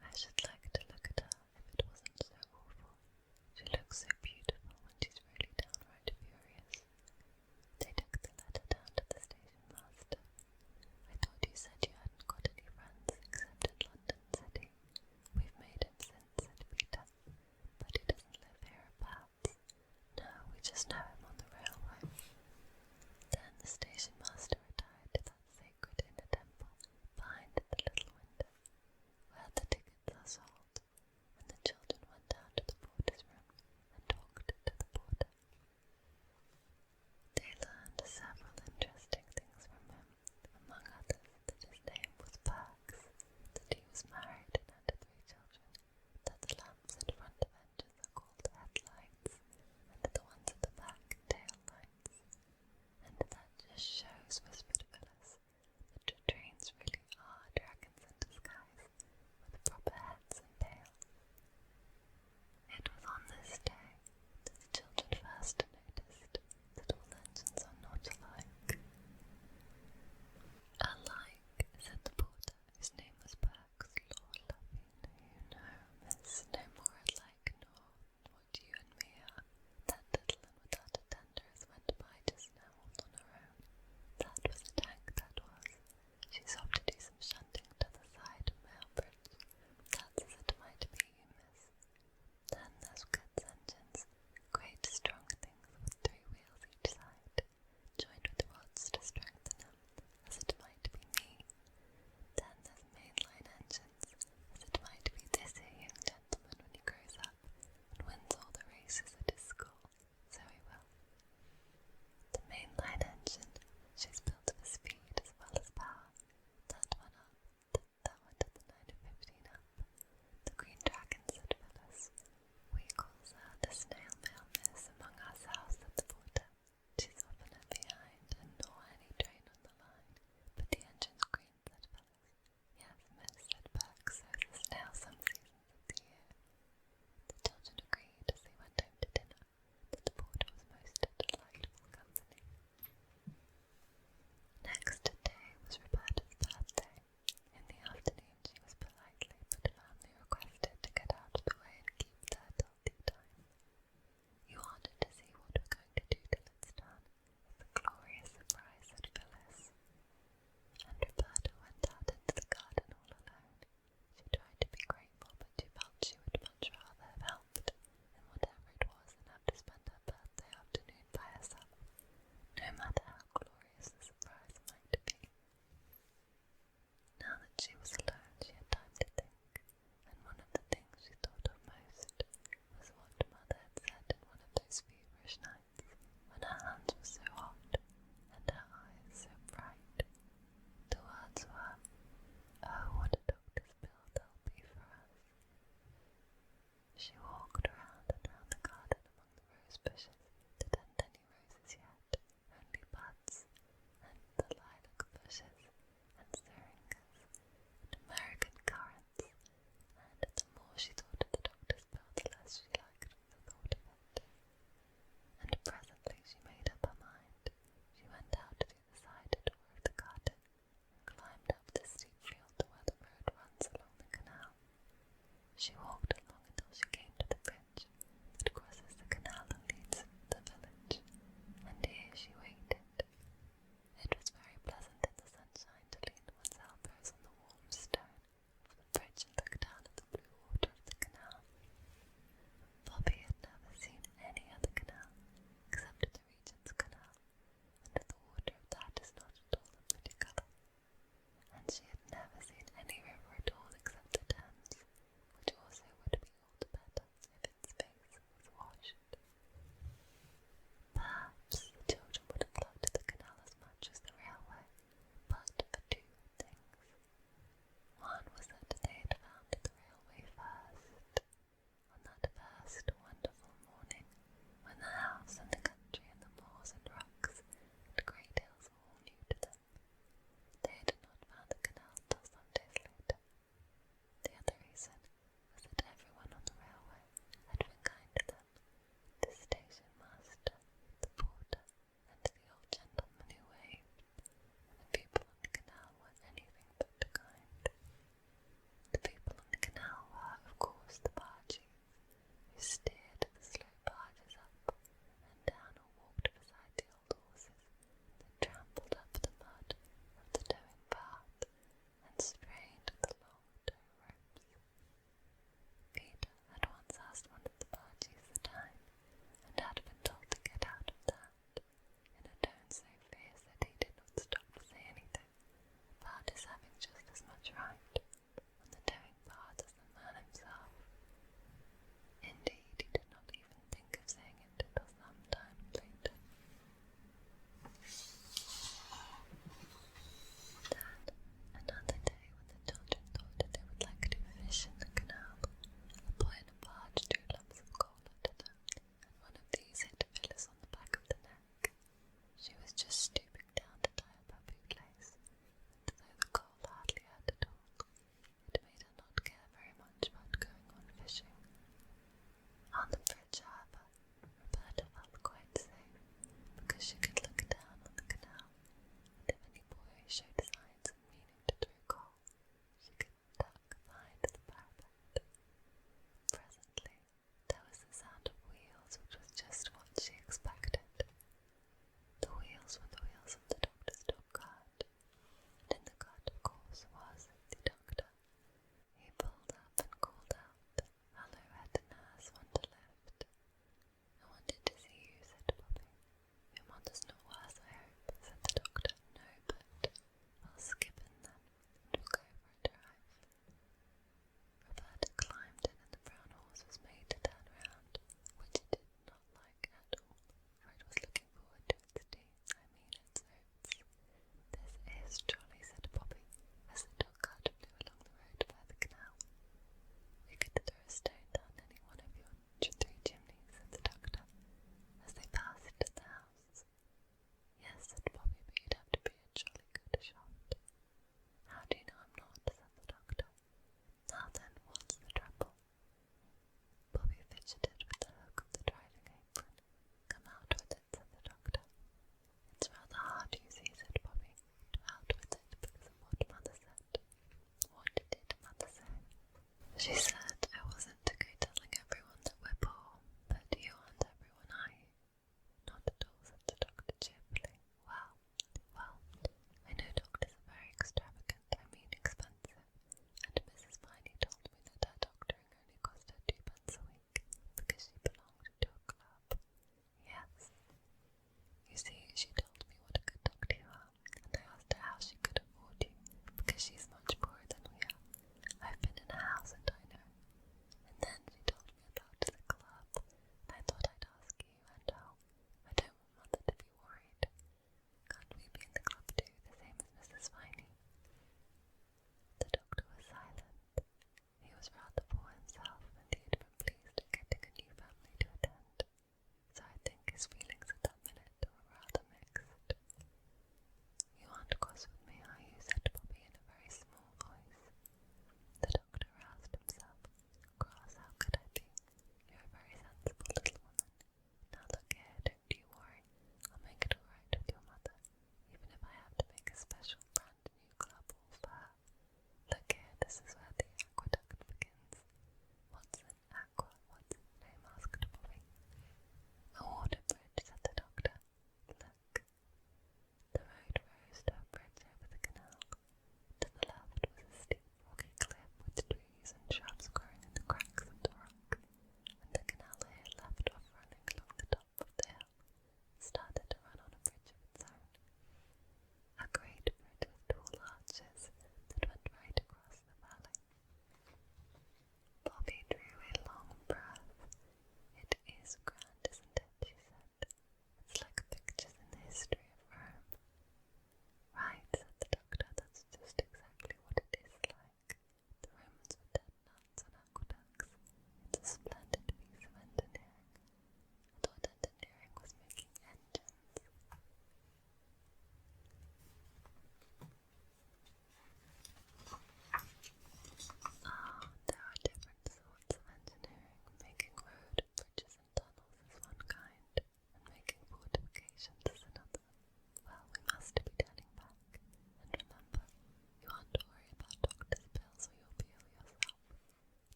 I should like to look at her if it wasn't so awful. She looks so beautiful when she's really downright furious. They took the letter down to the station master. I thought you said you hadn't got any friends except in London City. We've made him since, said Peter, but he doesn't live hereabouts. No, we just know him on the railway. Then the station master retired to that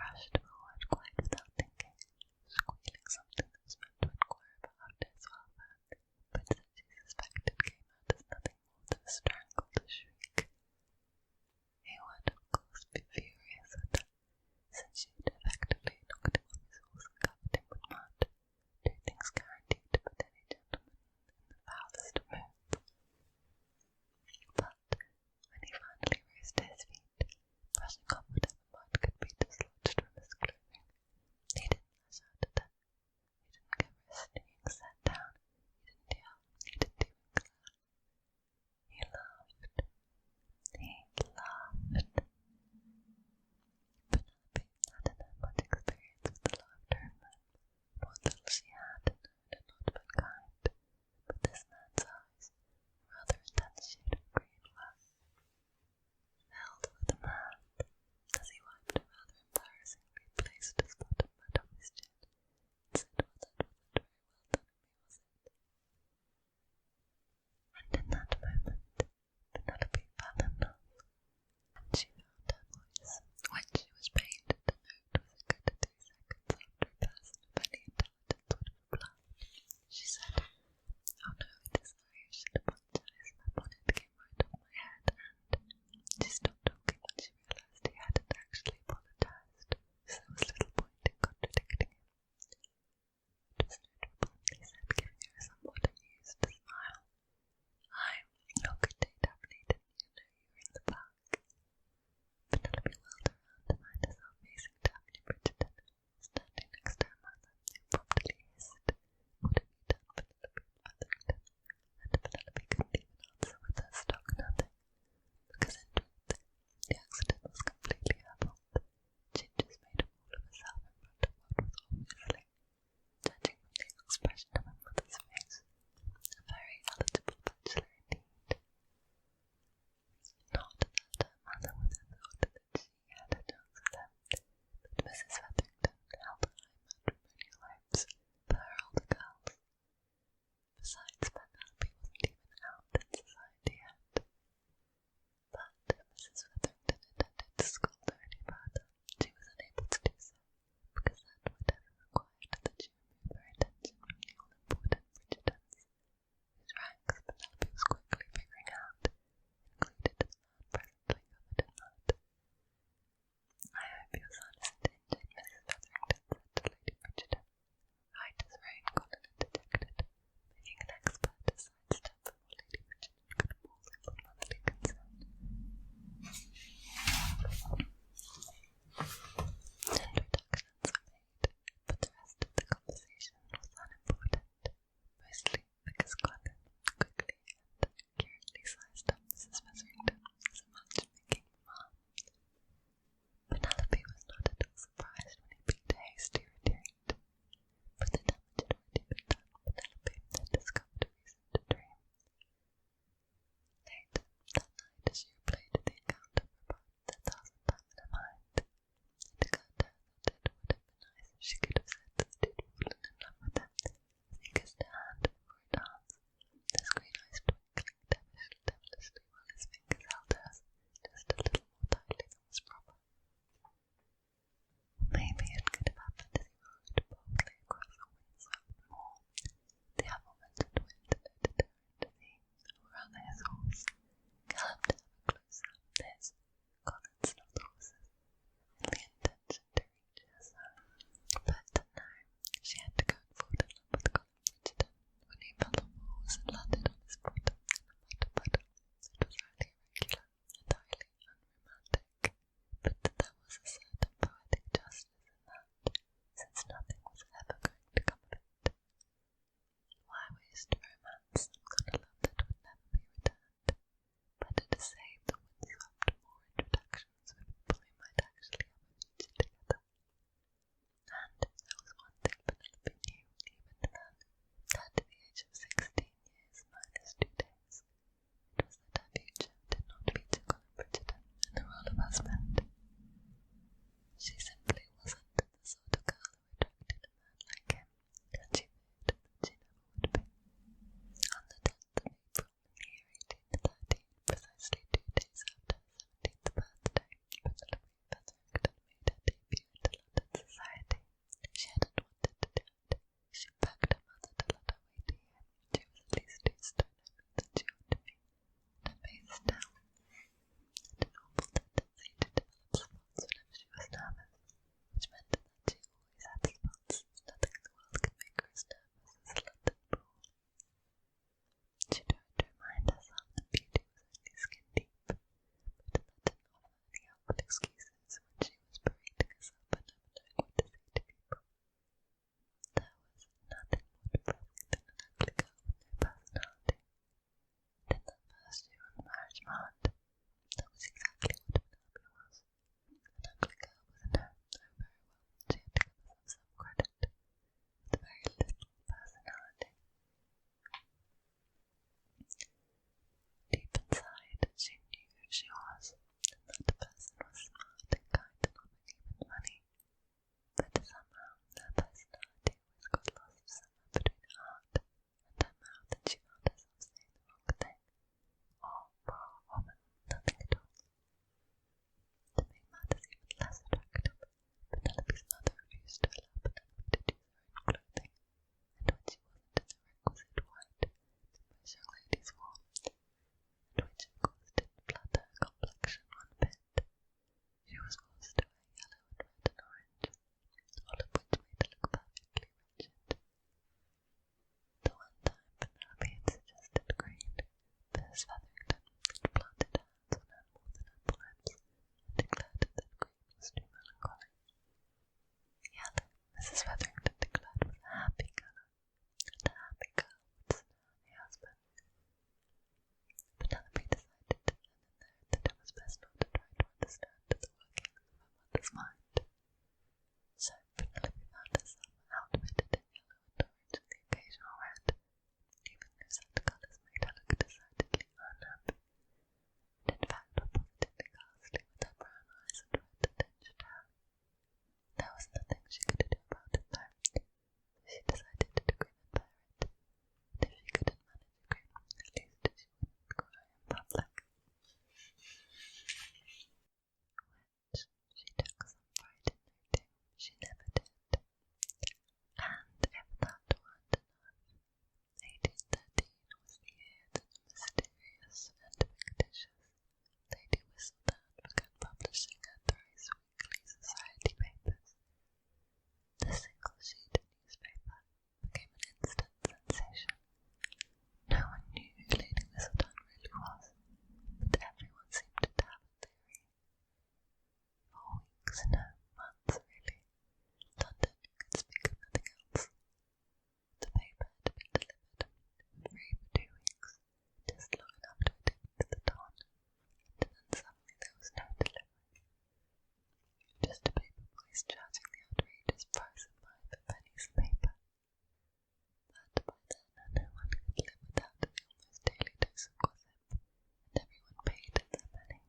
rushed forward quite without thinking, squealing something that was meant to inquire about his welfare, but that she suspected came out as nothing more than a strangled shriek. He would, of course, be furious with her, since she had effectively knocked him off his horse and covered him with mud, two things guaranteed to put any gentleman in the foulest of moods. But when he finally rose to his feet, brushing off whatever mud could be dislodged from his clothing, he didn't lash out at her, he didn't give her a stinging set down, he didn't yell, he didn't even glare. He laughed. Penelope hadn't had much experience with the laughter of men, and what little she had known had not been kind, but this man's eyes, a rather intense shade of green, were filled with mirth, as he wiped a rather embarrassingly placed spot of mud off his chin, and said, "Well, that wasn't very well done of me, was it?" And in that moment, Penelope fell in love, and she found her voice, which she was pained to note was a good 3 seconds after a person of any intelligence would have replied. She said, "Oh no, it is I who should apologize. That bonnet came right off my head," and she stopped talking when she realized he hadn't actually apologized, so there was little point in contradicting him. It was notable, he said, giving her a somewhat amused smile. "Oh, good day, Daphne, didn't you know you were in the park?" Penelope whirled around to find herself facing Daphne Bridgerton, standing next to her mother, who promptly hissed, "What have you done, Penelope Featherington?" And Penelope couldn't even answer with her stock nothing, because in truth, the accident was completely her fault. She'd just made a fool of herself in front of what was obviously, judging from the expression of her mother's face, a very eligible bachelor indeed. Not that her mother would have thought that she had a chance with him, but Mrs. Featherington held high matrimonial hopes for her older girls. Besides, Penelope wasn't even out in society yet. But if Mrs. Featherington intended to scold her any further, she was unable to do so, because that would have required that she remove her attention from the all-important Bridgertons, whose ranks Penelope was quickly figuring out, included the man presently covered in mud. "I hope your son isn't injured, Mrs. Featherington," said to Lady Bridgerton, right as rain got interjected, making an expert to sidestep before Lady Bridgerton could fall into motherly concern. Introductions were made, but the rest of the conversation was unimportant, mostly because Colin quickly and accurately sized up Mrs. Featherington as a match-making mamma. Penelope was not at all surprised when he beat a hasty retreat. With the damage had already been done, Penelope had discovered a reason to dream. Later that night, as she replayed the account of her brother 1,000 times in her mind, it occurred to her that it would have been nice if she could have said that she'd fallen in love with him as he kissed her hand before a dance, his green eyes twinkling devilishly while his fingers held hers just a little more tightly than was proper. Maybe it could have happened as he rode boldly across a windswept moor, the uppermost wind noted her into the, or rather his horse, galloped ever closer, his, Colin's not horses, in the intention to reach her side. But always charging the outrageous price of 5 pennies a paper. But by then no one could live without the almost daily dose of gossip, and everyone paid their penny.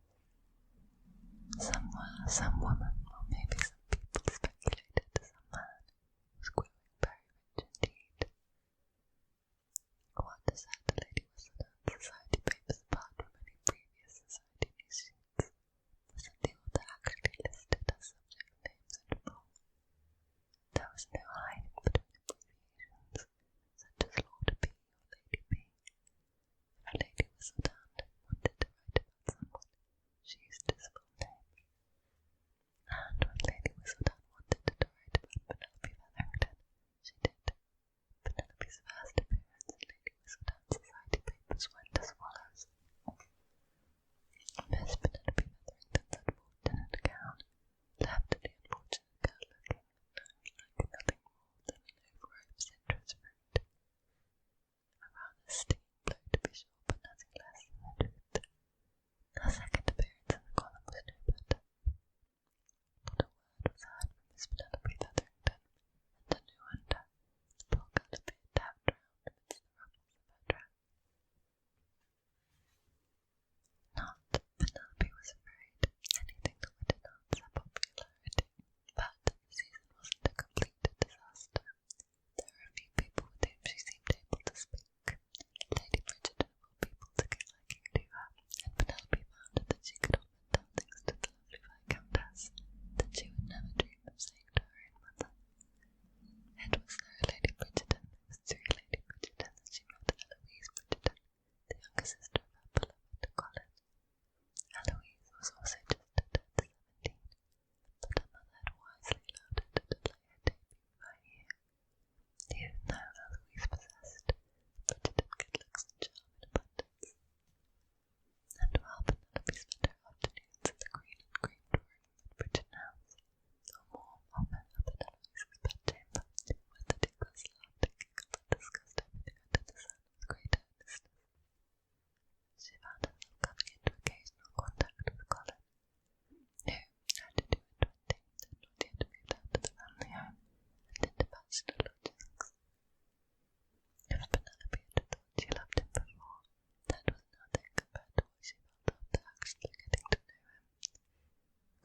Some woman, or maybe some people speculated some man was growing very rich indeed. What set the Lady Whistledown society papers apart from any previous society news sheets was that the author actually listed her subject names in full. There was no hiding between abbreviations, such as Lord B or Lady B. If Lady Whistledown wanted to write about someone, she used his full name. And when Lady Whistledown wanted to write about Penelope Featherington, she did. Penelope's first appearance in Lady Whistledown's society papers went as follows. Miss Penelope Featherington's unfortunate gown left the unfortunate girl looking like nothing more than an overripe citrus fruit. A rather stinging blow to be sure, but nothing less than the truth. Her second appearance in the column was no better. Not a word was heard from Miss Penelope Featherington, and a new wonder, the poor girl appeared to have drowned amidst the ruffles of her dress. Not that Penelope was afraid anything that would enhance her popularity, but the season wasn't a complete disaster. There were a few people with whom she seemed able to speak. Lady Bridgerton of all people took a liking to her, and Penelope found that she could often tell things to the lovely Viscountess that she would never dream of saying to her own mother. It was through Lady Bridgerton, that she met Eloise Bridgerton, the younger sister of her beloved Colin. Eloise was also just turned 17, but her mother had wisely allowed her to delay her debut by a year. Even though Eloise possessed Bridgerton good looks and charm in abundance. And while Penelope spent her afternoons in the green and cream drawing room at Bridgerton House, or more often up in Eloise's bedchamber, where the two girls laughed and giggled and discussed everything under the sun with great earnestness, she found herself coming into occasional contact with Colin, who, at 22 and 20, had not yet moved out of the family home and into bachelor lodgings. If Penelope had thought she loved him before, that was nothing compared to what she felt after actually getting to know him.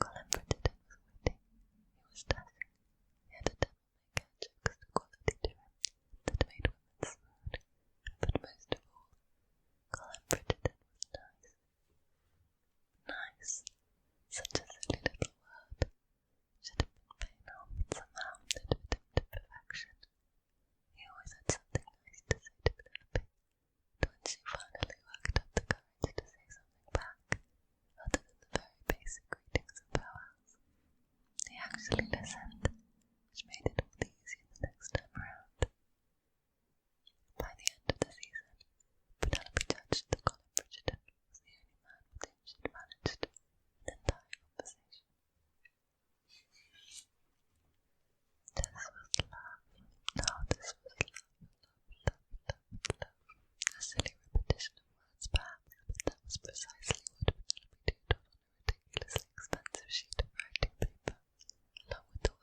Colin Bridgerton was witty, he was dashing, he had a devil-may-care juxtaquality to him that made women swoon, but most of all, Colin Bridgerton was nice. Nice, such a silly little word, should have been banal, but somehow it fit him to perfection. He always had something nice to say to Penelope, and when she finally worked up the courage to say something back, other than the very basic greetings and farewells, he actually listened, which made it all the easier the next time around. By the end of the season, Penelope judged that Colin Bridgerton was the only man with whom she had managed an entire conversation. This was love. No, this was love. A silly repetition of words perhaps, but that was precisely what Penelope did on a ridiculously expensive sheet of writing paper, along with the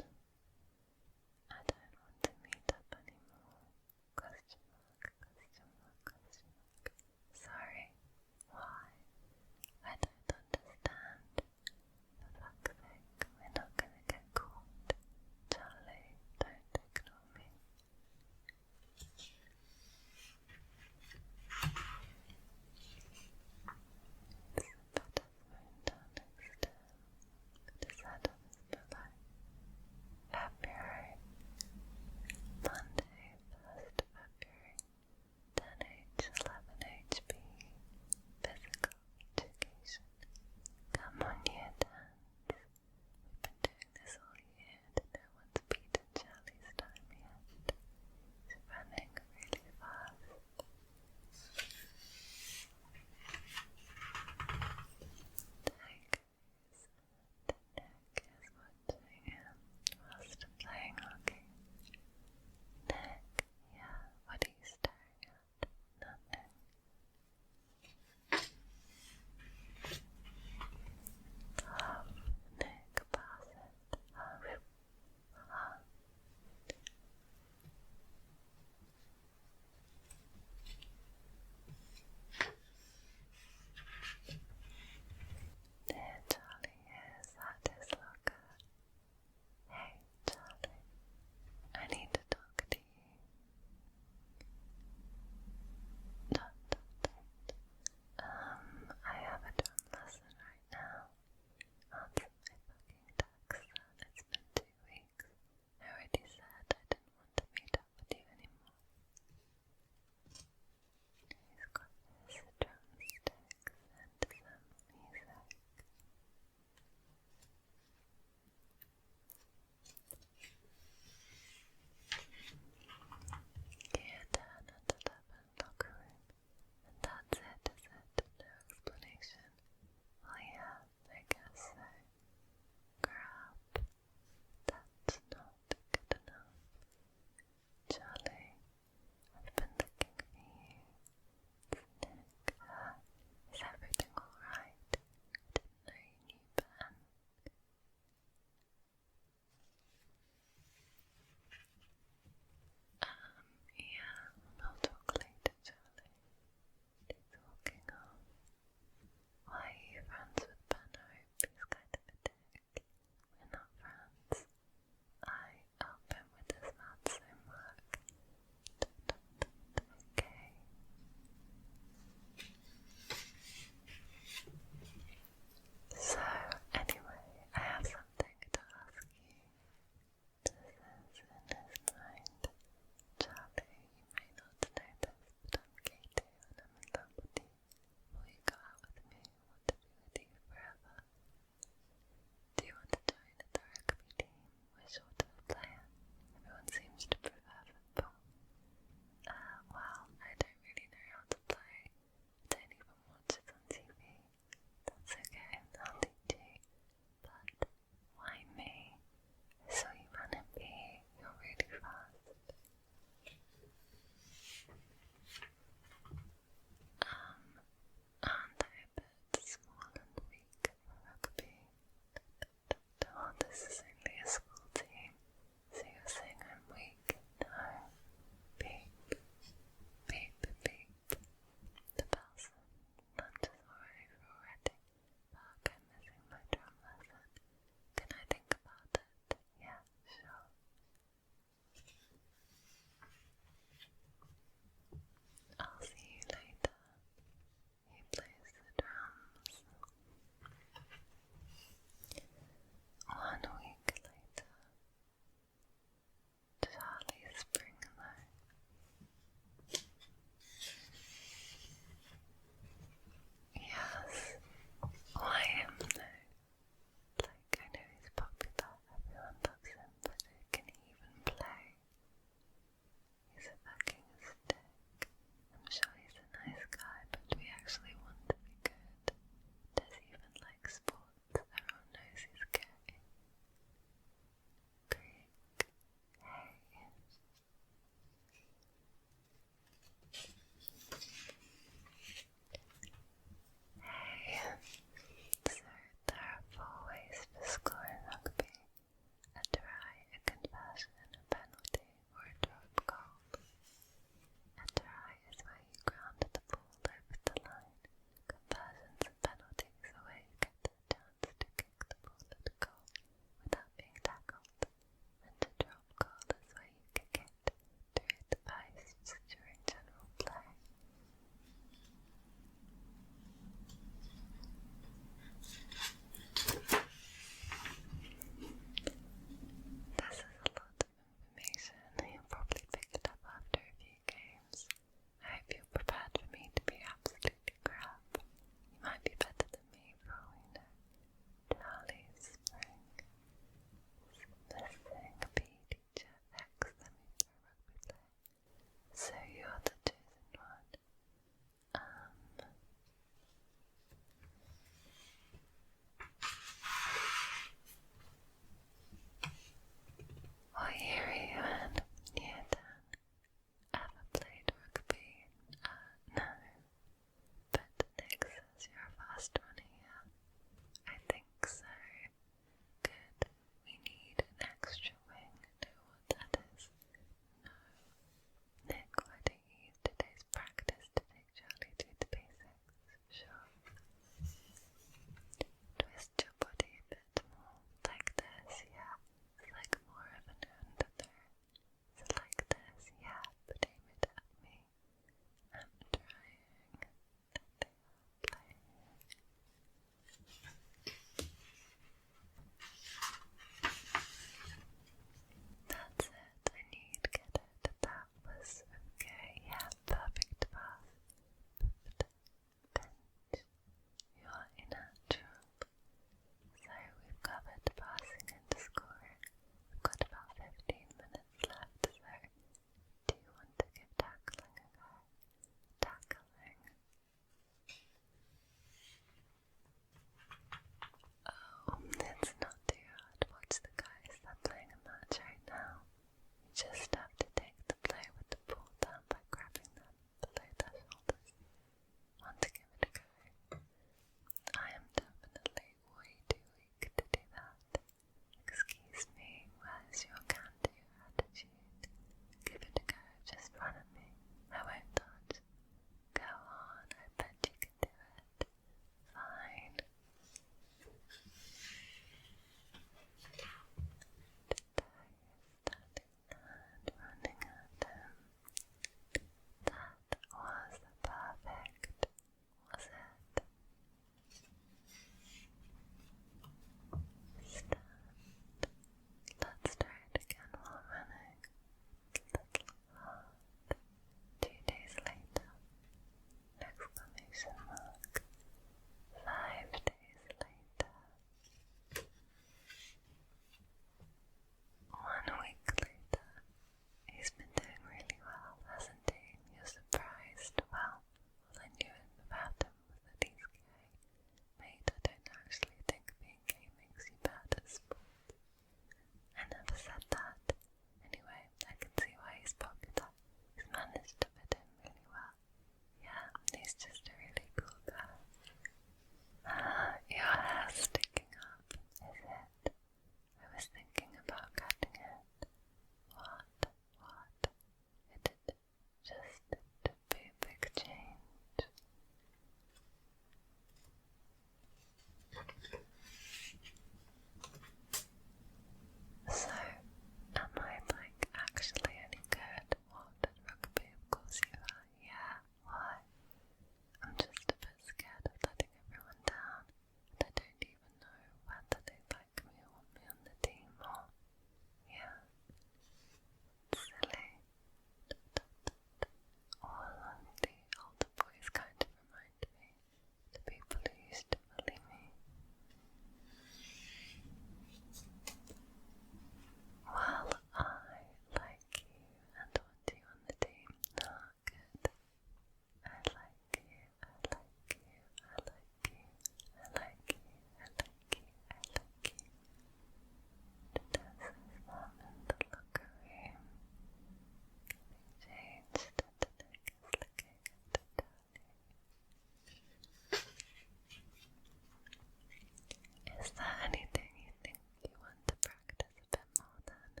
Is there anything you think you want to practice a bit more than?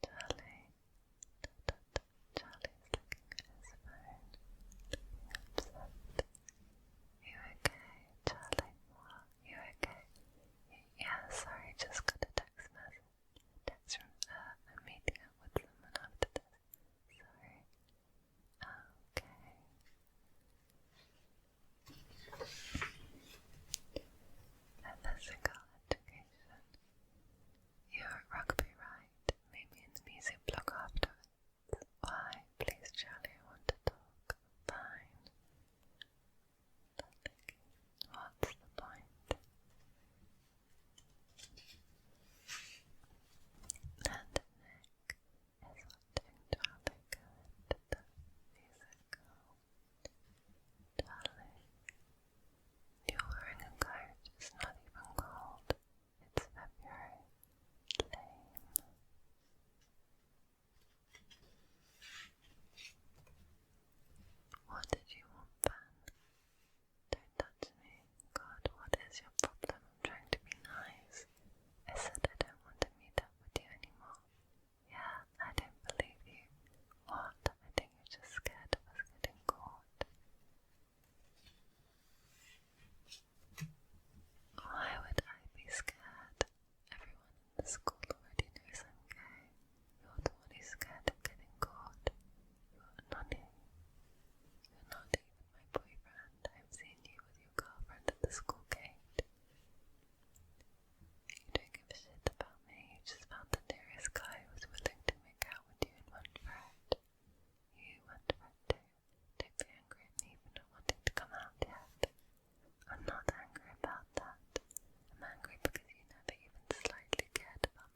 Charlie? Charlie's looking at his phone, looking upset. You okay, Charlie? What? You okay? Yeah, sorry, just got a text message. Text from a meeting up with someone after this. Sorry. Okay. Physical education. You're at rugby, right? Maybe in the music blog afterwards. Why? Please, Charlie, I want to talk. Fine. What's the point? And Nick is watching Charlie go into the musical. Charlie, you're wearing a coat. It's not even cold. It's February. Lame. What did you want, Van? Don't touch me. God, what is your problem? I'm trying to be nice. I said I don't want to meet up with you anymore. Yeah, I don't believe you. What? I think you're just scared of us getting caught. Why would I be scared? Everyone in the school already knows I'm gay. You're the one who's scared of getting caught. You're not even my boyfriend. I've seen you with your girlfriend at the school gate. You don't give a shit about me. You just found the nearest guy who was willing to make out with you and went for it. You went for it too. Don't be angry at me for not wanting to come out yet. I'm not angry about that. I'm angry because you never even slightly cared about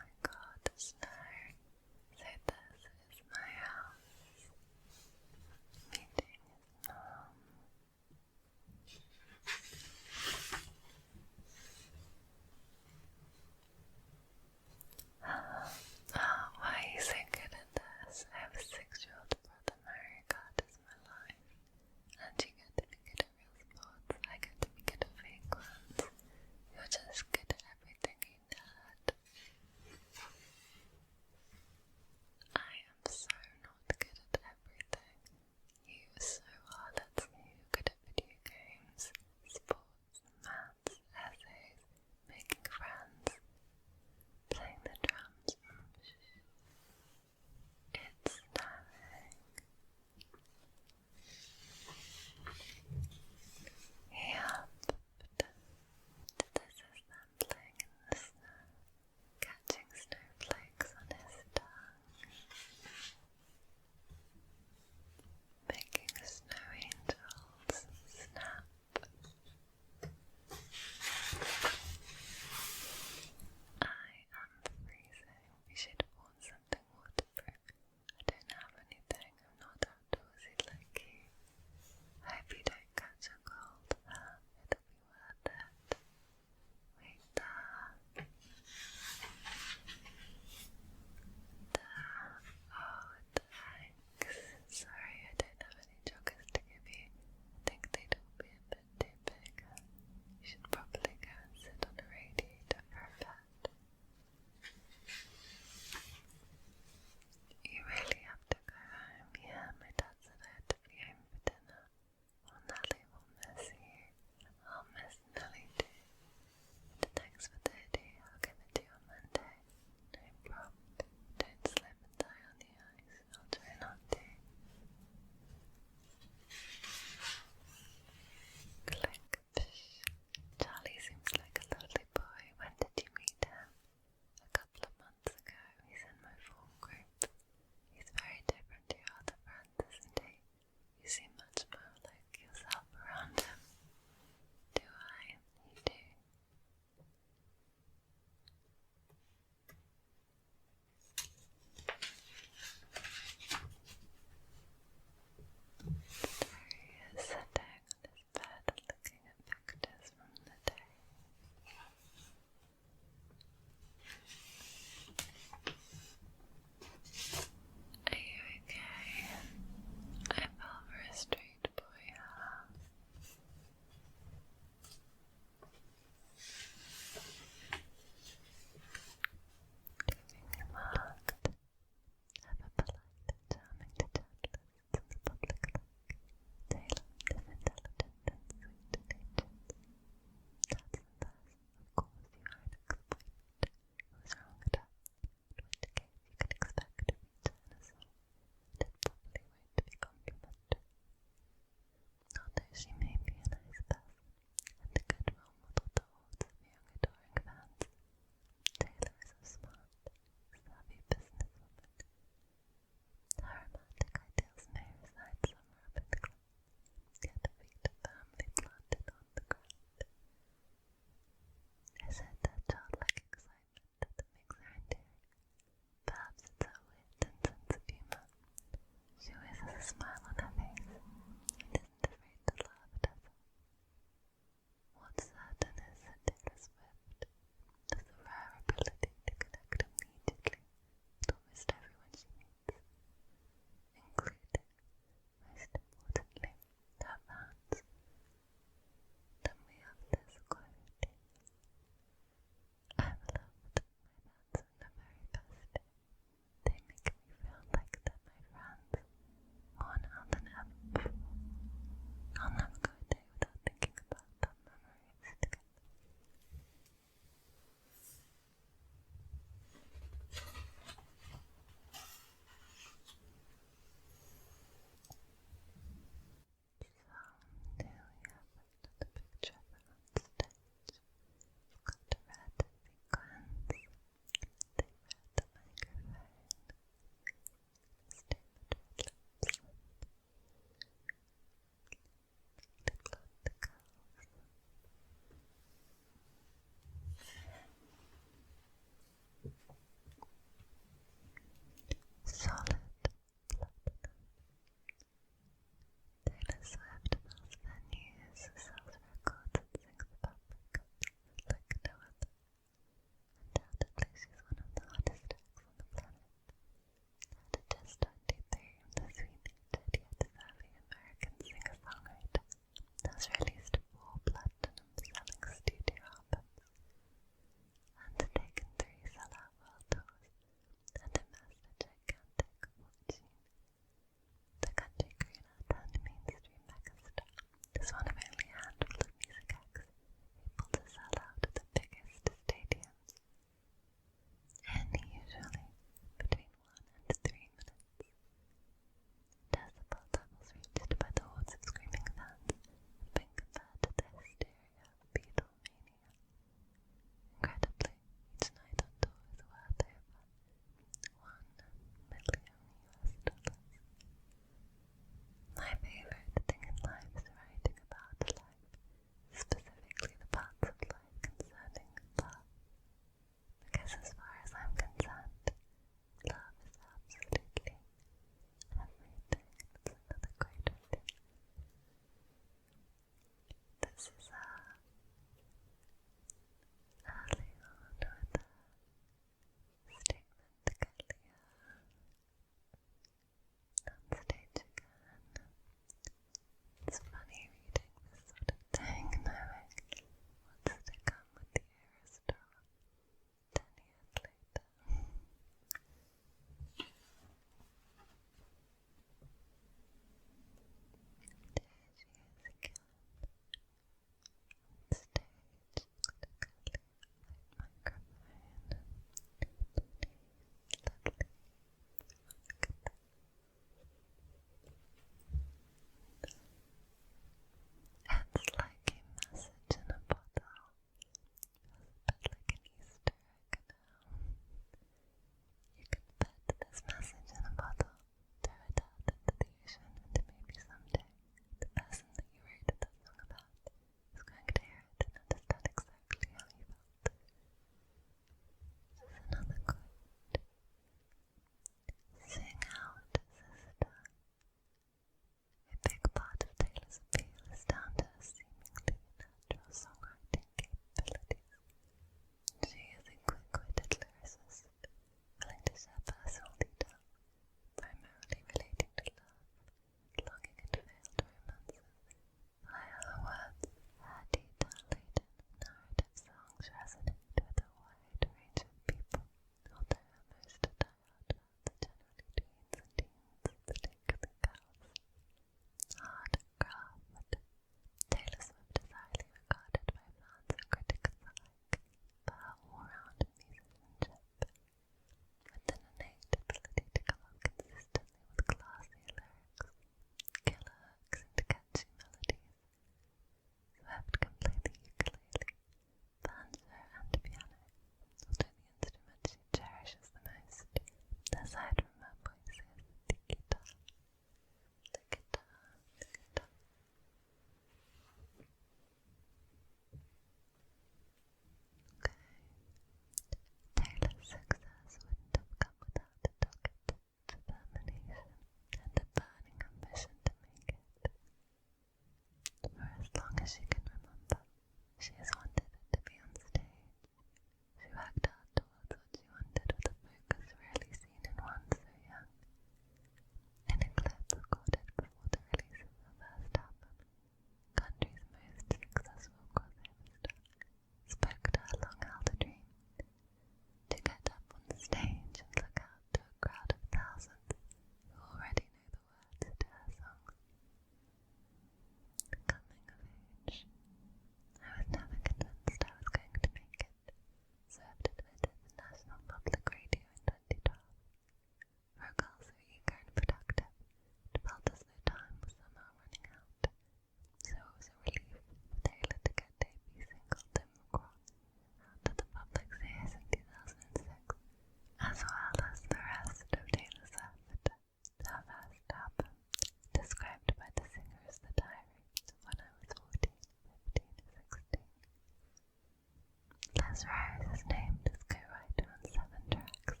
as Rose is named as co-writer on 7 tracks.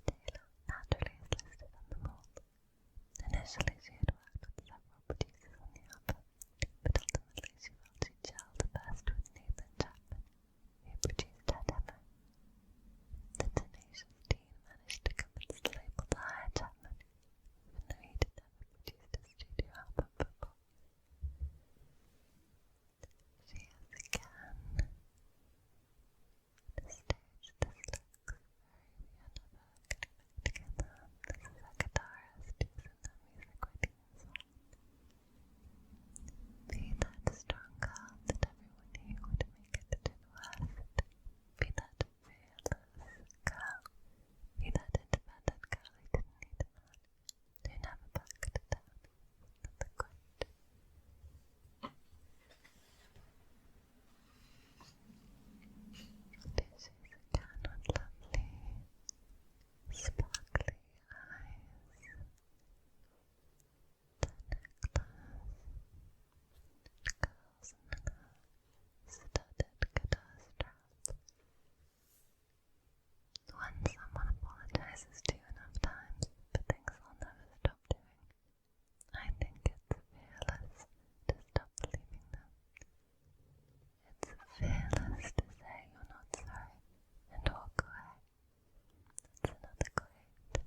Taylor naturally is listed on the Molls. Initially she had worked with several producers on the album, but ultimately she felt she gelled the best with Nathan Chapman, who produced her demo. The tenacious Dean managed to convince the label to hire Chapman, even though he had never produced a studio album before. She has again. The stage, this looks very another getting back together. This is a guitarist who's in the music writing as well. Be that strong girl that everyone knew would make it to the worst. Be that fearless girl. Be that independent girl who didn't need a man, who never backed down. Another quote. This is again with lovely, sparkly eyes. The necklace, curls and a studded guitar strap. When someone apologizes to you enough times for things they'll never stop doing, I think it's fearless to stop believing them. It's fearless to say you're not sorry and walk away. That's another quote.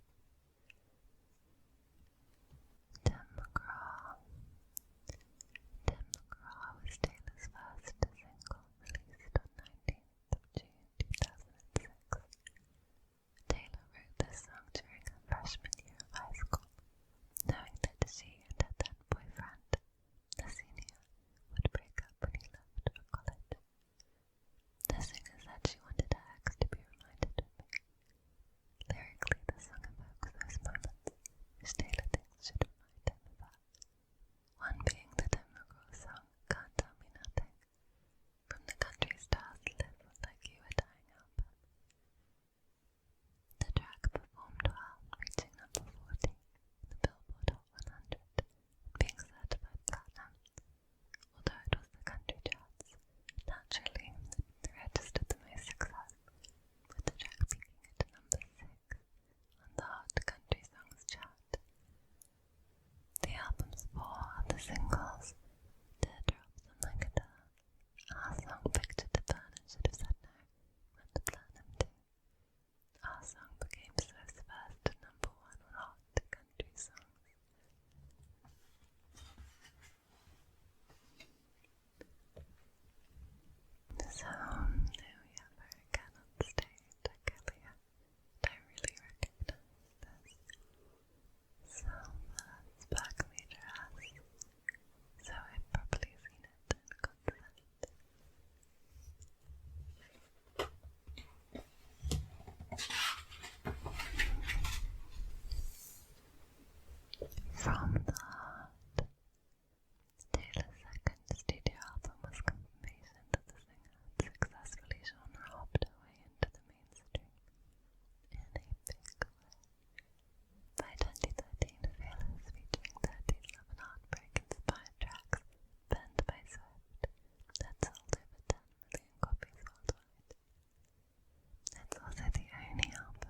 Tim McGraw. Tim McGraw was Taylor's first single, released on 19th of June 2006. Taylor wrote this song during her freshman year of high school, knowing that she and her then boyfriend, the senior, would break up when he left for college. The singer said she wanted her ex to be reminded of me. Lyrically, the song evokes those moments which Taylor thinks should remind him of her. One being the Tim McGraw song, Can't Tell Me Nothing, from the country stars Live Like You Were Dying album. The track performed well, reaching number 40 in the Billboard Hot 100 and being certified platinum. Although it was the country charts, naturally it registered the most success, with the track peaking at number 6 on the Hot Country Songs chart. The album's 4 other singles, Teardrops on My Guitar, Our Song Picture to Burn and Should Have Said No, went to platinum too. Our song became Swift's first number 1 on Hot Country Songs. So, there we have her again on stage, Akelia. I really recognize this silver, sparkly dress, so I've probably seen it in concert. From the Heart. Taylor's second studio album was confirmation that the singer had successfully genre-hopped her way into the mainstream in a big way. By 2013, Fearless, featuring 13 love and heartbreak-inspired tracks penned by Swift, had sold over 10 million copies worldwide. It's also the only album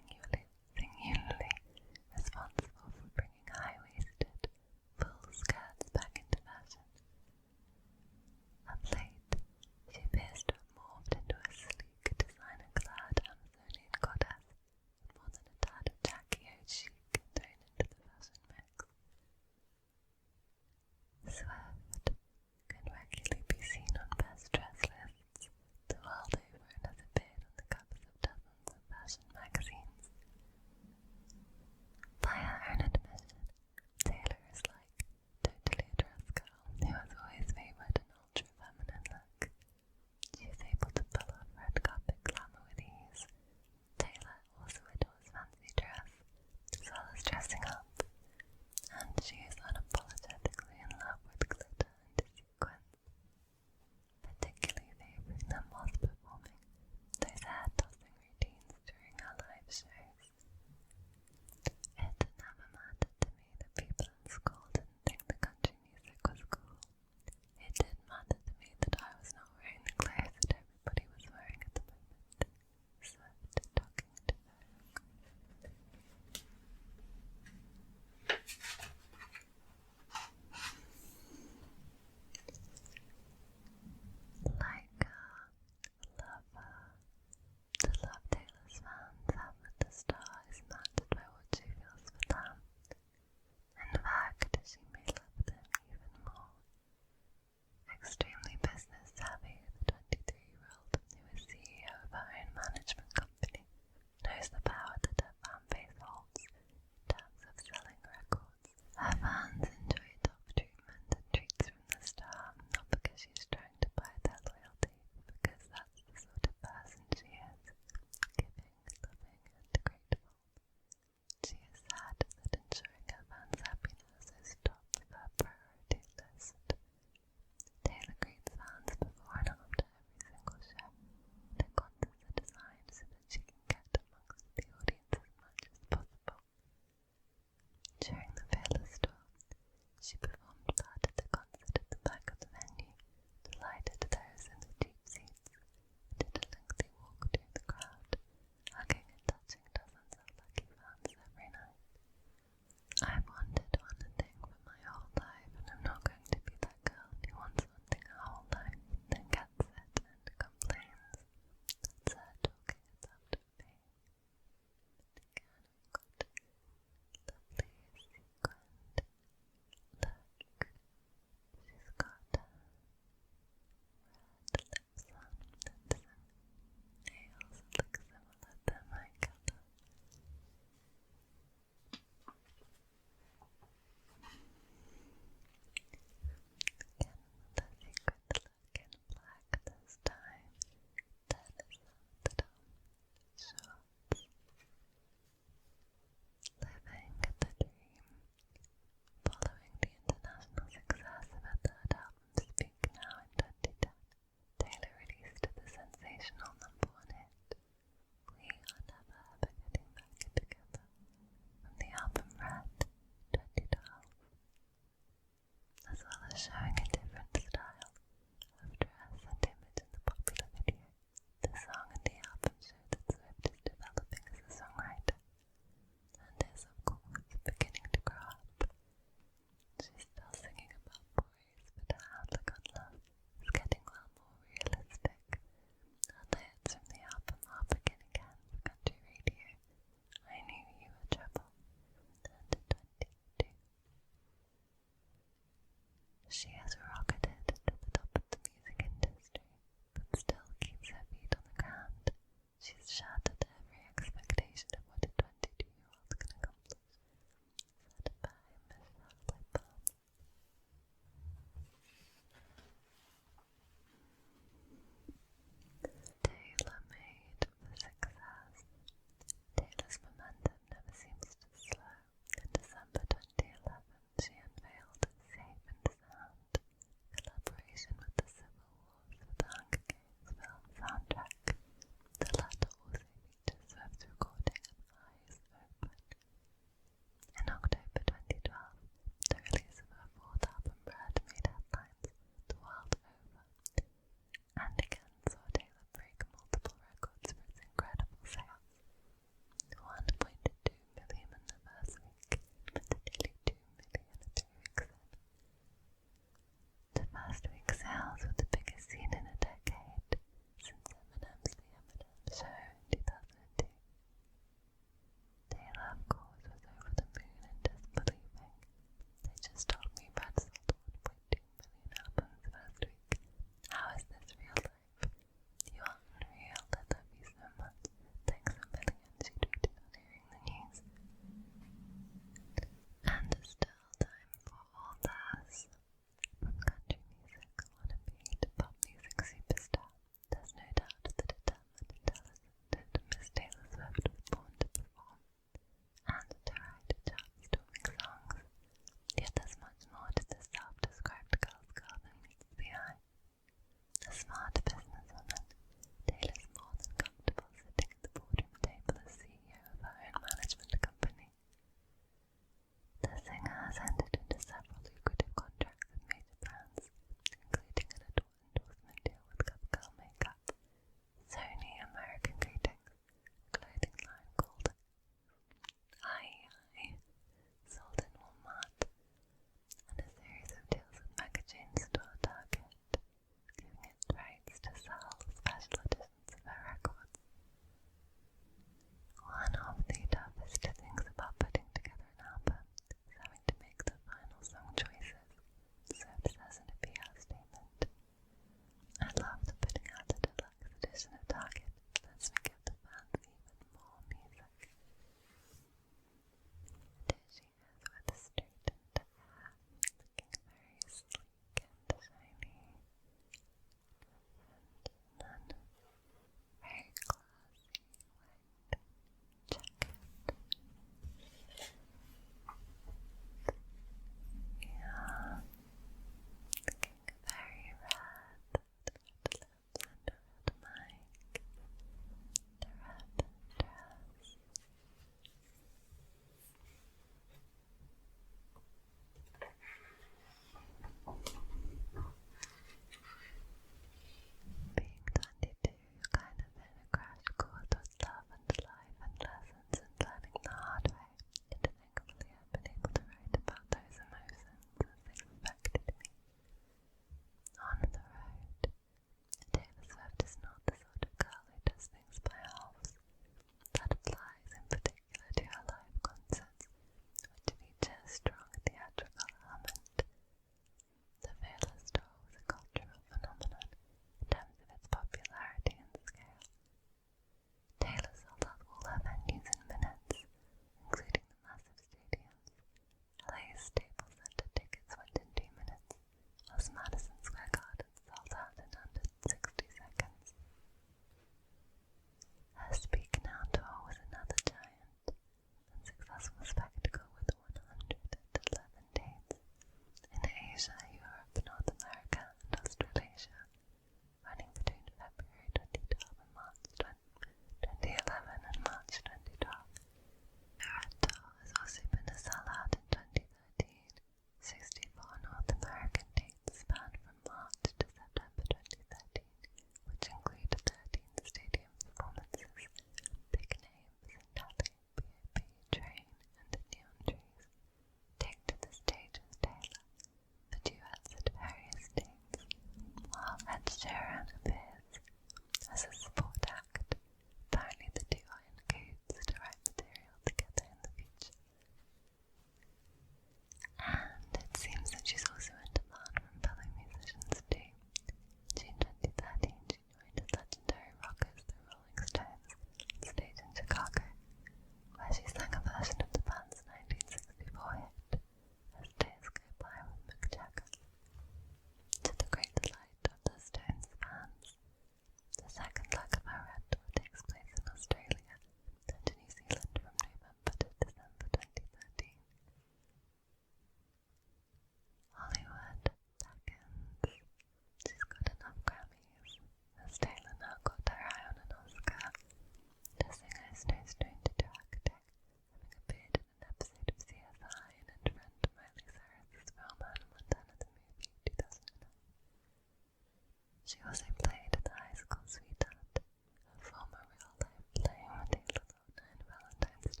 She also played the high school sweetheart, a former real-life playing Matilda Lorna in Valentine's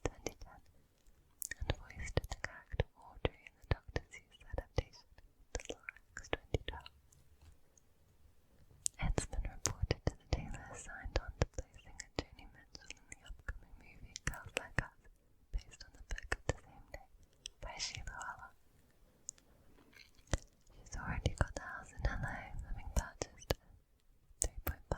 Day 2010, and voiced the character Audrey in the Dr. Seuss adaptation, The Lorax 2012. It's been reported that Taylor signed on to play singer Joni Mitchell in the upcoming movie Girls Like Us, based on the book of the same name by Sheila Waller. She's already got the house in LA, having purchased a $3.5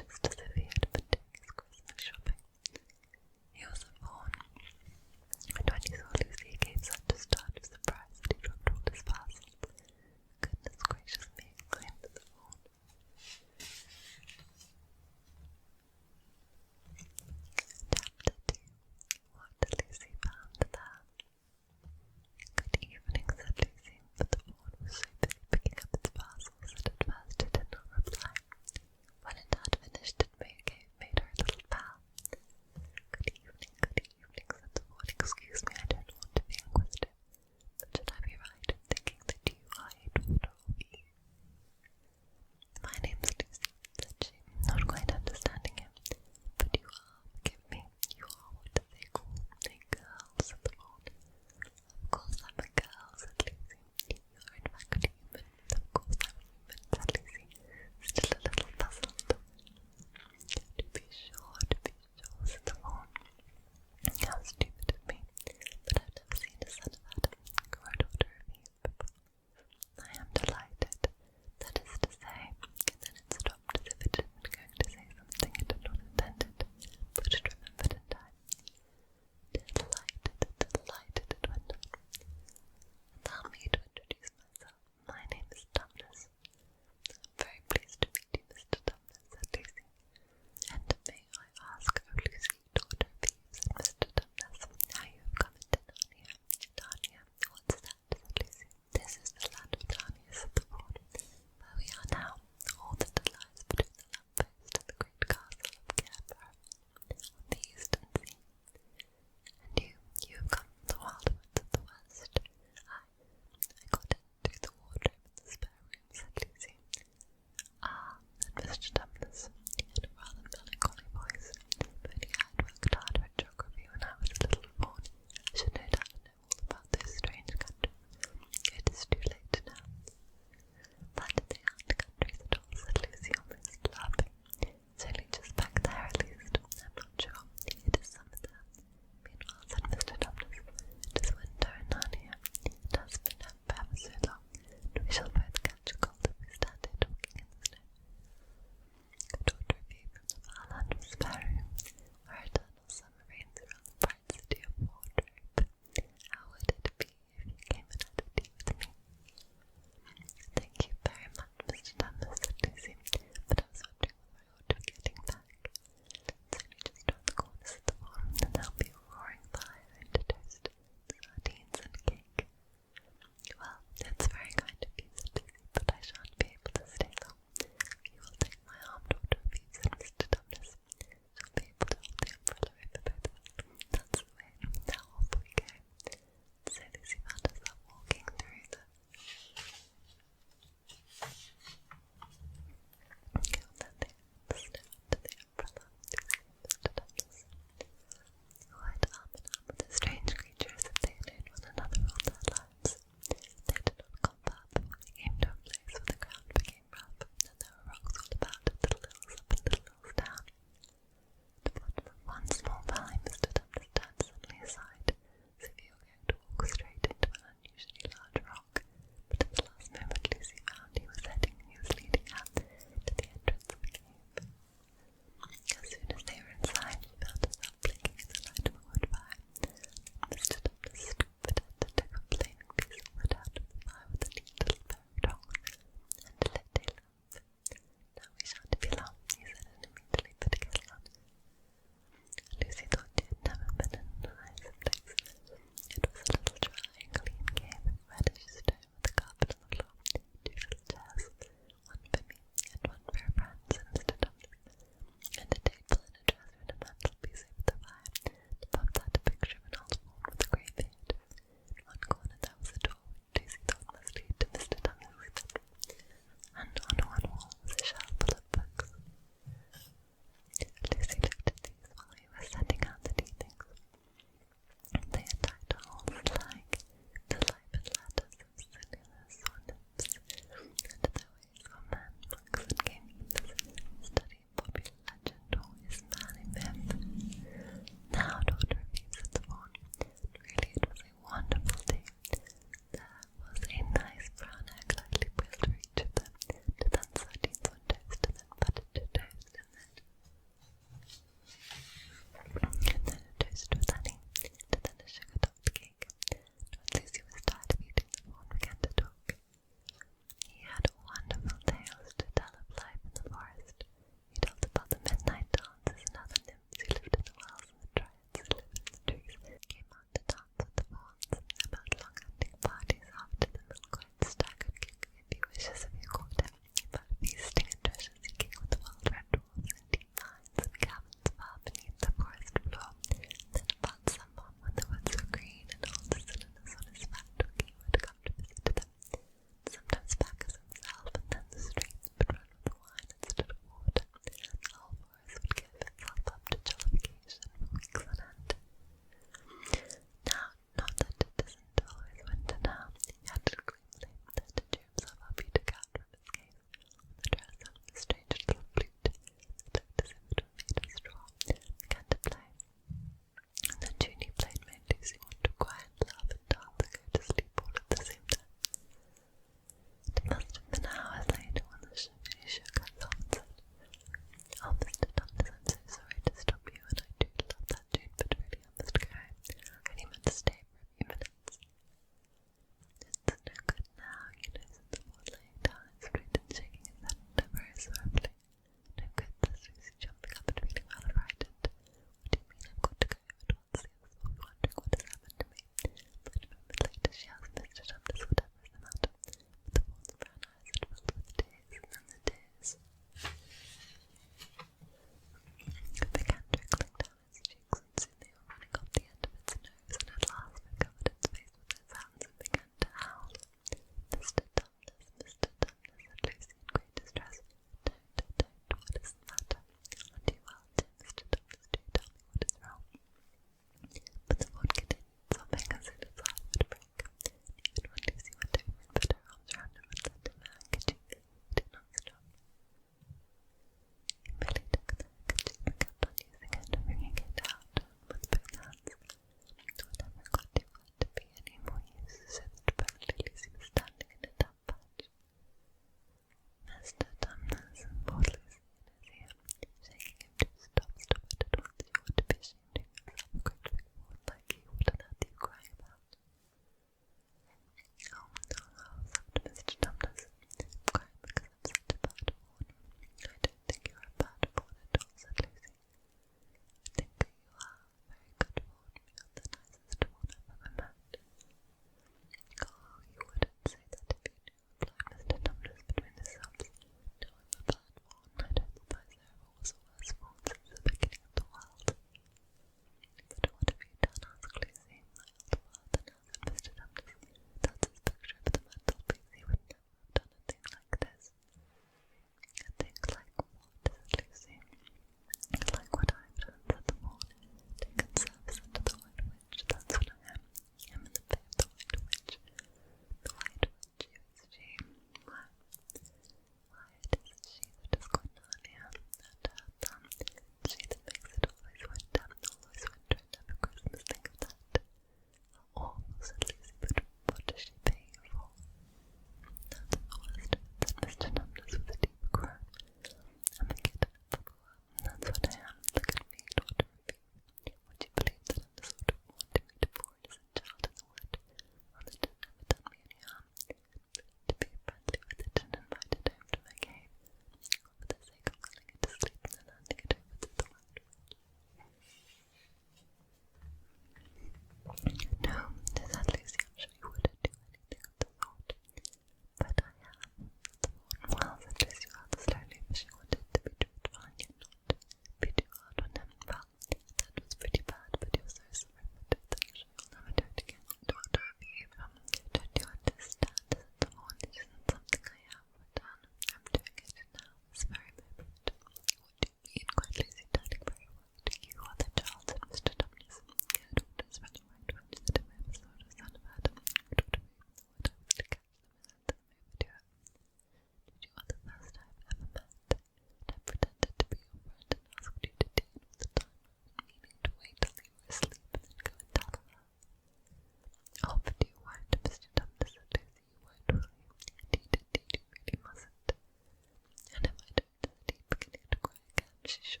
Mrs. Shaw.